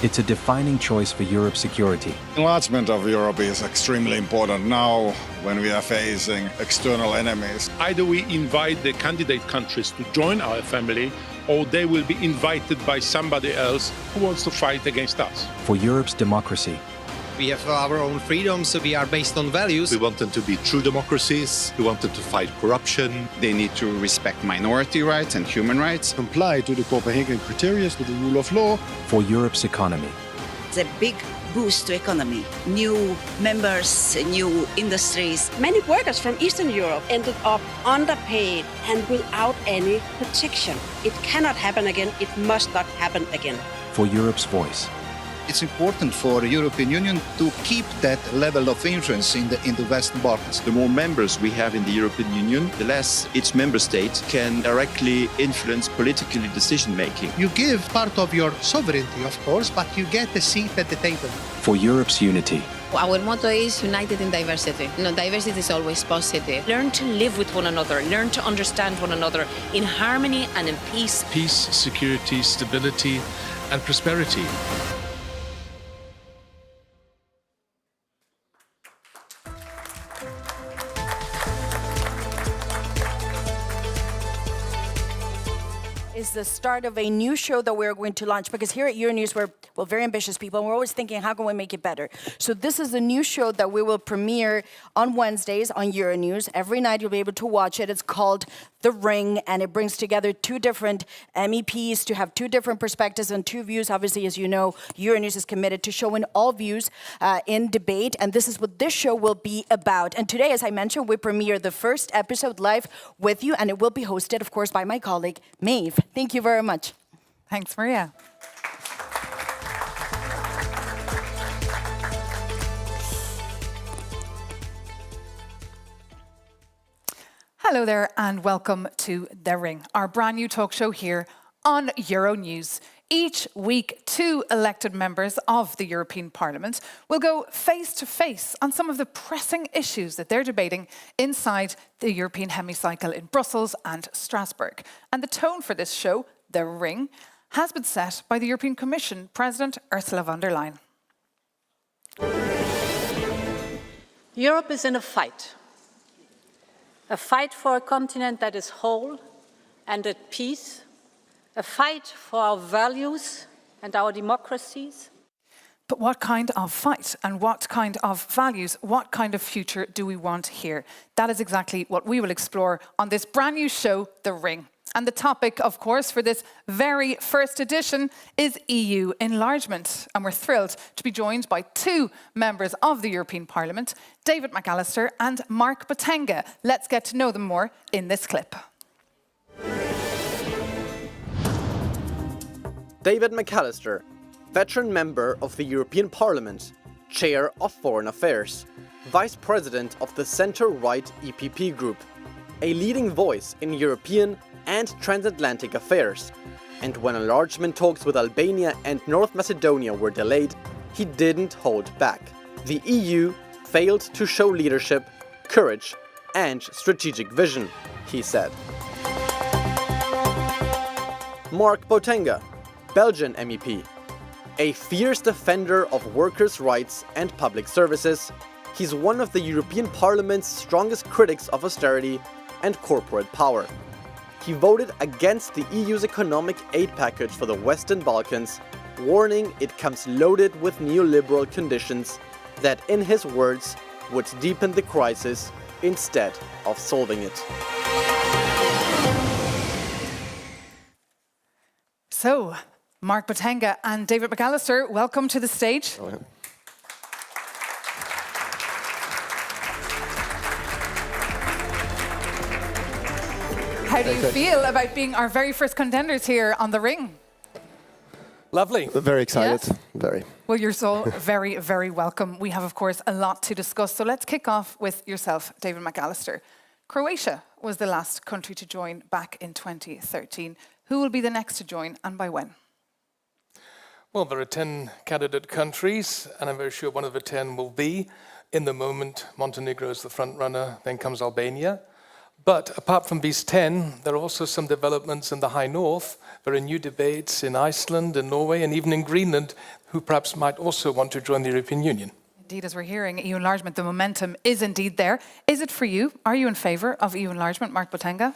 It's a defining choice for Europe's security. Enlargement of Europe is extremely important now when we are facing external enemies. Either we invite the candidate countries to join our family, or they will be invited by somebody else who wants to fight against us. For Europe's democracy. We have our own freedom, so we are based on values. We want them to be true democracies. We want them to fight corruption. They need to respect minority rights and human rights. Comply to the Copenhagen criteria, to the rule of law. For Europe's economy. It's a big boost to economy. New members, new industries. Many workers from Eastern Europe ended up underpaid and without any protection. It cannot happen again. It must not happen again. For Europe's voice. It's important for the European Union to keep that level of influence in the Western Balkans. The more members we have in the European Union, the less its member states can directly influence political decision-making. You give part of your sovereignty, of course, but you get a seat at the table. For Europe's unity. Our motto is united in diversity. Diversity is always positive. Learn to live with one another, learn to understand one another in harmony and in peace. Peace, security, stability, and prosperity. Is the start of a new show that we're going to launch, because here at Euronews we're very ambitious people and we're always thinking, how can we make it better? So this is a new show that we will premiere on Wednesdays on Euronews. Every night you'll be able to watch it. It's called The Ring, and it brings together two different MEPs to have two different perspectives and two views. Obviously, as you know, Euronews is committed to showing all views in debate, and this is what this show will be about. And today, as I mentioned, we premiere the first episode live with you, and it will be hosted, of course, by my colleague, Maeve. Thank you very much. Thanks, Maria. Hello there and welcome to The Ring, our brand new talk show here on Euronews. Each week, two elected members of the European Parliament will go face to face on some of the pressing issues that they're debating inside the European hemicycle in Brussels and Strasbourg. And the tone for this show, The Ring, has been set by the European Commission President Ursula von der Leyen. Europe is in a fight for a continent that is whole and at peace, a fight for our values and our democracies. But what kind of fight and what kind of values, what kind of future do we want here? That is exactly what we will explore on this brand new show, The Ring. And the topic, of course, for this very first edition is EU enlargement. And we're thrilled to be joined by two members of the European Parliament, David McAllister and Mark Botenga. Let's get to know them more in this clip. David McAllister, veteran member of the European Parliament, Chair of Foreign Affairs, Vice President of the centre-right EPP Group, a leading voice in European and transatlantic affairs. And when enlargement talks with Albania and North Macedonia were delayed, he didn't hold back. The EU failed to show leadership, courage, and strategic vision, he said. Mark Botenga, Belgian MEP. A fierce defender of workers' rights and public services, he's one of the European Parliament's strongest critics of austerity and corporate power. He voted against the EU's economic aid package for the Western Balkans, warning it comes loaded with neoliberal conditions that, in his words, would deepen the crisis instead of solving it. So, Mark Botenga and David McAllister, welcome to the stage. Oh, yeah. How do you feel about being our very first contenders here on the ring? Lovely. Very excited. Yes? Very. Well, you're so very, very welcome. We have, of course, a lot to discuss. So let's kick off with yourself, David McAllister. Croatia was the last country to join back in 2013. Who will be the next to join and by when? Well, there are 10 candidate countries, and I'm very sure one of the 10 will be. In the moment, Montenegro is the front runner, then comes Albania. But apart from these 10, there are also some developments in the High North. There are new debates in Iceland, in Norway, and even in Greenland, who perhaps might also want to join the European Union. Indeed, as we're hearing, EU enlargement, the momentum is indeed there. Is it for you? Are you in favour of EU enlargement, Mark Botenga?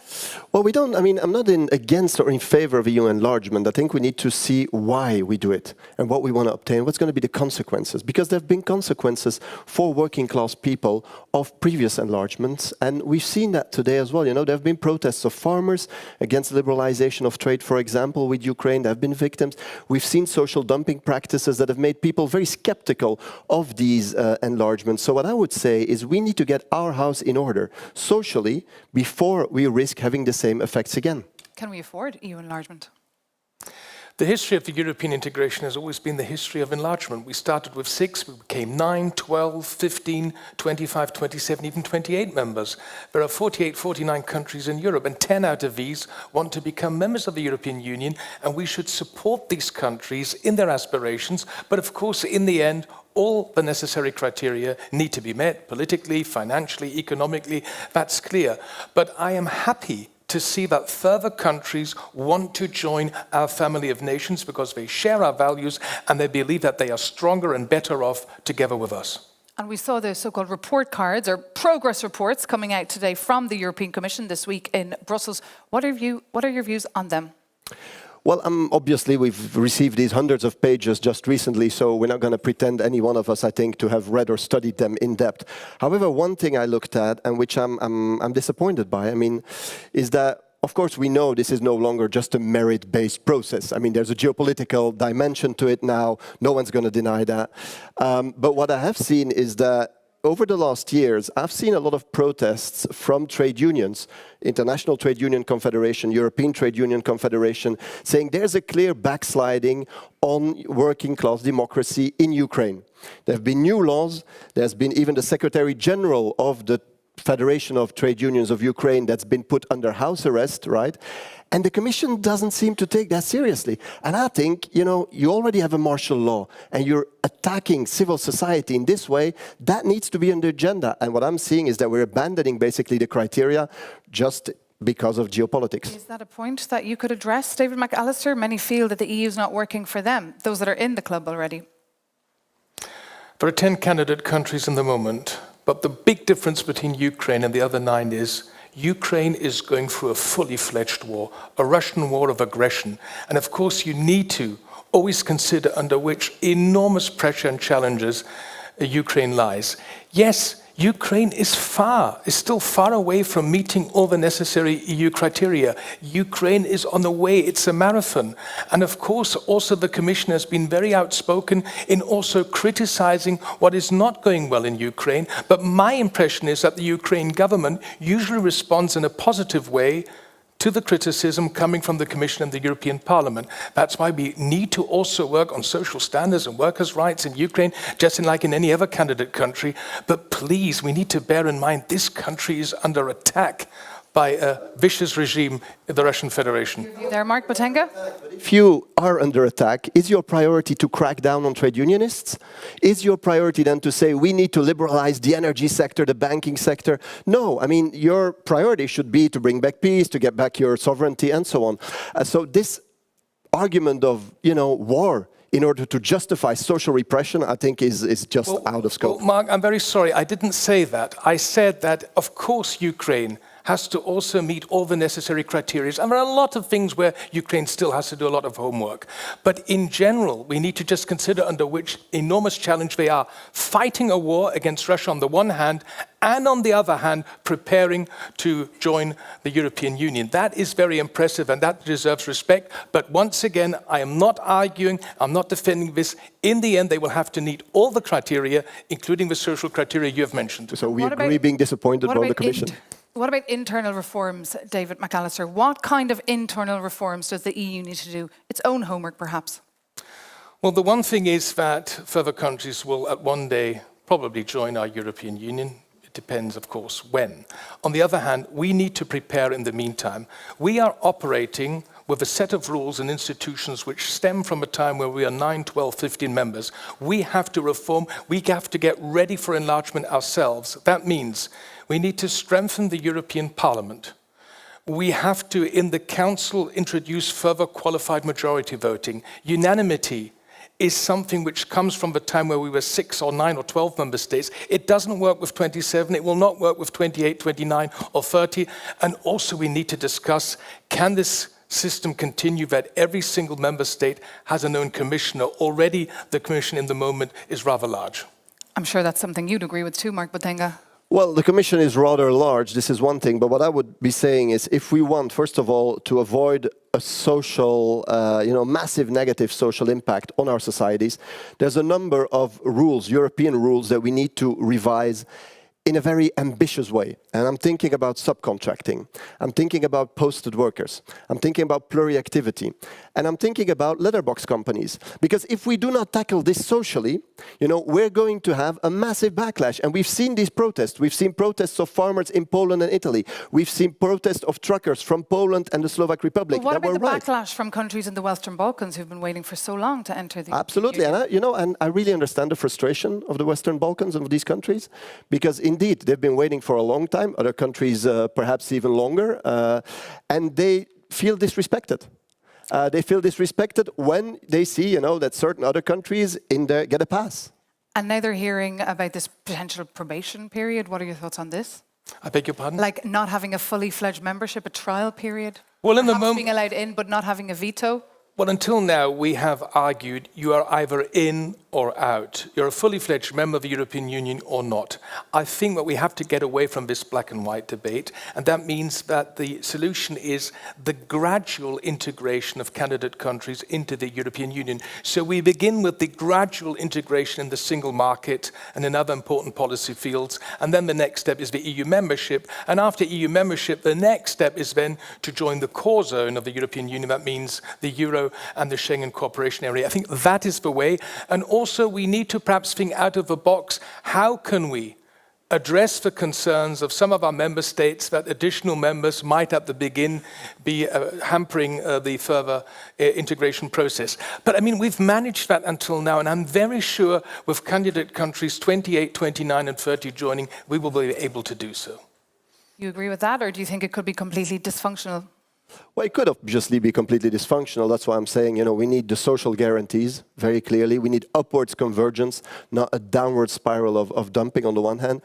Well, I'm not against or in favour of EU enlargement. I think we need to see why we do it and what we want to obtain, what's going to be the consequences. Because there have been consequences for working class people of previous enlargements. And we've seen that today as well. You know, there have been protests of farmers against liberalization of trade, for example, with Ukraine. There have been victims. We've seen social dumping practices that have made people very skeptical of these enlargements. So what I would say is we need to get our house in order socially before we risk having the same effects again. Can we afford EU enlargement? The history of the European integration has always been the history of enlargement. We started with 6, we became 9, 12, 15, 25, 27, even 28 members. There are 48, 49 countries in Europe, and 10 out of these want to become members of the European Union, and we should support these countries in their aspirations. But of course, in the end, all the necessary criteria need to be met, politically, financially, economically, that's clear. But I am happy to see that further countries want to join our family of nations because they share our values and they believe that they are stronger and better off together with us. And we saw the so-called report cards or progress reports coming out today from the European Commission this week in Brussels. What are your views on them? Well, obviously we've received these hundreds of pages just recently, so we're not going to pretend any one of us, I think, to have read or studied them in depth. However, one thing I looked at, and which I'm disappointed by, is that, of course, we know this is no longer just a merit-based process. There's a geopolitical dimension to it now. No one's going to deny that. But what I have seen is that over the last years, I've seen a lot of protests from trade unions, International Trade Union Confederation, European Trade Union Confederation, saying there's a clear backsliding on working class democracy in Ukraine. There have been new laws. There's been even the Secretary General of the Federation of Trade Unions of Ukraine that's been put under house arrest, right? And the Commission doesn't seem to take that seriously. And I think, you already have a martial law and you're attacking civil society in this way. That needs to be on the agenda. And what I'm seeing is that we're abandoning basically the criteria just because of geopolitics. Is that a point that you could address, David McAllister? Many feel that the EU is not working for them, those that are in the club already. There are 10 candidate countries in the moment, but the big difference between Ukraine and the other 9 is Ukraine is going through a fully fledged war, a Russian war of aggression. And of course, you need to always consider under which enormous pressure and challenges Ukraine lies. Yes, Ukraine is still far away from meeting all the necessary EU criteria. Ukraine is on the way, it's a marathon. And of course, also the Commission has been very outspoken in also criticizing what is not going well in Ukraine. But my impression is that the Ukraine government usually responds in a positive way to the criticism coming from the Commission and the European Parliament. That's why we need to also work on social standards and workers' rights in Ukraine, just like in any other candidate country. But please, we need to bear in mind this country is under attack by a vicious regime in the Russian Federation. There, Mark Botenga. If you are under attack, is your priority to crack down on trade unionists? Is your priority then to say we need to liberalize the energy sector, the banking sector? No, I mean, your priority should be to bring back peace, to get back your sovereignty and so on. So this argument of, war in order to justify social repression, I think is just out of scope. Well, Mark, I'm very sorry, I didn't say that. I said that, of course, Ukraine has to also meet all the necessary criteria. And there are a lot of things where Ukraine still has to do a lot of homework. But in general, we need to just consider under which enormous challenge they are, fighting a war against Russia on the one hand, and on the other hand, preparing to join the European Union. That is very impressive and that deserves respect. But once again, I am not arguing, I'm not defending this. In the end, they will have to meet all the criteria, including the social criteria you have mentioned. So we agree being disappointed by the Commission. What about internal reforms, David McAllister? What kind of internal reforms does the EU need to do? Its own homework, perhaps? Well, the one thing is that further countries will at one day probably join our European Union. It depends, of course, when. On the other hand, we need to prepare in the meantime. We are operating with a set of rules and institutions which stem from a time where we are 9, 12, 15 members. We have to reform, we have to get ready for enlargement ourselves. That means we need to strengthen the European Parliament. We have to, in the Council, introduce further qualified majority voting. Unanimity is something which comes from the time where we were 6 or 9 or 12 member states. It doesn't work with 27, it will not work with 28, 29 or 30. And also we need to discuss, can this system continue that every single member state has an own commissioner? Already the commission in the moment is rather large. I'm sure that's something you'd agree with too, Mark Botenga. Well, the Commission is rather large, this is one thing, but what I would be saying is if we want, first of all, to avoid a social, massive negative social impact on our societies, there's a number of rules, European rules, that we need to revise in a very ambitious way. And I'm thinking about subcontracting. I'm thinking about posted workers. I'm thinking about pluri-activity. And I'm thinking about letterbox companies. Because if we do not tackle this socially, we're going to have a massive backlash. And we've seen these protests. We've seen protests of farmers in Poland and Italy. We've seen protests of truckers from Poland and the Slovak Republic. But what about the backlash from countries in the Western Balkans who've been waiting for so long to enter the Absolutely. Union? And I really understand the frustration of the Western Balkans and of these countries. Because indeed, they've been waiting for a long time, other countries perhaps even longer, and they feel disrespected. They feel disrespected when they see, that certain other countries in there get a pass. And now they're hearing about this potential probation period. What are your thoughts on this? I beg your pardon? Like not having a fully fledged membership, a trial period? Well, in the moment, being allowed in, but not having a veto? Well, until now, we have argued you are either in or out. You're a fully fledged member of the European Union or not. I think that we have to get away from this black and white debate, and that means that the solution is the gradual integration of candidate countries into the European Union. So we begin with the gradual integration in the single market and in other important policy fields, and then the next step is the EU membership. And after EU membership, the next step is then to join the core zone of the European Union. That means the Euro and the Schengen cooperation area. I think that is the way. And also we need to perhaps think out of the box. How can we address the concerns of some of our member states that additional members might at the beginning be hampering the further integration process? But I mean, we've managed that until now, and I'm very sure with candidate countries 28, 29 and 30 joining, we will be able to do so. You agree with that, or do you think it could be completely dysfunctional? Well, it could obviously be completely dysfunctional. That's why I'm saying, we need the social guarantees, very clearly. We need upwards convergence, not a downward spiral of dumping on the one hand.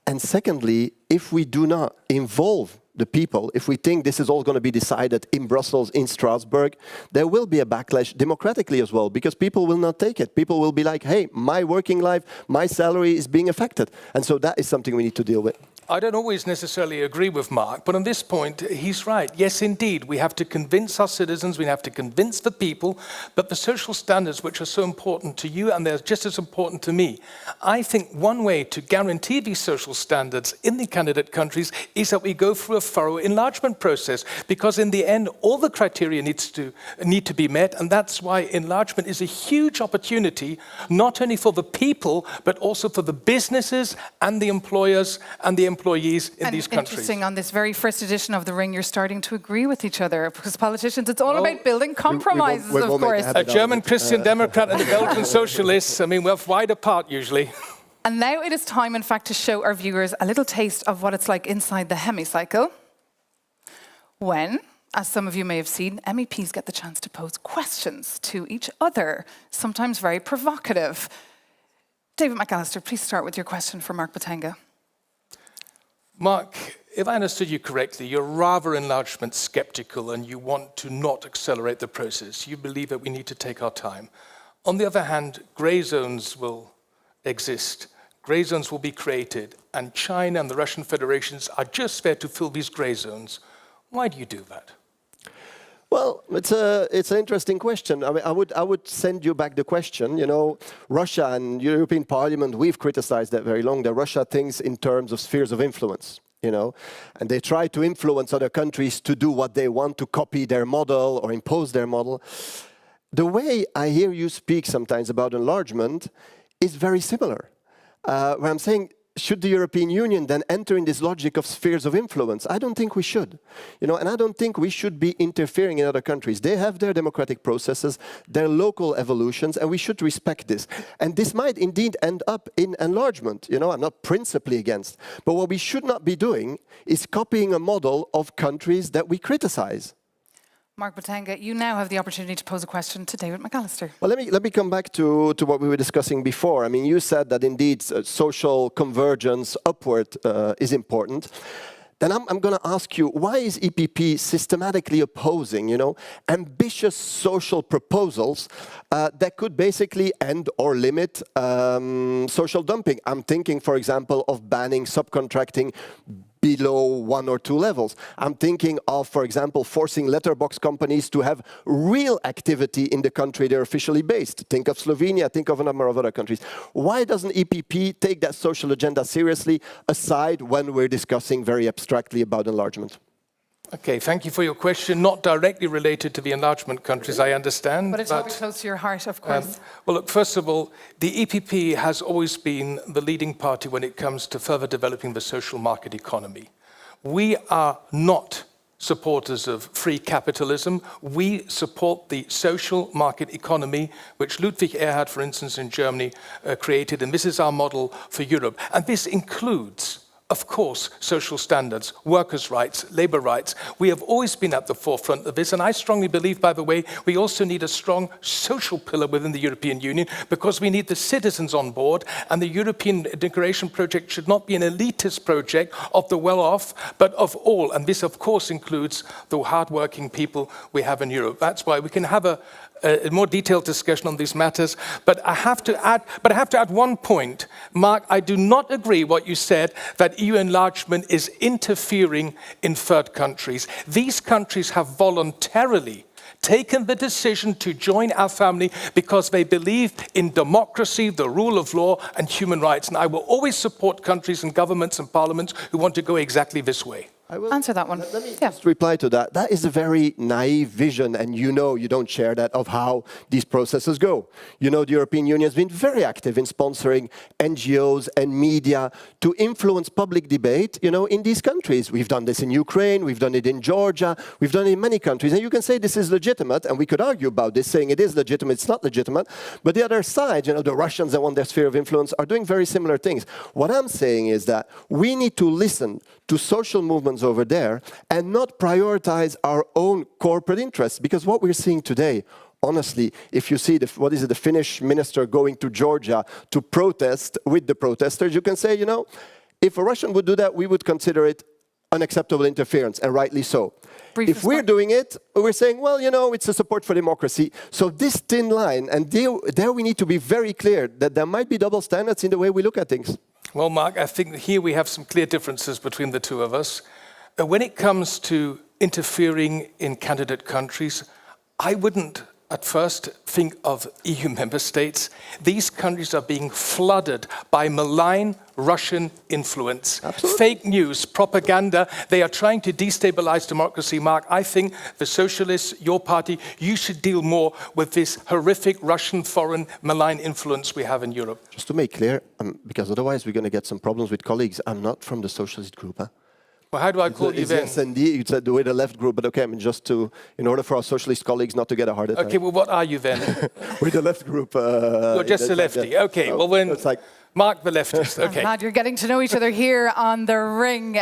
And secondly, if we do not involve the people, if we think this is all going to be decided in Brussels, in Strasbourg, there will be a backlash democratically as well, because people will not take it. People will be like, hey, my working life, my salary is being affected. And so that is something we need to deal with. I don't always necessarily agree with Mark, but on this point, he's right. Yes, indeed, we have to convince our citizens, we have to convince the people, but the social standards which are so important to you, and they're just as important to me. I think one way to guarantee these social standards in the candidate countries is that we go through a thorough enlargement process, because in the end, all the criteria need to be met, and that's why enlargement is a huge opportunity, not only for the people, but also for the businesses and the employers and the employees in these countries. Interesting, on this very first edition of The Ring, you're starting to agree with each other, because politicians, it's all about building compromises, we won't of course. A German Christian Democrat and a Belgian socialist, I mean, we're wide apart usually. And now it is time, in fact, to show our viewers a little taste of what it's like inside the hemicycle, when, as some of you may have seen, MEPs get the chance to pose questions to each other, sometimes very provocative. David McAllister, please start with your question for Mark Botenga. Mark, if I understood you correctly, you're rather enlargement skeptical and you want to not accelerate the process. You believe that we need to take our time. On the other hand, grey zones will exist. Grey zones will be created, and China and the Russian Federations are just there to fill these grey zones. Why do you do that? Well, it's an interesting question. I mean, I would send you back the question. You know, Russia and European Parliament, we've criticized that very long. That Russia thinks in terms of spheres of influence, you know, and they try to influence other countries to do what they want, to copy their model or impose their model. The way I hear you speak sometimes about enlargement is very similar. Where I'm saying, should the European Union then enter in this logic of spheres of influence? I don't think we should. You know, and I don't think we should be interfering in other countries. They have their democratic processes, their local evolutions, and we should respect this. And this might indeed end up in enlargement. You know, I'm not principally against. But what we should not be doing is copying a model of countries that we criticize. Mark Botenga, you now have the opportunity to pose a question to David McAllister. Well, let me come back to what we were discussing before. I mean, you said that indeed social convergence upward is important. Then I'm going to ask you, why is EPP systematically opposing, you know, ambitious social proposals that could basically end or limit social dumping? I'm thinking, for example, of banning subcontracting below 1 or 2 levels. I'm thinking of, for example, forcing letterbox companies to have real activity in the country they're officially based. Think of Slovenia, think of a number of other countries. Why doesn't EPP take that social agenda seriously, aside when we're discussing very abstractly about enlargement? Okay, thank you for your question. Not directly related to the enlargement countries, I understand. But it's very close to your heart, of course. Well, look, first of all, the EPP has always been the leading party when it comes to further developing the social market economy. We are not supporters of free capitalism. We support the social market economy, which Ludwig Erhard, for instance, in Germany, created, and this is our model for Europe. And this includes, of course, social standards, workers' rights, labor rights. We have always been at the forefront of this, and I strongly believe, by the way, we also need a strong social pillar within the European Union, because we need the citizens on board, and the European integration project should not be an elitist project of the well-off, but of all, and this, of course, includes the hard-working people we have in Europe. That's why we can have a more detailed discussion on these matters, but I have to add one point. Mark, I do not agree what you said, that EU enlargement is interfering in third countries. These countries have voluntarily taken the decision to join our family because they believe in democracy, the rule of law, and human rights. And I will always support countries and governments and parliaments who want to go exactly this way. I will answer that one. Let me just reply to that. That is a very naive vision, and you know you don't share that, of how these processes go. You know the European Union has been very active in sponsoring NGOs and media to influence public debate, you know, in these countries. We've done this in Ukraine, we've done it in Georgia, we've done it in many countries. And you can say this is legitimate, and we could argue about this, saying it is legitimate, it's not legitimate. But the other side, you know, the Russians that want their sphere of influence are doing very similar things. What I'm saying is that we need to listen to social movements over there and not prioritize our own corporate interests. Because what we're seeing today, honestly, if you see the Finnish minister going to Georgia to protest with the protesters, you can say, you know, if a Russian would do that, we would consider it unacceptable interference, and rightly so. Brief if we're doing it, we're saying, well, you know, it's a support for democracy. So this thin line, and there we need to be very clear that there might be double standards in the way we look at things. Well, Mark, I think here we have some clear differences between the two of us. When it comes to interfering in candidate countries, I wouldn't at first think of EU member states. These countries are being flooded by malign Russian influence. Absolutely. Fake news, propaganda. They are trying to destabilize democracy. Mark, I think the socialists, your party, you should deal more with this horrific Russian foreign malign influence we have in Europe. Just to make clear, because otherwise we're going to get some problems with colleagues, I'm not from the socialist group. Huh? Well, how do I call you then? Yes, indeed. You said the way the left group, but okay, I mean, just to, in order for our socialist colleagues not to get a heart attack. Okay, well, what are you then? We're the left group. You're just a lefty. Okay, well, when it's like Mark the leftist. Okay. I'm glad you're getting to know each other here on the ring.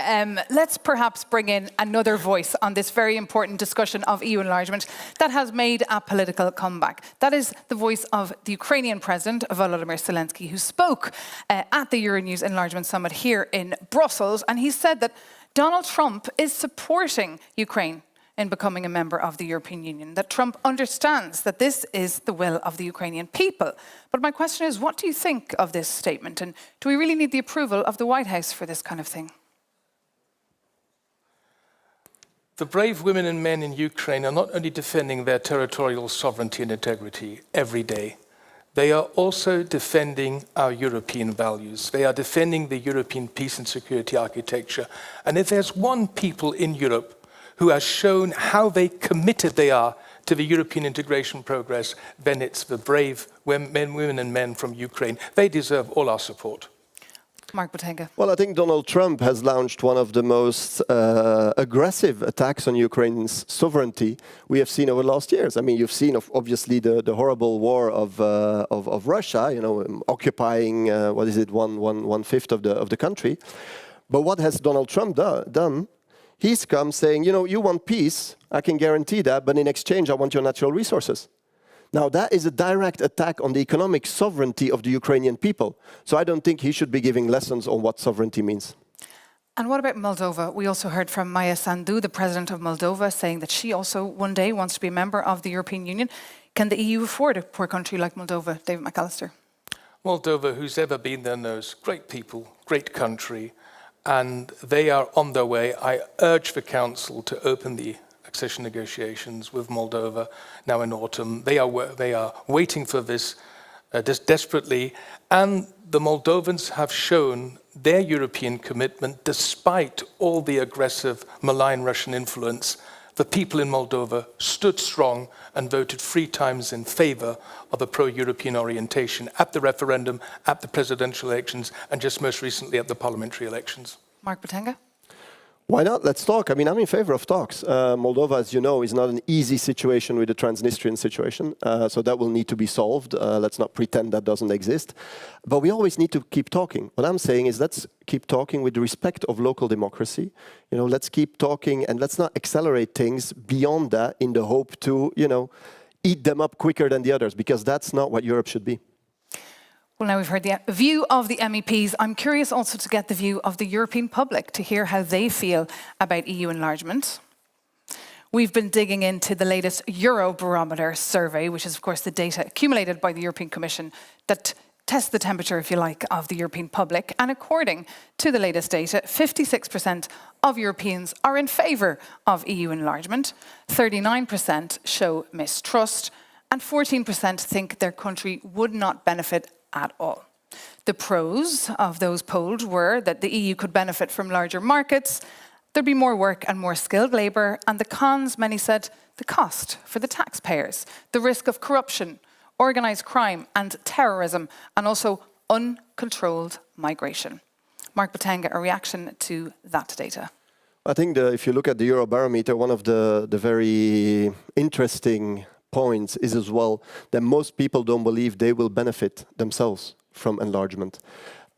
Let's perhaps bring in another voice on this very important discussion of EU enlargement that has made a political comeback. That is the voice of the Ukrainian President, Volodymyr Zelensky, who spoke at the Euronews Enlargement Summit here in Brussels, and he said that Donald Trump is supporting Ukraine in becoming a member of the European Union, that Trump understands that this is the will of the Ukrainian people. But my question is, what do you think of this statement? And do we really need the approval of the White House for this kind of thing? The brave women and men in Ukraine are not only defending their territorial sovereignty and integrity every day, they are also defending our European values. They are defending the European peace and security architecture. And if there's one people in Europe who has shown how committed they are to the European integration progress, then it's the brave women and men from Ukraine. They deserve all our support. Mark Botenga. Well, I think Donald Trump has launched one of the most aggressive attacks on Ukraine's sovereignty we have seen over the last years. I mean, you've seen, obviously, the horrible war of Russia, you know, occupying, what is it, one-fifth of the country. But what has Donald Trump done? He's come saying, you know, you want peace, I can guarantee that, but in exchange, I want your natural resources. Now, that is a direct attack on the economic sovereignty of the Ukrainian people. So I don't think he should be giving lessons on what sovereignty means. And what about Moldova? We also heard from Maia Sandu, the president of Moldova, saying that she also one day wants to be a member of the European Union. Can the EU afford a poor country like Moldova? David McAllister. Moldova, who's ever been there, knows great people, great country, and they are on their way. I urge the Council to open the accession negotiations with Moldova now in autumn. They are waiting for this desperately, and the Moldovans have shown their European commitment despite all the aggressive, malign Russian influence. The people in Moldova stood strong and voted 3 times in favor of a pro-European orientation at the referendum, at the presidential elections, and just most recently at the parliamentary elections. Mark Botenga. Why not? Let's talk. I mean, I'm in favor of talks. Moldova, as you know, is not an easy situation with the Transnistrian situation, so that will need to be solved. Let's not pretend that doesn't exist. But we always need to keep talking. What I'm saying is let's keep talking with the respect of local democracy. You know, let's keep talking and let's not accelerate things beyond that in the hope to, you know, eat them up quicker than the others, because that's not what Europe should be. Well, now we've heard the view of the MEPs. I'm curious also to get the view of the European public, to hear how they feel about EU enlargement. We've been digging into the latest Eurobarometer survey, which is, of course, the data accumulated by the European Commission that tests the temperature, if you like, of the European public. And according to the latest data, 56% of Europeans are in favour of EU enlargement, 39% show mistrust, and 14% think their country would not benefit at all. The pros of those polled were that the EU could benefit from larger markets, there'd be more work and more skilled labour, and the cons, many said, the cost for the taxpayers, the risk of corruption, organised crime and terrorism, and also uncontrolled migration. Mark Botenga, a reaction to that data? I think if you look at the Eurobarometer, one of the very interesting points is as well that most people don't believe they will benefit themselves from enlargement.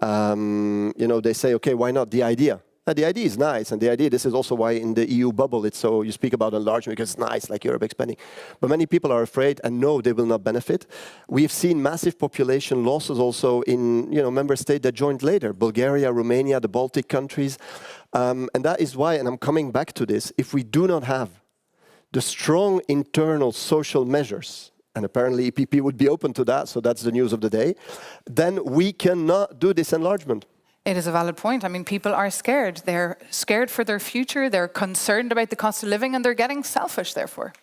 You know, they say, okay, why not the idea? The idea is nice, and the idea, this is also why in the EU bubble, it's so, you speak about enlargement because it's nice, like Europe expanding. But many people are afraid and know they will not benefit. We've seen massive population losses also in member states that joined later, Bulgaria, Romania, the Baltic countries. And that is why, and I'm coming back to this, if we do not have the strong internal social measures, and apparently EPP would be open to that, so that's the news of the day, then we cannot do this enlargement. It is a valid point. I mean, people are scared. They're scared for their future. They're concerned about the cost of living, and they're getting selfish, therefore.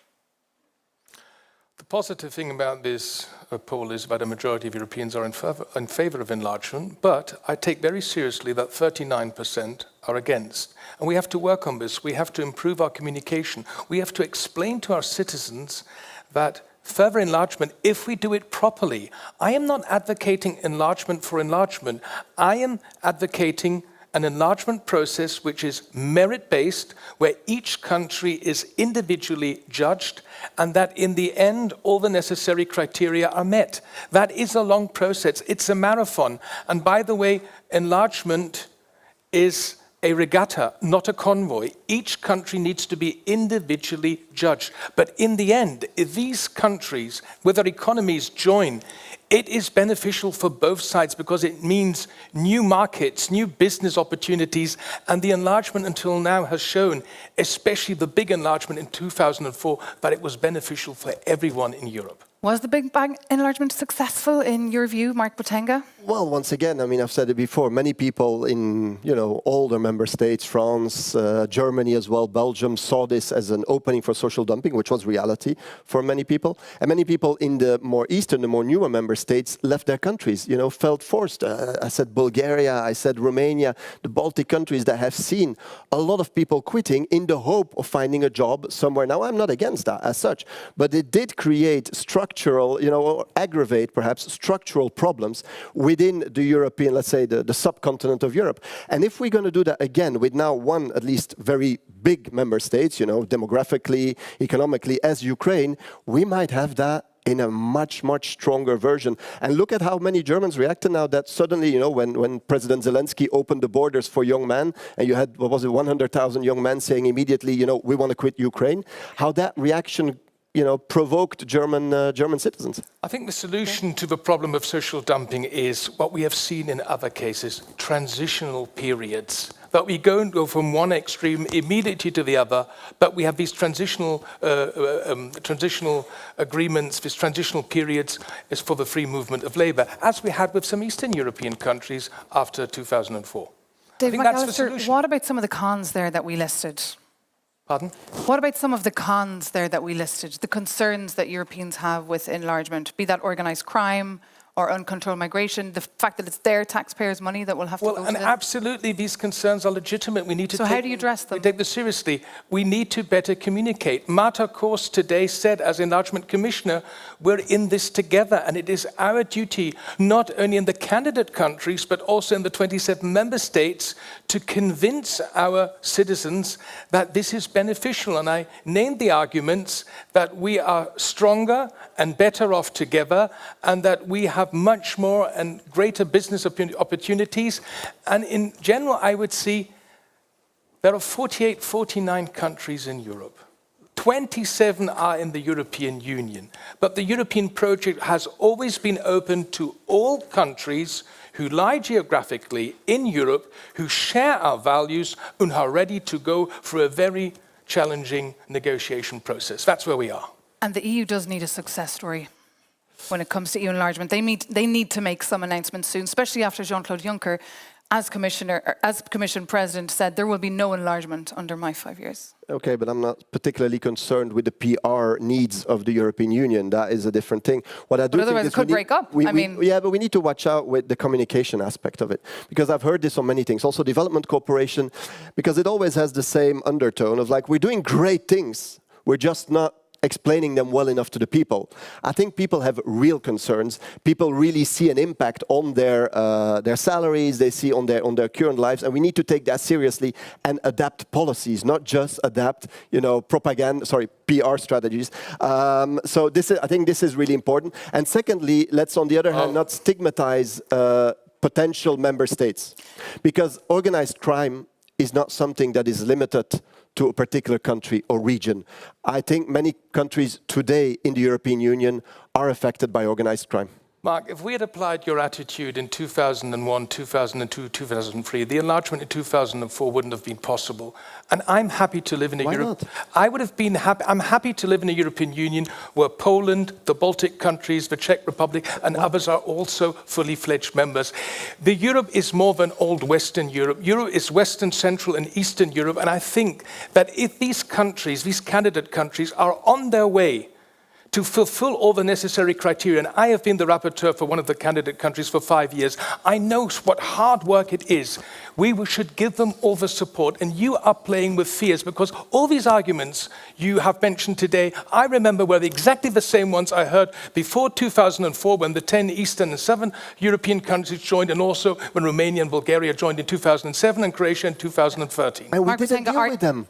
The positive thing about this poll is that a majority of Europeans are in favor of enlargement, but I take very seriously that 39% are against. And we have to work on this. We have to improve our communication. We have to explain to our citizens that further enlargement, if we do it properly. I am not advocating enlargement for enlargement. I am advocating an enlargement process which is merit-based, where each country is individually judged, and that in the end, all the necessary criteria are met. That is a long process. It's a marathon. And by the way, enlargement is a regatta, not a convoy. Each country needs to be individually judged. But in the end, if these countries, with their economies, join, it is beneficial for both sides because it means new markets, new business opportunities, and the enlargement until now has shown, especially the big enlargement in 2004, that it was beneficial for everyone in Europe. Was the Big Bang enlargement successful in your view, Mark Botenga? Well, once again, I mean, I've said it before, many people in, older member states, France, Germany as well, Belgium, saw this as an opening for social dumping, which was reality for many people. And many people in the more eastern, the more newer member states left their countries, felt forced. I said Bulgaria, I said Romania, the Baltic countries that have seen a lot of people quitting in the hope of finding a job somewhere. Now, I'm not against that as such, but it did create structural, or aggravate perhaps structural problems within the European, let's say, the subcontinent of Europe. And if we're going to do that again with now one, at least very big member states, demographically, economically, as Ukraine, we might have that in a much, much stronger version. And look at how many Germans reacted now that suddenly, when President Zelensky opened the borders for young men, and you had, 100,000 young men saying immediately, we want to quit Ukraine, how that reaction provoked German citizens. I think the solution to the problem of social dumping is what we have seen in other cases, transitional periods. That we don't go from one extreme immediately to the other, but we have these transitional agreements, these transitional periods is for the free movement of labour, as we had with some Eastern European countries after 2004. David McAllister, what about some of the cons there that we listed? Pardon? What about some of the cons there that we listed, the concerns that Europeans have with enlargement, be that organised crime or uncontrolled migration, the fact that it's their taxpayers' money that will have to go to them? Absolutely, these concerns are legitimate. We need to how do you address them? We take this seriously. We need to better communicate. Marta Kors today said, as Enlargement Commissioner, we're in this together, and it is our duty, not only in the candidate countries, but also in the 27 member states, to convince our citizens that this is beneficial. And I named the arguments that we are stronger and better off together, and that we have much more and greater business opportunities. And in general, I would see there are 48, 49 countries in Europe. 27 are in the European Union. But the European project has always been open to all countries who lie geographically in Europe, who share our values, and are ready to go through a very challenging negotiation process. That's where we are. And the EU does need a success story when it comes to EU enlargement. They need to make some announcements soon, especially after Jean-Claude Juncker, as Commission President, said there will be no enlargement under my 5 years. Okay, but I'm not particularly concerned with the PR needs of the European Union. That is a different thing. What I do but otherwise, think it could break up. Yeah, but we need to watch out with the communication aspect of it, because I've heard this on many things. Also, development cooperation, because it always has the same undertone of like, we're doing great things, we're just not explaining them well enough to the people. I think people have real concerns. People really see an impact on their salaries, they see on their current lives, and we need to take that seriously and adapt policies, not just adapt, PR strategies. So I think this is really important. And secondly, let's on the other hand not stigmatize potential member states, because organized crime is not something that is limited to a particular country or region. I think many countries today in the European Union are affected by organized crime. Mark, if we had applied your attitude in 2001, 2002, 2003, the enlargement in 2004 wouldn't have been possible. And I'm happy to live in a Europe. I would have been happy. I'm happy to live in a European Union where Poland, the Baltic countries, the Czech Republic, and others are also fully fledged members. The Europe is more than old Western Europe. Europe is Western, Central, and Eastern Europe. And I think that if these countries, these candidate countries, are on their way to fulfill all the necessary criteria, and I have been the rapporteur for one of the candidate countries for 5 years. I know what hard work it is. We should give them all the support, and you are playing with fears, because all these arguments you have mentioned today, I remember were exactly the same ones I heard before 2004 when the 10 Eastern and Southern European countries joined, and also when Romania and Bulgaria joined in 2007 and Croatia in 2013. And we didn't deal with them.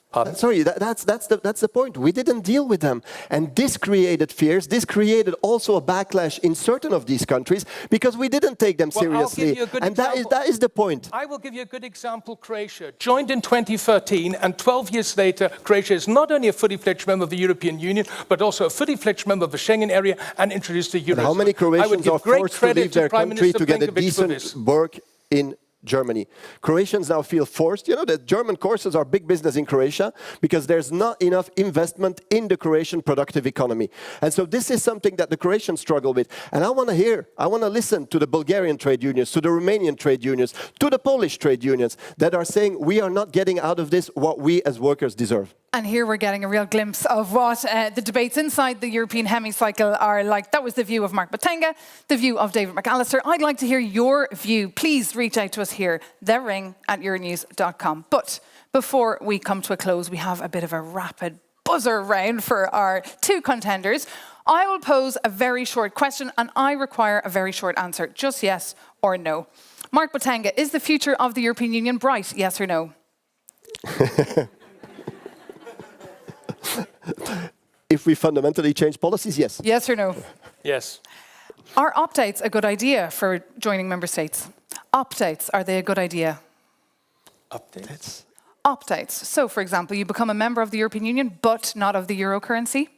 Pardon? Sorry, that's the point. We didn't deal with them. And this created fears. This created also a backlash in certain of these countries because we didn't take them seriously. And that is the point. I will give you a good example. Croatia joined in 2013, and 12 years later, Croatia is not only a fully fledged member of the European Union, but also a fully fledged member of the Schengen area and introduced the Euro. How many Croatians are forced to leave their country to get a decent work in Germany? Croatians now feel forced. You know, the German courses are big business in Croatia because there's not enough investment in the Croatian productive economy. And so this is something that the Croatians struggle with. And I want to listen to the Bulgarian trade unions, to the Romanian trade unions, to the Polish trade unions that are saying we are not getting out of this what we as workers deserve. And here we're getting a real glimpse of what the debates inside the European hemicycle are like. That was the view of Mark Botenga, the view of David McAllister. I'd like to hear your view. Please reach out to us here, thering@euronews.com. But before we come to a close, we have a bit of a rapid buzzer round for our two contenders. I will pose a very short question and I require a very short answer. Just yes or no. Mark Botenga, is the future of the European Union bright? Yes or no? If we fundamentally change policies, yes. Yes or no? Yes. Are opt-outs a good idea for joining member states? Opt-outs, are they a good idea? Updates? Opt-outs. So, for example, you become a member of the European Union, but not of the euro currency.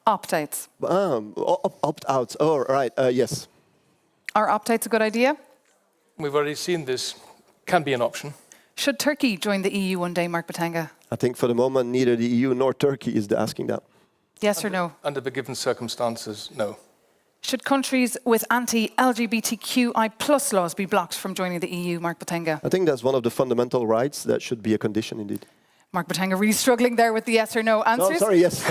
Opt-outs. Opt-outs. Oh, right. Yes. Are opt-outs a good idea? We've already seen this. Can be an option. Should Turkey join the EU one day, Mark Botenga? I think for the moment, neither the EU nor Turkey is asking that. Yes or no? Under the given circumstances, no. Should countries with anti-LGBTQI+ laws be blocked from joining the EU, Mark Botenga? I think that's one of the fundamental rights that should be a condition indeed. Mark Botenga really struggling there with the yes or no answers. No, sorry, yes.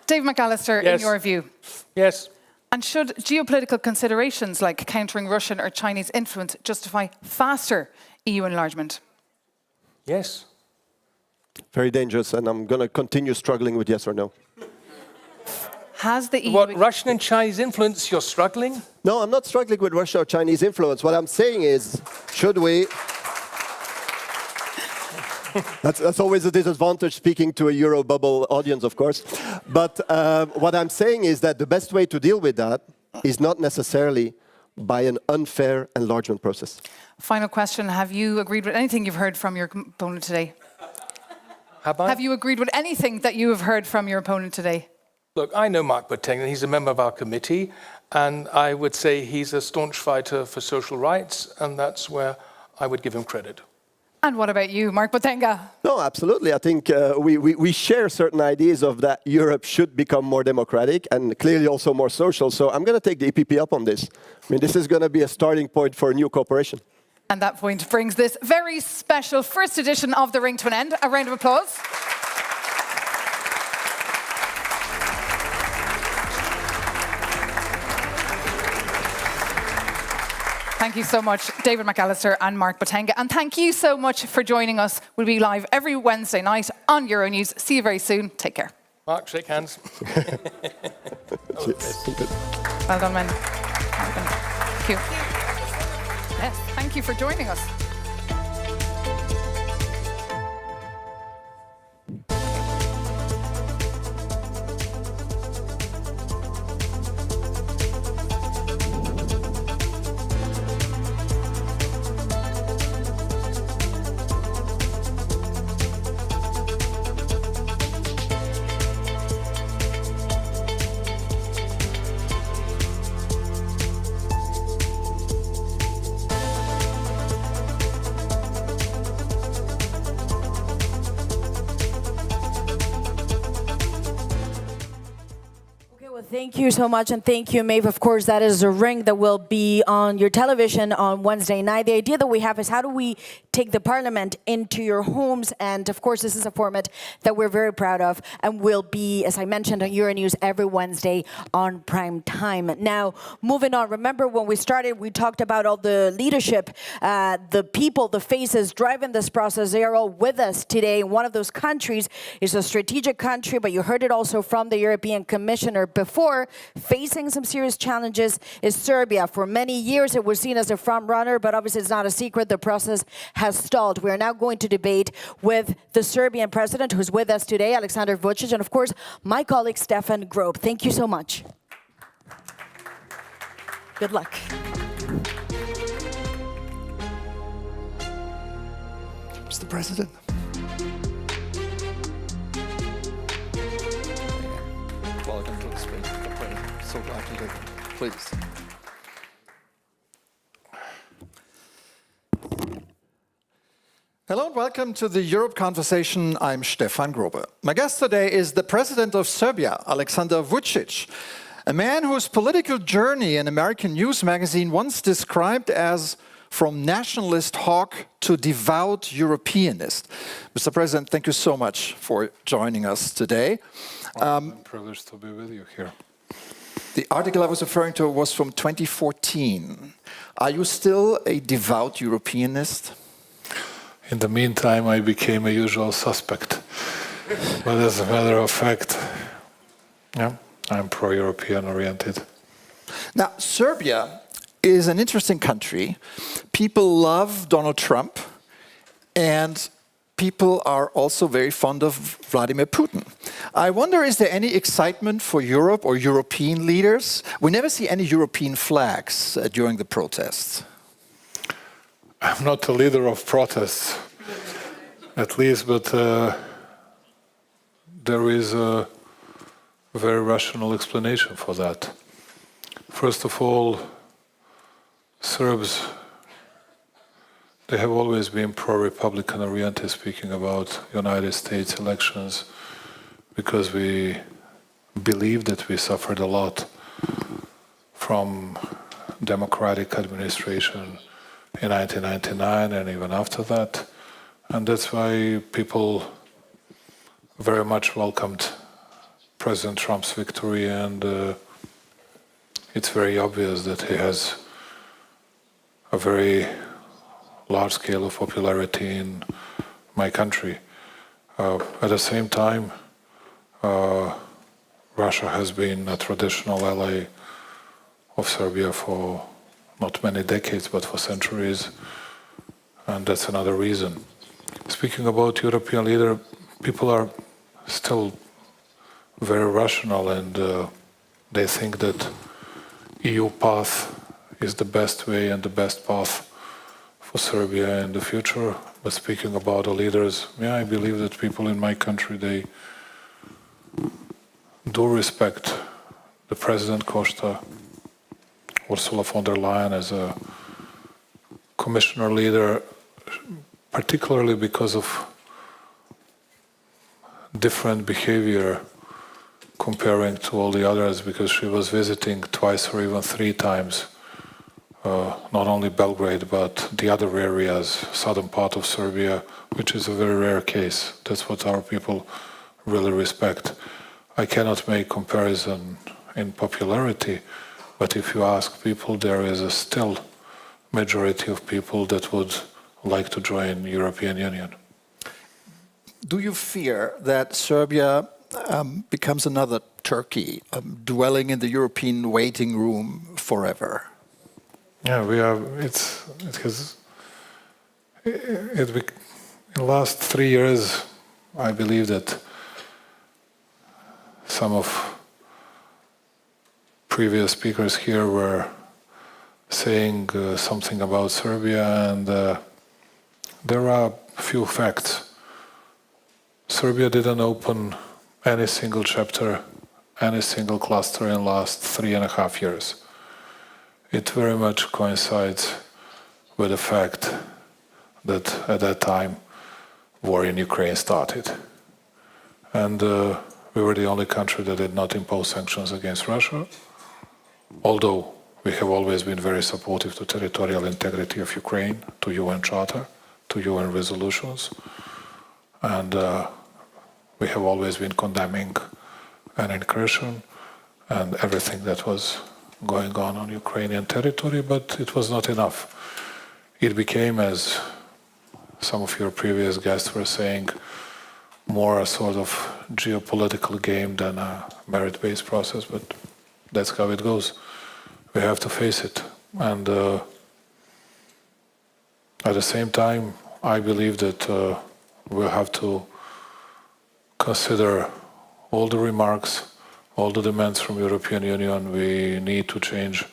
David McAllister, yes. in your view? Yes. And should geopolitical considerations like countering Russian or Chinese influence justify faster EU enlargement? Yes. Very dangerous, and I'm going to continue struggling with yes or no. Has the EU... What, Russian and Chinese influence, you're struggling? No, I'm not struggling with Russia or Chinese influence. What I'm saying is, should we... That's always a disadvantage speaking to a Euro bubble audience, of course. But what I'm saying is that the best way to deal with that is not necessarily by an unfair enlargement process. Final question. Have you agreed with anything you've heard from your opponent today? Have I? Have you agreed with anything that you have heard from your opponent today? Look, I know Mark Botenga. He's a member of our committee, and I would say he's a staunch fighter for social rights, and that's where I would give him credit. And what about you, Mark Botenga? No, absolutely. I think we share certain ideas of that Europe should become more democratic and clearly also more social. So I'm going to take the EPP up on this. I mean, this is going to be a starting point for a new cooperation. And that point brings this very special first edition of The Ring to an end. A round of applause. Thank you so much, David McAllister and Mark Botenga. And thank you so much for joining us. We'll be live every Wednesday night on Euronews. See you very soon. Take care. Mark, shake hands. Well done, men. Well done. Thank you. Yes, thank you for joining us. Thank you so much, and thank you, Maeve. Of course, that is a ring that will be on your television on Wednesday night. The idea that we have is how do we take the parliament into your homes? And of course, this is a format that we're very proud of and will be, as I mentioned, on Euronews every Wednesday on prime time. Now, moving on, remember when we started, we talked about all the leadership, the people, the faces driving this process. They are all with us today. One of those countries is a strategic country, but you heard it also from the European Commissioner before, facing some serious challenges is Serbia. For many years, it was seen as a front runner, but obviously it's not a secret. The process has stalled. We are now going to debate with the Serbian president, who's with us today, Aleksandar Vučić, and of course, my colleague, Stefan Grob. Thank you so much. Good luck. Mr. President. Welcome to the space. So glad to do it. Please. Hello and welcome to the Europe Conversation. I'm Stefan Grobe. My guest today is the President of Serbia, Aleksandar Vučić, a man whose political journey an American news magazine once described as from nationalist hawk to devout Europeanist. Mr. President, thank you so much for joining us today. I'm privileged to be with you here. The article I was referring to was from 2014. Are you still a devout Europeanist? In the meantime, I became a usual suspect. But as a matter of fact, yeah, I'm pro-European oriented. Now, Serbia is an interesting country. People love Donald Trump, and people are also very fond of Vladimir Putin. I wonder, is there any excitement for Europe or European leaders? We never see any European flags during the protests. I'm not a leader of protests, at least, but there is a very rational explanation for that. First of all, Serbs, they have always been pro-Republican oriented, speaking about United States elections, because we believe that we suffered a lot from democratic administration in 1999 and even after that. And that's why people very much welcomed President Trump's victory, and it's very obvious that he has a very large scale of popularity in my country. At the same time, Russia has been a traditional ally of Serbia for not many decades, but for centuries, and that's another reason. Speaking about European leader, people are still very rational, and they think that EU path is the best way and the best path for Serbia in the future. But speaking about the leaders, yeah, I believe that people in my country, they do respect the President Costa, Ursula von der Leyen as a commissioner leader, particularly because of different behavior comparing to all the others, because she was visiting twice or even 3 times not only Belgrade, but the other areas, southern part of Serbia, which is a very rare case. That's what our people really respect. I cannot make comparison in popularity, but if you ask people, there is a still majority of people that would like to join the European Union. Do you fear that Serbia becomes another Turkey, dwelling in the European waiting room forever? Yeah, we are. In the last 3 years, I believe that some of previous speakers here were saying something about Serbia, and there are a few facts. Serbia didn't open any single chapter, any single cluster in the last 3.5 years. It very much coincides with the fact that at that time war in Ukraine started. And We were the only country that did not impose sanctions against Russia, although we have always been very supportive to territorial integrity of Ukraine, to UN Charter, to UN resolutions, and we have always been condemning an incursion and everything that was going on Ukrainian territory, but it was not enough. It became, as some of your previous guests were saying, more a sort of geopolitical game than a merit-based process, but that's how it goes. We have to face it. And at the same time, I believe that we'll have to consider all the remarks, all the demands from European Union. We need to change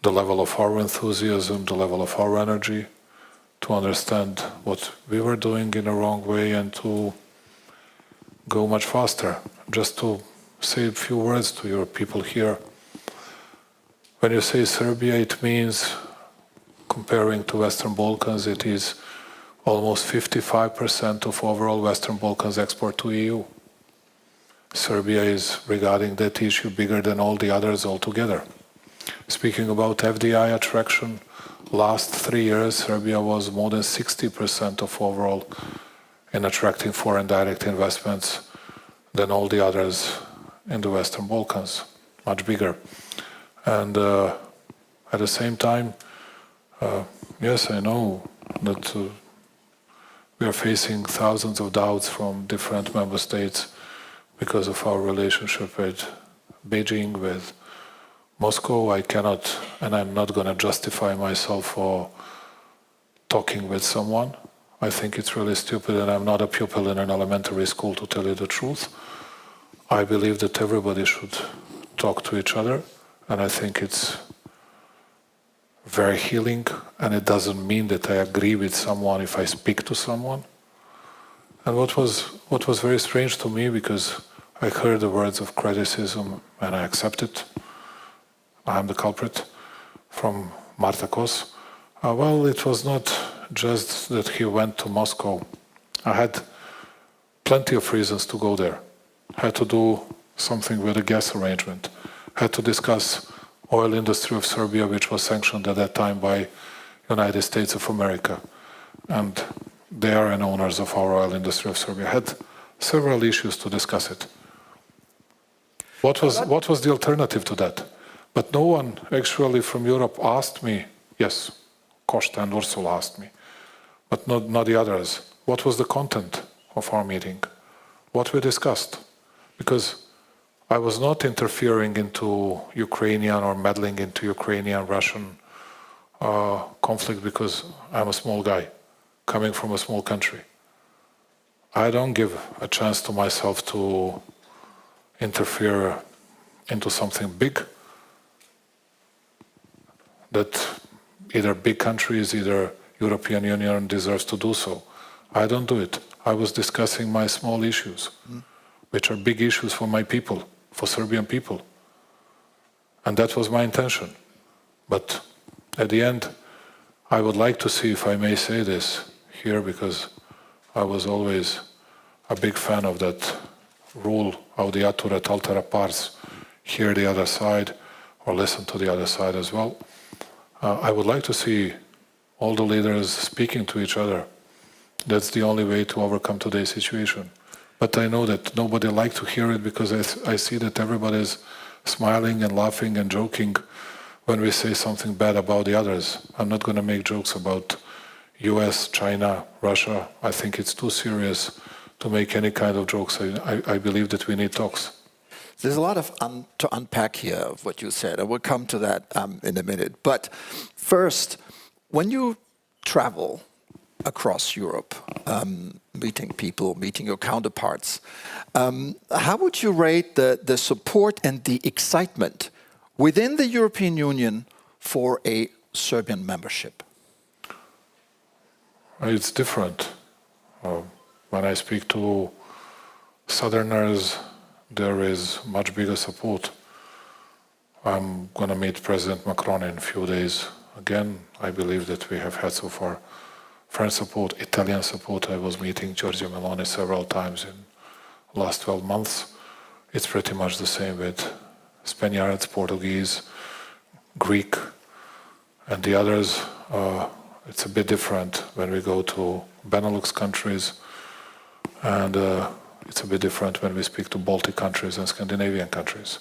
the level of our enthusiasm, the level of our energy, to understand what we were doing in a wrong way and to go much faster. Just to say a few words to your people here. When you say Serbia, it means, comparing to Western Balkans, it is almost 55% of overall Western Balkans export to EU. Serbia is, regarding that issue, bigger than all the others altogether. Speaking about FDI attraction, last 3 years, Serbia was more than 60% of overall in attracting foreign direct investments than all the others in the Western Balkans, much bigger. And at the same time, yes, I know that we are facing thousands of doubts from different member states because of our relationship with Beijing, with Moscow. I cannot, and I'm not going to justify myself for talking with someone. I think it's really stupid, and I'm not a pupil in an elementary school, to tell you the truth. I believe that everybody should talk to each other, and I think it's very healing, and it doesn't mean that I agree with someone if I speak to someone. And what was very strange to me, because I heard the words of criticism and I accept it, I'm the culprit, from Marta Kos. Well, it was not just that he went to Moscow. I had plenty of reasons to go there. I had to do something with the gas arrangement. I had to discuss oil industry of Serbia, which was sanctioned at that time by United States of America. And they are an owners of our oil industry of Serbia. I had several issues to discuss it. What was the alternative to that? But no one actually from Europe asked me. Yes, Costa and Ursula asked me, but not the others. What was the content of our meeting? What we discussed? Because I was not interfering into Ukrainian or meddling into Ukrainian-Russian conflict because I'm a small guy coming from a small country. I don't give a chance to myself to interfere into something big that either big countries, either European Union deserves to do so. I don't do it. I was discussing my small issues, which are big issues for my people, for Serbian people. And that was my intention. But at the end, I would like to see, if I may say this here, because I was always a big fan of that rule, audiatur et altera pars, hear the other side or listen to the other side as well. I would like to see all the leaders speaking to each other. That's the only way to overcome today's situation. But I know that nobody likes to hear it because I see that everybody is smiling and laughing and joking when we say something bad about the others. I'm not going to make jokes about US, China, Russia. I think it's too serious to make any kind of jokes. I believe that we need talks. There's a lot to unpack here of what you said. I will come to that in a minute. But first, when you travel across Europe, meeting people, meeting your counterparts, how would you rate the support and the excitement within the European Union for a Serbian membership? It's different. When I speak to Southerners, there is much bigger support. I'm going to meet President Macron in a few days. Again, I believe that we have had so far French support, Italian support. I was meeting Giorgia Meloni several times in last 12 months. It's pretty much the same with Spaniards, Portuguese, Greek, and the others. It's a bit different when we go to Benelux countries, and it's a bit different when we speak to Baltic countries and Scandinavian countries.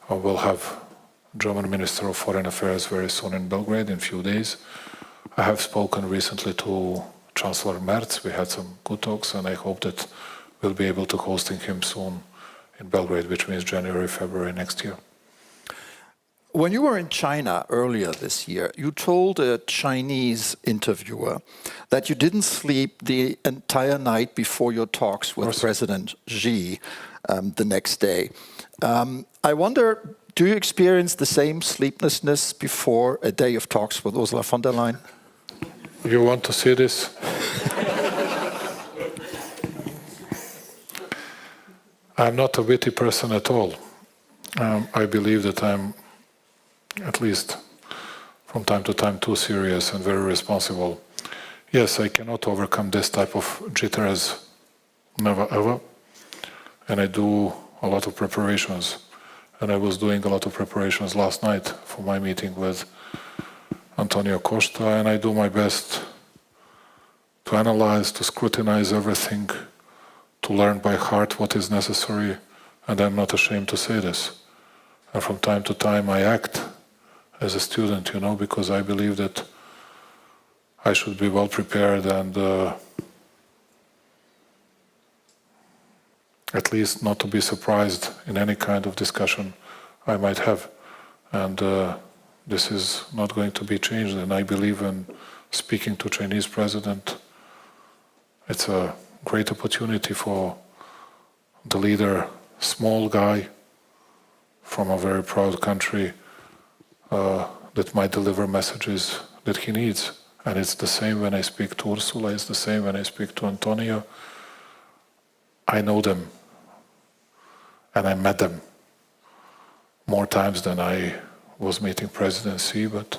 We'll have German Minister of Foreign Affairs very soon in Belgrade in a few days. I have spoken recently to Chancellor Merz. We had some good talks, and I hope that we'll be able to hosting him soon in Belgrade, which means January, February next year. When you were in China earlier this year, you told a Chinese interviewer that you didn't sleep the entire night before your talks with President Xi the next day. I wonder, do you experience the same sleeplessness before a day of talks with Ursula von der Leyen? You want to see this? I'm not a witty person at all. I believe that I'm, at least from time to time, too serious and very responsible. Yes, I cannot overcome this type of jitters, never ever. And I do a lot of preparations. And I was doing a lot of preparations last night for my meeting with Antonio Costa, and I do my best to analyze, to scrutinize everything, to learn by heart what is necessary, and I'm not ashamed to say this. And from time to time I act as a student, you know, because I believe that I should be well prepared and at least not to be surprised in any kind of discussion I might have. And this is not going to be changed, and I believe in speaking to Chinese president. It's a great opportunity for the leader, small guy from a very proud country that might deliver messages that he needs. And it's the same when I speak to Ursula, it's the same when I speak to Antonio. I know them, and I met them more times than I was meeting President Xi, but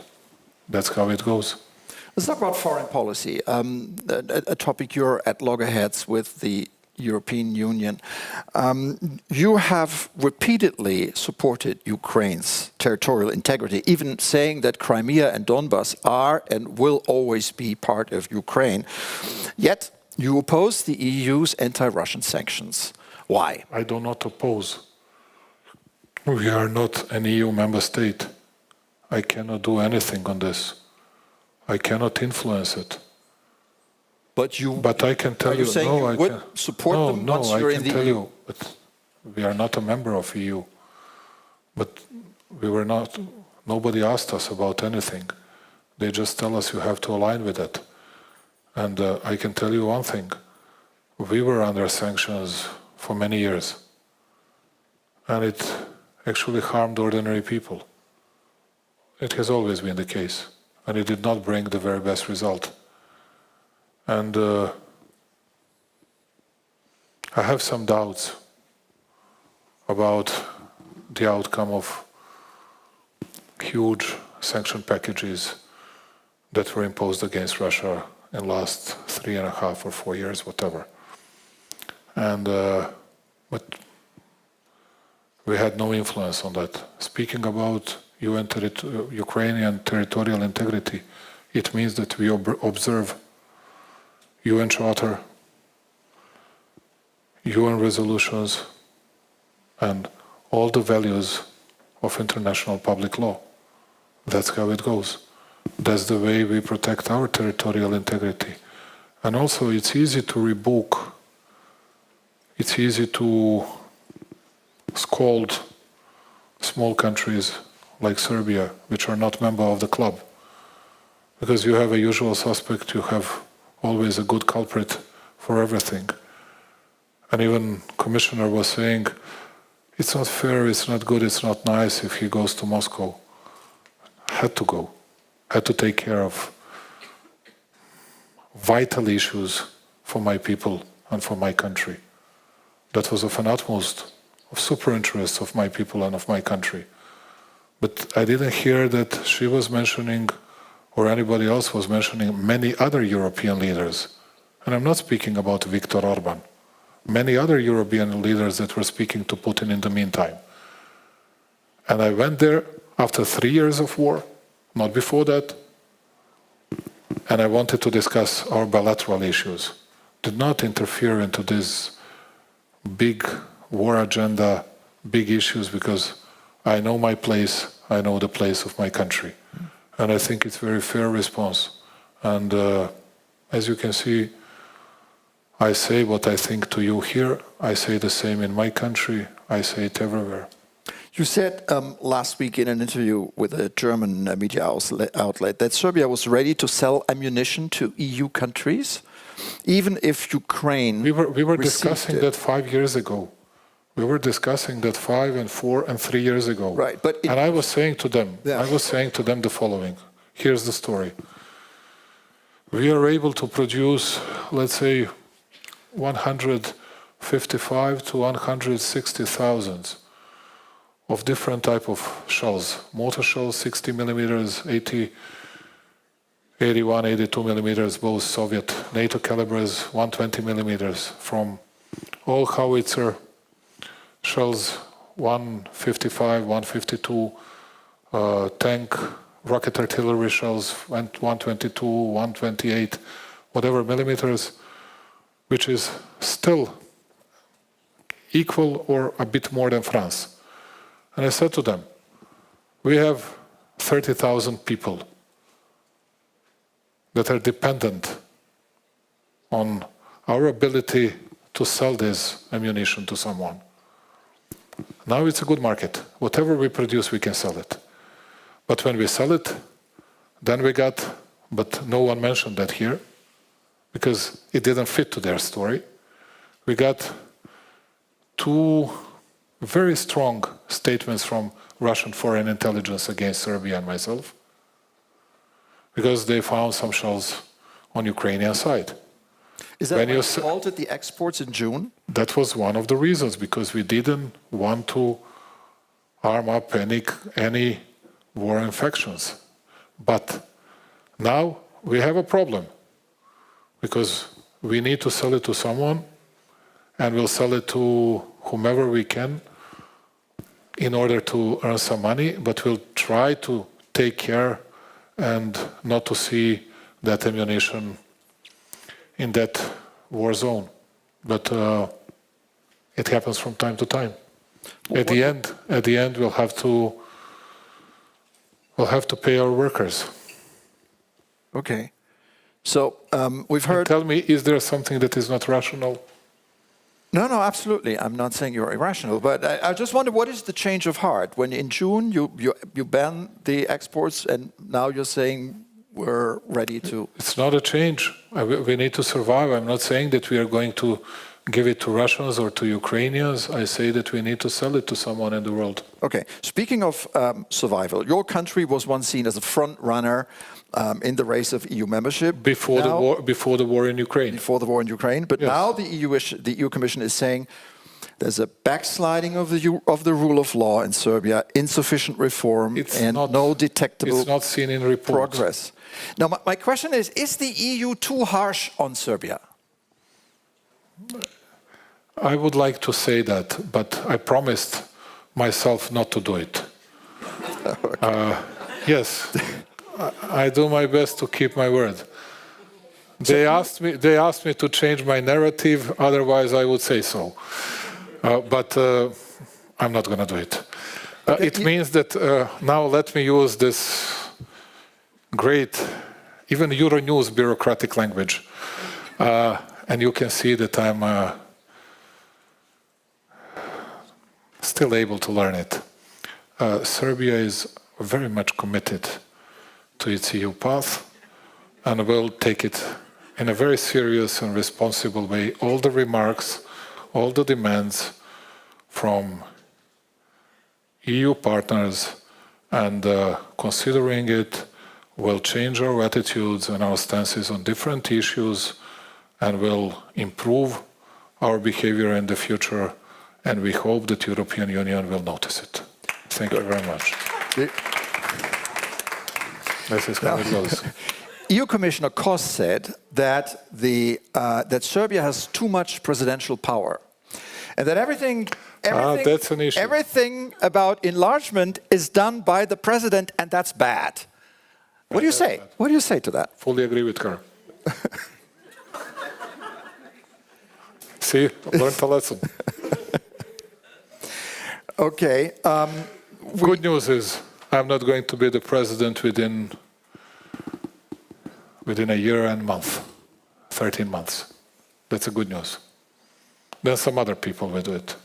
that's how it goes. Let's talk about foreign policy, a topic you're at loggerheads with the European Union. You have repeatedly supported Ukraine's territorial integrity, even saying that Crimea and Donbas are and will always be part of Ukraine. Yet you oppose the EU's anti-Russian sanctions. Why? I do not oppose. We are not an EU member state. I cannot do anything on this. I cannot influence it. But I can tell you, no, I would support them once you're in the EU. Tell you, but we are not a member of EU. But we were not. Nobody asked us about anything. They just tell us you have to align with it. And I can tell you one thing: we were under sanctions for many years, and it actually harmed ordinary people. It has always been the case, and it did not bring the very best result. And I have some doubts about the outcome of huge sanction packages that were imposed against Russia in the last 3.5 or 4 years, whatever. And but we had no influence on that. Speaking about Ukrainian territorial integrity, it means that we observe UN Charter, UN resolutions, and all the values of international public law. That's how it goes. That's the way we protect our territorial integrity. And also, it's easy to rebuke. It's easy to scold small countries like Serbia, which are not member of the club. Because you have a usual suspect, you have always a good culprit for everything. And even Commissioner was saying, it's not fair, it's not good, it's not nice if he goes to Moscow. Had to go, had to take care of vital issues for my people and for my country. That was of an utmost, of super interest of my people and of my country. But I didn't hear that she was mentioning, or anybody else was mentioning, many other European leaders. And I'm not speaking about Viktor Orban. many other European leaders that were speaking to Putin in the meantime. And I went there after 3 years of war, not before that, and I wanted to discuss our bilateral issues. Did not interfere into this big war agenda, big issues, because I know my place, I know the place of my country. And I think it's a very fair response. And as you can see, I say what I think to you here, I say the same in my country, I say it everywhere. You said last week in an interview with a German media outlet that Serbia was ready to sell ammunition to EU countries, even if Ukraine We were received discussing it. that 5 years ago. We were discussing that 5 and 4 and 3 years ago. Right, but and I was saying to them, Yeah. I was saying to them the following. Here's the story. We are able to produce, let's say, 155 to 160,000 of different type of shells. Mortar shells, 60 millimeters, 80, 81, 82 millimeters, both Soviet NATO calibers, 120 millimeters, from all howitzer shells, 155, 152, tank, rocket artillery shells, 122, 128, whatever millimeters, which is still equal or a bit more than France. And I said to them, we have 30,000 people that are dependent on our ability to sell this ammunition to someone. Now it's a good market. Whatever we produce, we can sell it. But when we sell it, then we got, but no one mentioned that here, because it didn't fit to their story. We got 2 very strong statements from Russian foreign intelligence against Serbia and myself, because they found some shells on Ukrainian side. Is that why you halted the exports in June? That was one of the reasons, because we didn't want to arm up any war infections. But now we have a problem, because we need to sell it to someone, and we'll sell it to whomever we can in order to earn some money, but we'll try to take care and not to see that ammunition in that war zone. But it happens from time to time. At the end, we'll have to pay our workers. Okay. So we've heard... And tell me, is there something that is not rational? No, absolutely. I'm not saying you're irrational, but I just wonder, what is the change of heart? When in June you banned the exports, and now you're saying we're ready to... It's not a change. We need to survive. I'm not saying that we are going to give it to Russians or to Ukrainians. I say that we need to sell it to someone in the world. Okay. Speaking of survival, your country was once seen as a front runner in the race of EU membership. Before the war in Ukraine. Before the war in Ukraine. But Yes. now the EU Commission is saying there's a backsliding of the rule of law in Serbia, insufficient reform, no detectable It's not seen in reports. progress. Now, my question is the EU too harsh on Serbia? I would like to say that, but I promised myself not to do it. Yes, I do my best to keep my word. They asked me to change my narrative, otherwise I would say so. But I'm not going to do it. It means that now let me use this great, even Euronews bureaucratic language. And you can see that I'm still able to learn it. Serbia is very much committed to its EU path and will take it in a very serious and responsible way. All the remarks, all the demands from EU partners, and considering it will change our attitudes and our stances on different issues, and will improve our behavior in the future, and we hope that the European Union will notice it. Thank you very much. This is how it goes. EU Commissioner Kos said that that Serbia has too much presidential power, and that everything that's an issue. Everything about enlargement is done by the president, and that's bad. What do you say? What do you say to that? Fully agree with her. See, learned a lesson. Okay. Good news is I'm not going to be the president within a year and month, 13 months. That's a good news. Then some other people will do it.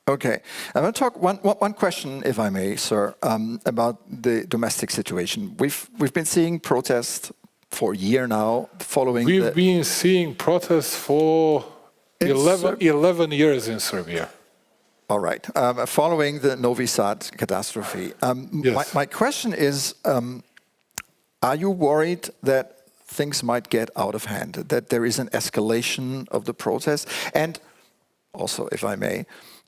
Okay. I'm going to talk one question, if I may, sir, about the domestic situation. We've been seeing protests for a year now, following. We've been seeing protests for 11 years in Serbia. All right. Following the Novi Sad catastrophe. Yes. My question is, are you worried that things might get out of hand, that there is an escalation of the protests? And also, if I may,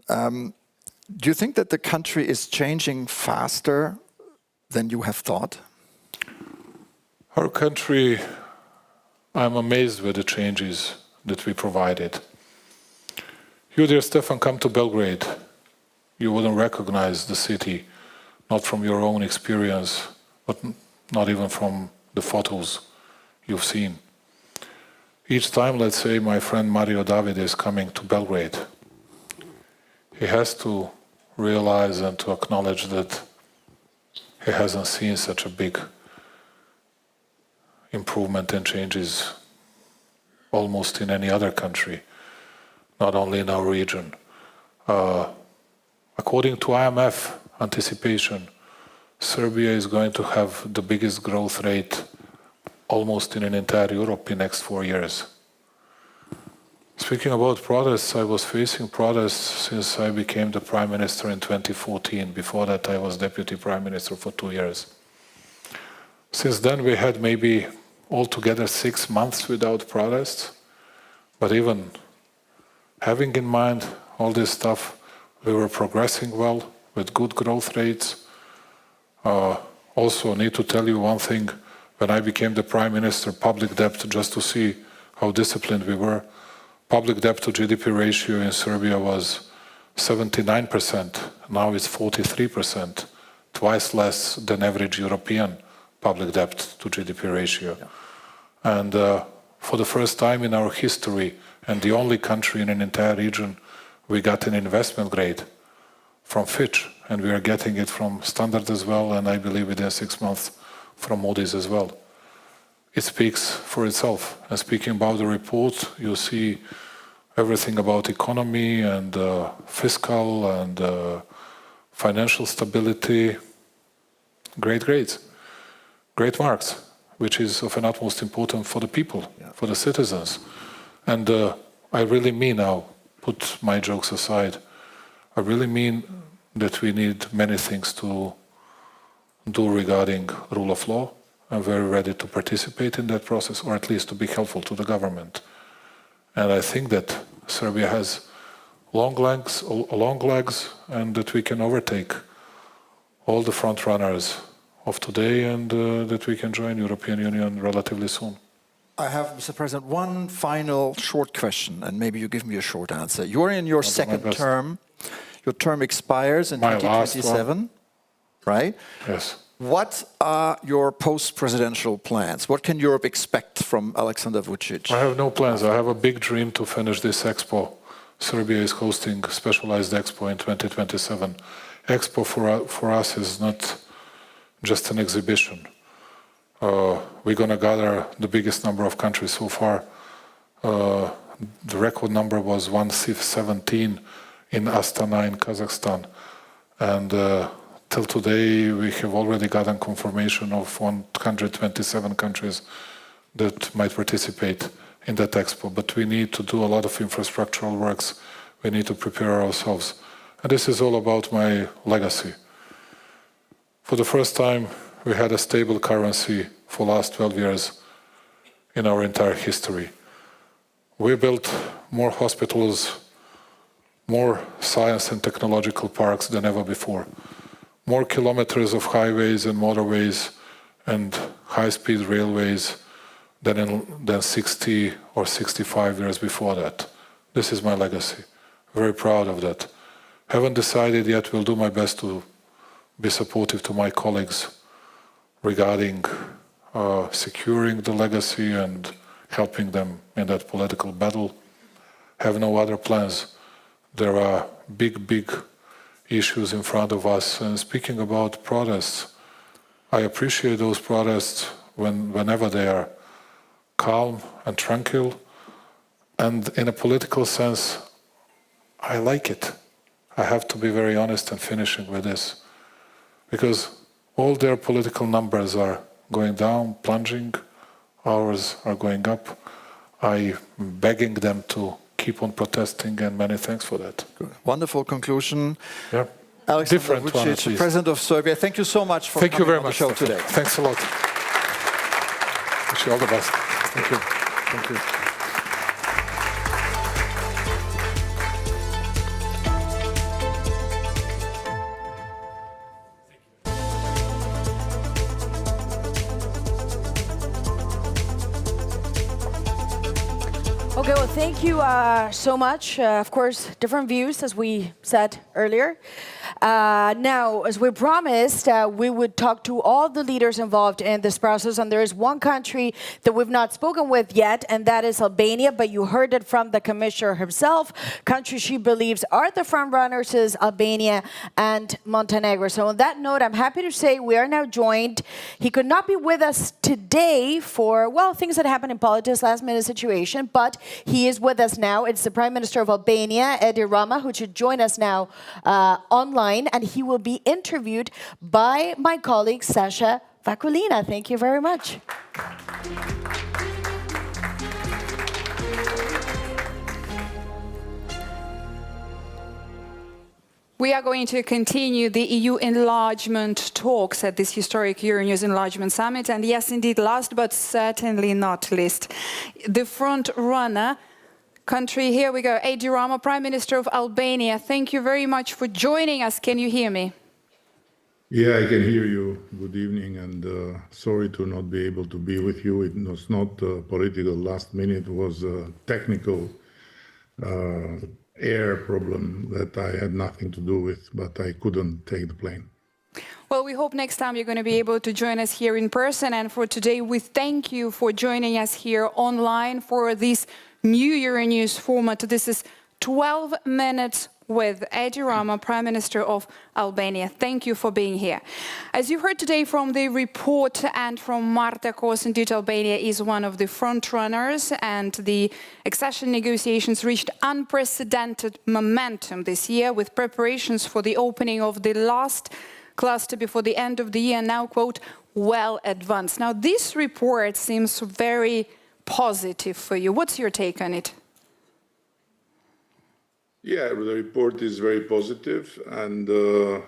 do you think that the country is changing faster than you have thought? Our country, I'm amazed with the changes that we provided. You, dear Stefan, come to Belgrade. You wouldn't recognize the city, not from your own experience, but not even from the photos you've seen. Each time, let's say, my friend Mario David is coming to Belgrade, he has to realize and to acknowledge that he hasn't seen such a big improvement and changes almost in any other country, not only in our region. According to IMF anticipation, Serbia is going to have the biggest growth rate almost in an entire Europe in the next 4 years. Speaking about protests, I was facing protests since I became the Prime Minister in 2014. Before that, I was Deputy Prime Minister for 2 years. Since then, we had maybe altogether 6 months without protests. But even having in mind all this stuff, we were progressing well with good growth rates. Also, need to tell you one thing. When I became the Prime Minister, public debt, just to see how disciplined we were, public debt to GDP ratio in Serbia was 79%. Now it's 43%, twice less than average European public debt to GDP ratio. Yeah. And for the first time in our history, and the only country in an entire region, we got an investment grade from Fitch, and we are getting it from Standard as well, and I believe within 6 months from Moody's as well. It speaks for itself. And speaking about the report, you see everything about economy and fiscal and financial stability. Great grades, great marks, which is of an utmost importance for the people, for the citizens. And I really mean now, put my jokes aside, I really mean that we need many things to do regarding rule of law. I'm very ready to participate in that process, or at least to be helpful to the government. And I think that Serbia has long legs, and that we can overtake all the front runners of today, and that we can join European Union relatively soon. I have, Mr. President, one final short question, and maybe you give me a short answer. You're in your second term. Your term expires in 2027, right? Yes. What are your post-presidential plans? What can Europe expect from Alexander Vučić? I have no plans. I have a big dream to finish this expo. Serbia is hosting a specialized expo in 2027. Expo for us is not just an exhibition. We're going to gather the biggest number of countries so far. The record number was 117 in Astana in Kazakhstan. And till today, we have already gotten confirmation of 127 countries that might participate in that expo. But we need to do a lot of infrastructural works. We need to prepare ourselves. And this is all about my legacy. For the first time, we had a stable currency for the last 12 years in our entire history. We built more hospitals, more science and technological parks than ever before, more kilometers of highways and motorways and high-speed railways than 60 or 65 years before that. This is my legacy. Very proud of that. Haven't decided yet, will do my best to be supportive to my colleagues regarding securing the legacy and helping them in that political battle. Have no other plans. There are big issues in front of us. And speaking about protests, I appreciate those protests whenever they are calm and tranquil. And in a political sense, I like it. I have to be very honest and finishing with this. Because all their political numbers are going down, plunging, ours are going up. I'm begging them to keep on protesting, and many thanks for that. Good. Wonderful conclusion. Yeah. Alexander Vučić, President of Serbia, thank you so much for coming on the show today. Thanks a lot. Wish you all the best. Thank you. Thank you. Okay, well, thank you so much. Of course, different views, as we said earlier. Now, as we promised, we would talk to all the leaders involved in this process, and there is one country that we've not spoken with yet, and that is Albania, but you heard it from the commissioner himself. Countries she believes are the front runners is Albania and Montenegro. So on that note, I'm happy to say we are now joined. He could not be with us today for, well, things that happen in politics, last-minute situation, but he is with us now. It's the Prime Minister of Albania, Edi Rama, who should join us now online, and he will be interviewed by my colleague, Sasha Vakulina. Thank you very much. We are going to continue the EU enlargement talks at this historic Euronews Enlargement Summit. And yes, indeed, last but certainly not least, the front runner country. Here we go. Edi Rama, Prime Minister of Albania. Thank you very much for joining us. Can you hear me? Yeah, I can hear you. Good evening, and sorry to not be able to be with you. It was not political last minute. It was a technical air problem that I had nothing to do with, but I couldn't take the plane. Well, we hope next time you're going to be able to join us here in person. And for today, we thank you for joining us here online for this new Euronews format. This is 12 minutes with Edi Rama, Prime Minister of Albania. Thank you for being here. As you heard today from the report and from Marta Kos, indeed Albania is one of the front runners, and the accession negotiations reached unprecedented momentum this year with preparations for the opening of the last cluster before the end of the year, now, quote, well advanced. Now, this report seems very positive for you. What's your take on it? Yeah, the report is very positive, and the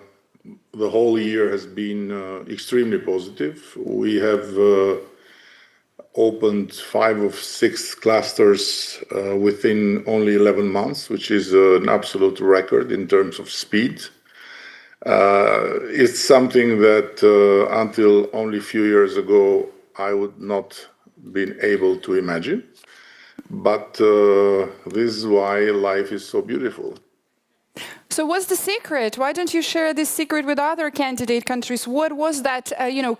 whole year has been extremely positive. We have opened 5 of 6 clusters within only 11 months, which is an absolute record in terms of speed. It's something that until only a few years ago I would not been able to imagine. But this is why life is so beautiful. So what's the secret? Why don't you share this secret with other candidate countries? What was that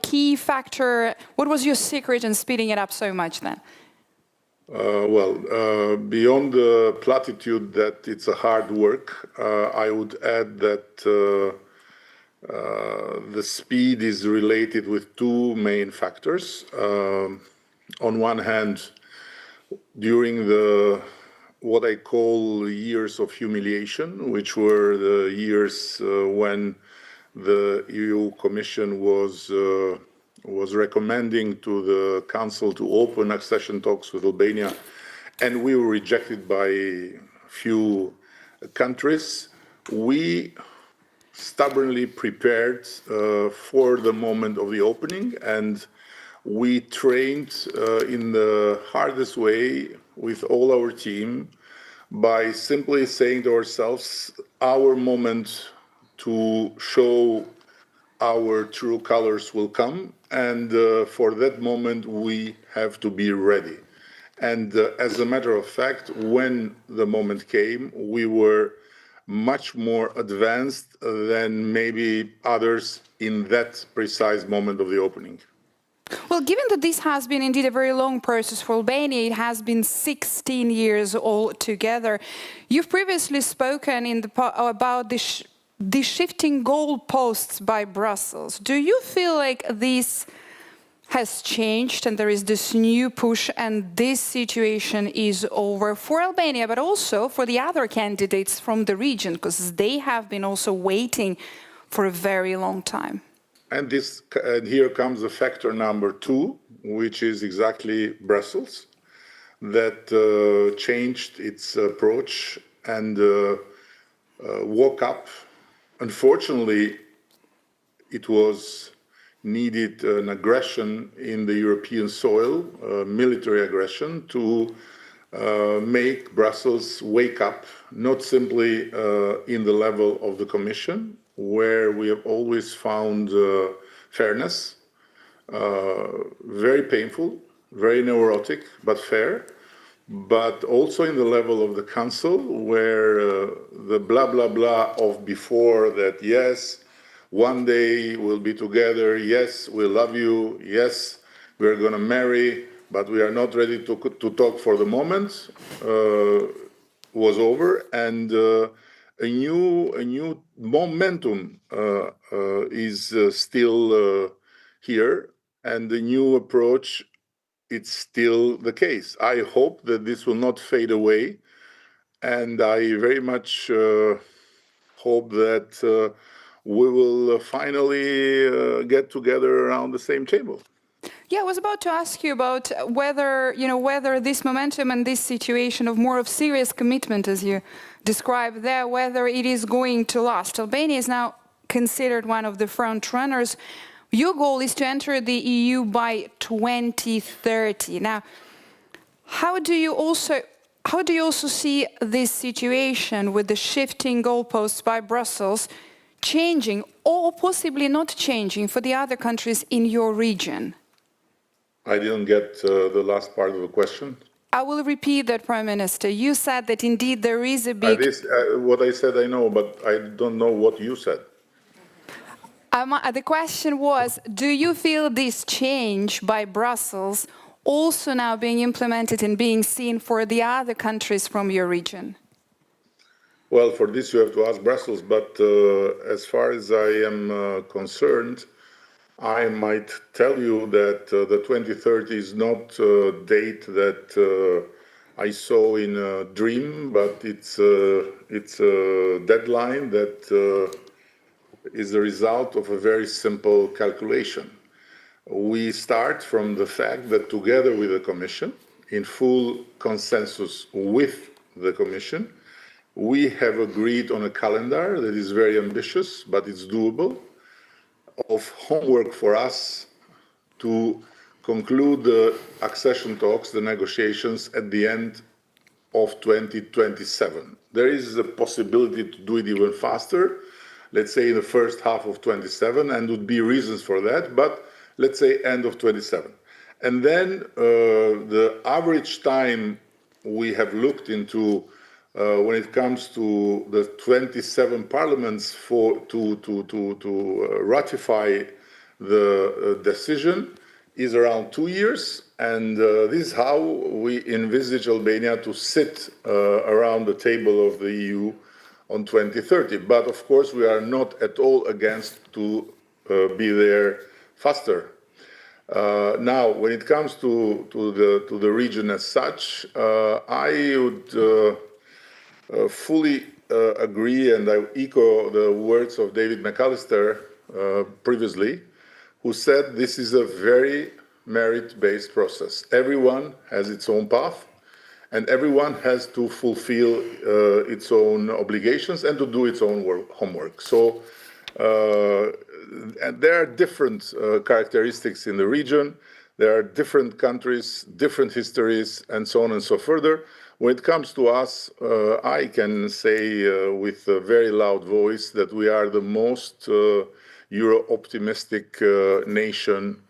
key factor? What was your secret in speeding it up so much then? Beyond the platitude that it's a hard work, I would add that the speed is related with 2 main factors. On one hand, during what I call years of humiliation, which were the years when the EU Commission was recommending to the Council to open accession talks with Albania, and we were rejected by few countries, we stubbornly prepared for the moment of the opening, and we trained in the hardest way with all our team by simply saying to ourselves, our moment to show our true colors will come, and for that moment we have to be ready. And as a matter of fact, when the moment came, we were much more advanced than maybe others in that precise moment of the opening. Well, given that this has been indeed a very long process for Albania, it has been 16 years altogether. You've previously spoken about the shifting goalposts by Brussels. Do you feel like this has changed and there is this new push and this situation is over for Albania, but also for the other candidates from the region, because they have been also waiting for a very long time? And here comes the factor number 2, which is exactly Brussels, that changed its approach and woke up. Unfortunately, it was needed an aggression in the European soil, military aggression, to make Brussels wake up, not simply in the level of the Commission, where we have always found fairness, very painful, very neurotic, but fair, but also in the level of the Council, where the blah, blah, blah of before that, yes, one day we'll be together, yes, we love you, yes, we're going to marry, but we are not ready to talk for the moment, was over, and a new momentum is still here, and the new approach, it's still the case. I hope that this will not fade away, and I very much hope that we will finally get together around the same table. Yeah, I was about to ask you about whether this momentum and this situation of more of serious commitment, as you described there, whether it is going to last. Albania is now considered one of the front runners. Your goal is to enter the EU by 2030. Now, how do you also see this situation with the shifting goalposts by Brussels changing or possibly not changing for the other countries in your region? I didn't get the last part of the question. I will repeat that, Prime Minister. You said that indeed there is a big... What I said I know, but I don't know what you said. The question was, do you feel this change by Brussels also now being implemented and being seen for the other countries from your region? Well, for this you have to ask Brussels, but as far as I am concerned, I might tell you that the 2030 is not a date that I saw in a dream, but it's a deadline that is the result of a very simple calculation. We start from the fact that together with the Commission, in full consensus with the Commission, we have agreed on a calendar that is very ambitious, but it's doable, of homework for us to conclude the accession talks, the negotiations, at the end of 2027. There is a possibility to do it even faster, let's say in the first half of 27, and would be reasons for that, but let's say end of 27. And then the average time we have looked into when it comes to the 27 parliaments to ratify the decision is around 2 years, and this is how we envisage Albania to sit around the table of the EU on 2030. But of course, we are not at all against to be there faster. Now, when it comes to the region as such, I would fully agree, and I echo the words of David McAllister previously, who said this is a very merit-based process. Everyone has its own path, and everyone has to fulfill its own obligations and to do its own homework. So and there are different characteristics in the region. There are different countries, different histories, and so on and so further. When it comes to us, I can say with a very loud voice that we are the most Euro-optimistic nation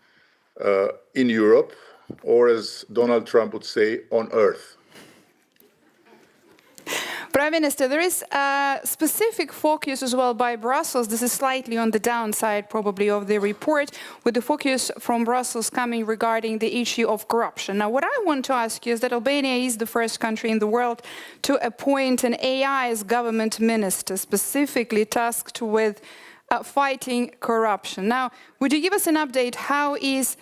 in Europe, or as Donald Trump would say, on Earth. Prime Minister, there is a specific focus as well by Brussels. This is slightly on the downside, probably, of the report, with the focus from Brussels coming regarding the issue of corruption. Now, what I want to ask you is that Albania is the first country in the world to appoint an AI as government minister, specifically tasked with fighting corruption. Now, would you give us an update? How is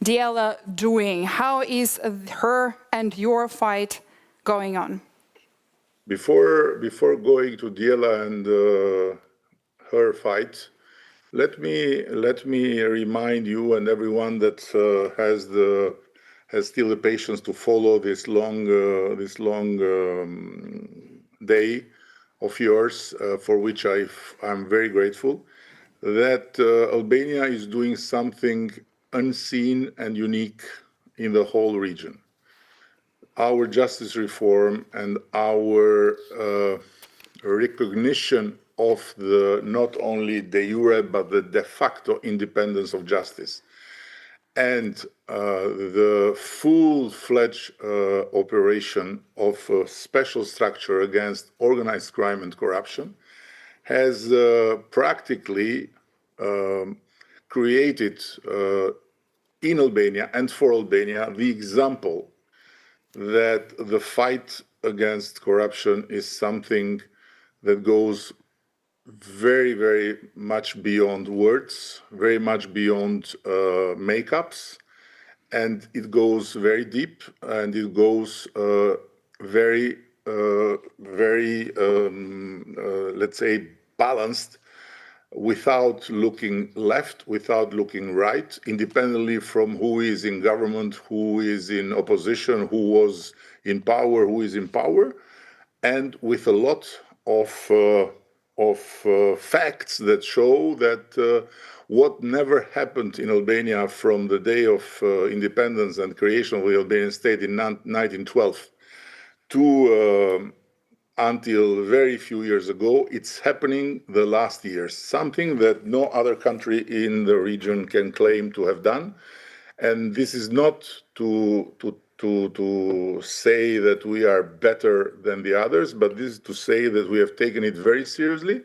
Diela doing? How is her and your fight going on? Before going to Diela and her fight, let me remind you and everyone that has still the patience to follow this long day of yours, for which I'm very grateful, that Albania is doing something unseen and unique in the whole region. Our justice reform and our recognition of the not only de jure but the de facto independence of justice, and the full-fledged operation of a special structure against organized crime and corruption has practically created in Albania and for Albania the example that the fight against corruption is something that goes very, very much beyond words, very much beyond makeups, and it goes very deep, and it goes very, let's say, balanced, without looking left, without looking right, independently from who is in government, who is in opposition, who was in power, who is in power, and with a lot of facts that show that what never happened in Albania from the day of independence and creation of the Albanian state in 1912 to until very few years ago, it's happening the last years, something that no other country in the region can claim to have done. And this is not to say that we are better than the others, but this is to say that we have taken it very seriously.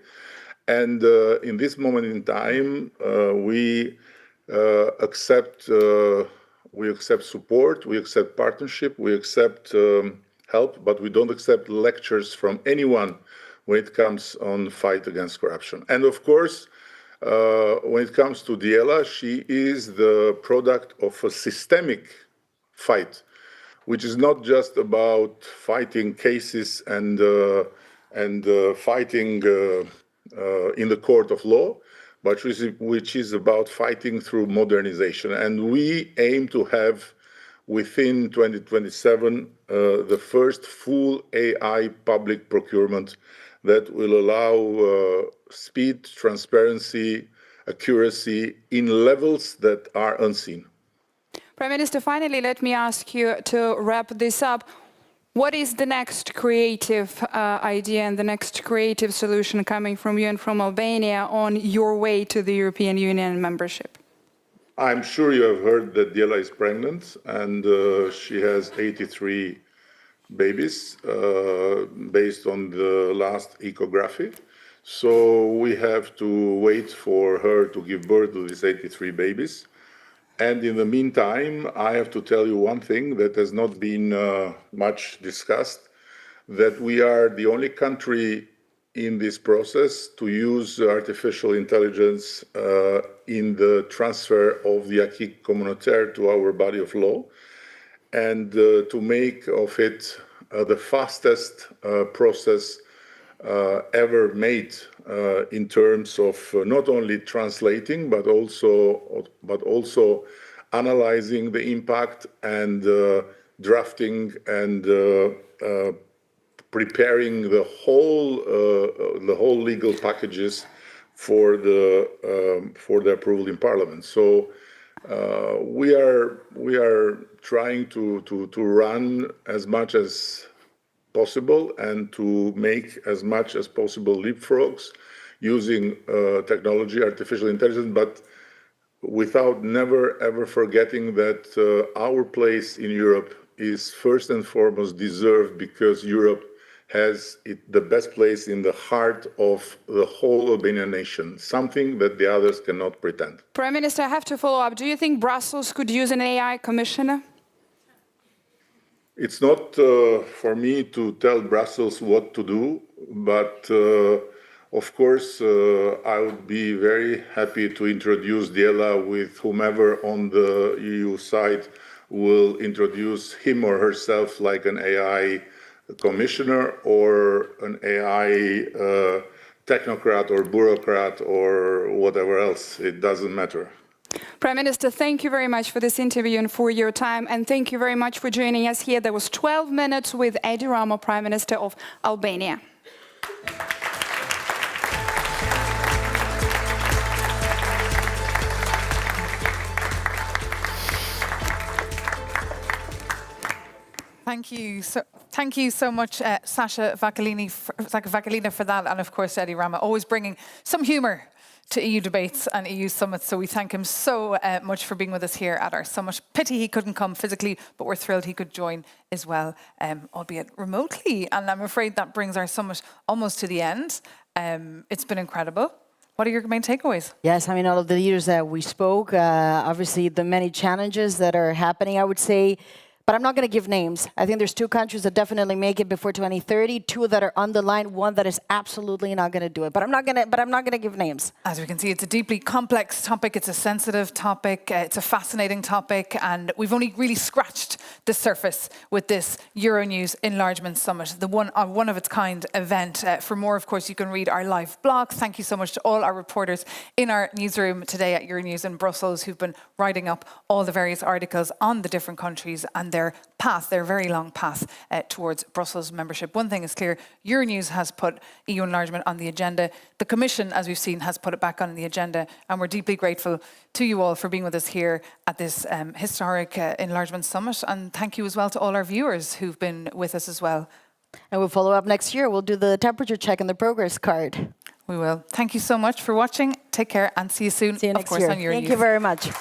And in this moment in time, we accept support, we accept partnership, we accept help, but we don't accept lectures from anyone when it comes on fight against corruption. And of course, when it comes to Diela, she is the product of a systemic fight, which is not just about fighting cases and fighting in the court of law, but which is about fighting through modernization. And we aim to have within 2027 the first full AI public procurement that will allow speed, transparency, accuracy in levels that are unseen. Prime Minister, finally, let me ask you to wrap this up. What is the next creative idea and the next creative solution coming from you and from Albania on your way to the European Union membership? I'm sure you have heard that Diela is pregnant, and she has 83 babies based on the last ecography. So we have to wait for her to give birth to these 83 babies. And in the meantime, I have to tell you one thing that has not been much discussed, that we are the only country in this process to use artificial intelligence in the transfer of the acquis communautaire to our body of law, and to make of it the fastest process ever made in terms of not only translating but also analyzing the impact and drafting and preparing the whole legal packages for the approval in Parliament. So we are trying to run as much as possible and to make as much as possible leapfrogs using technology, artificial intelligence, but without never ever forgetting that our place in Europe is first and foremost deserved because Europe has the best place in the heart of the whole Albanian nation, something that the others cannot pretend. Prime Minister, I have to follow up. Do you think Brussels could use an AI commissioner? It's not for me to tell Brussels what to do, but of course I would be very happy to introduce Diela with whomever on the EU side will introduce him or herself like an AI commissioner or an AI technocrat or bureaucrat or whatever else. It doesn't matter. Prime Minister, thank you very much for this interview and for your time, and thank you very much for joining us here. That was 12 minutes with Edi Rama, Prime Minister of Albania. Thank you so much, Sasha Vakalina, for that, and of course Edi Rama, always bringing some humour to EU debates and EU summits. So we thank him so much for being with us here at our summit. Pity he couldn't come physically, but we're thrilled he could join as well, albeit remotely. And I'm afraid that brings our summit almost to the end. It's been incredible. What are your main takeaways? Yes, I mean, all of the leaders that we spoke, obviously the many challenges that are happening, I would say. But I'm not going to give names. I think there's two countries that definitely make it before 2030, two that are on the line, one that is absolutely not going to do it. But I'm not going to give names. As we can see, it's a deeply complex topic. It's a sensitive topic. It's a fascinating topic, and we've only really scratched the surface with this Euronews Enlargement Summit, the one of its kind event. For more, of course, you can read our live blog. Thank you so much to all our reporters in our newsroom today at Euronews in Brussels who've been writing up all the various articles on the different countries and their very long path towards Brussels membership. One thing is clear, Euronews has put EU enlargement on the agenda. The Commission, as we've seen, has put it back on the agenda, and we're deeply grateful to you all for being with us here at this historic enlargement summit. And thank you as well to all our viewers who've been with us as well. And we'll follow up next year. We'll do the temperature check and the progress card. We will. Thank you so much for watching. Take care and see you soon. See you next year. On Euronews. Thank you very much.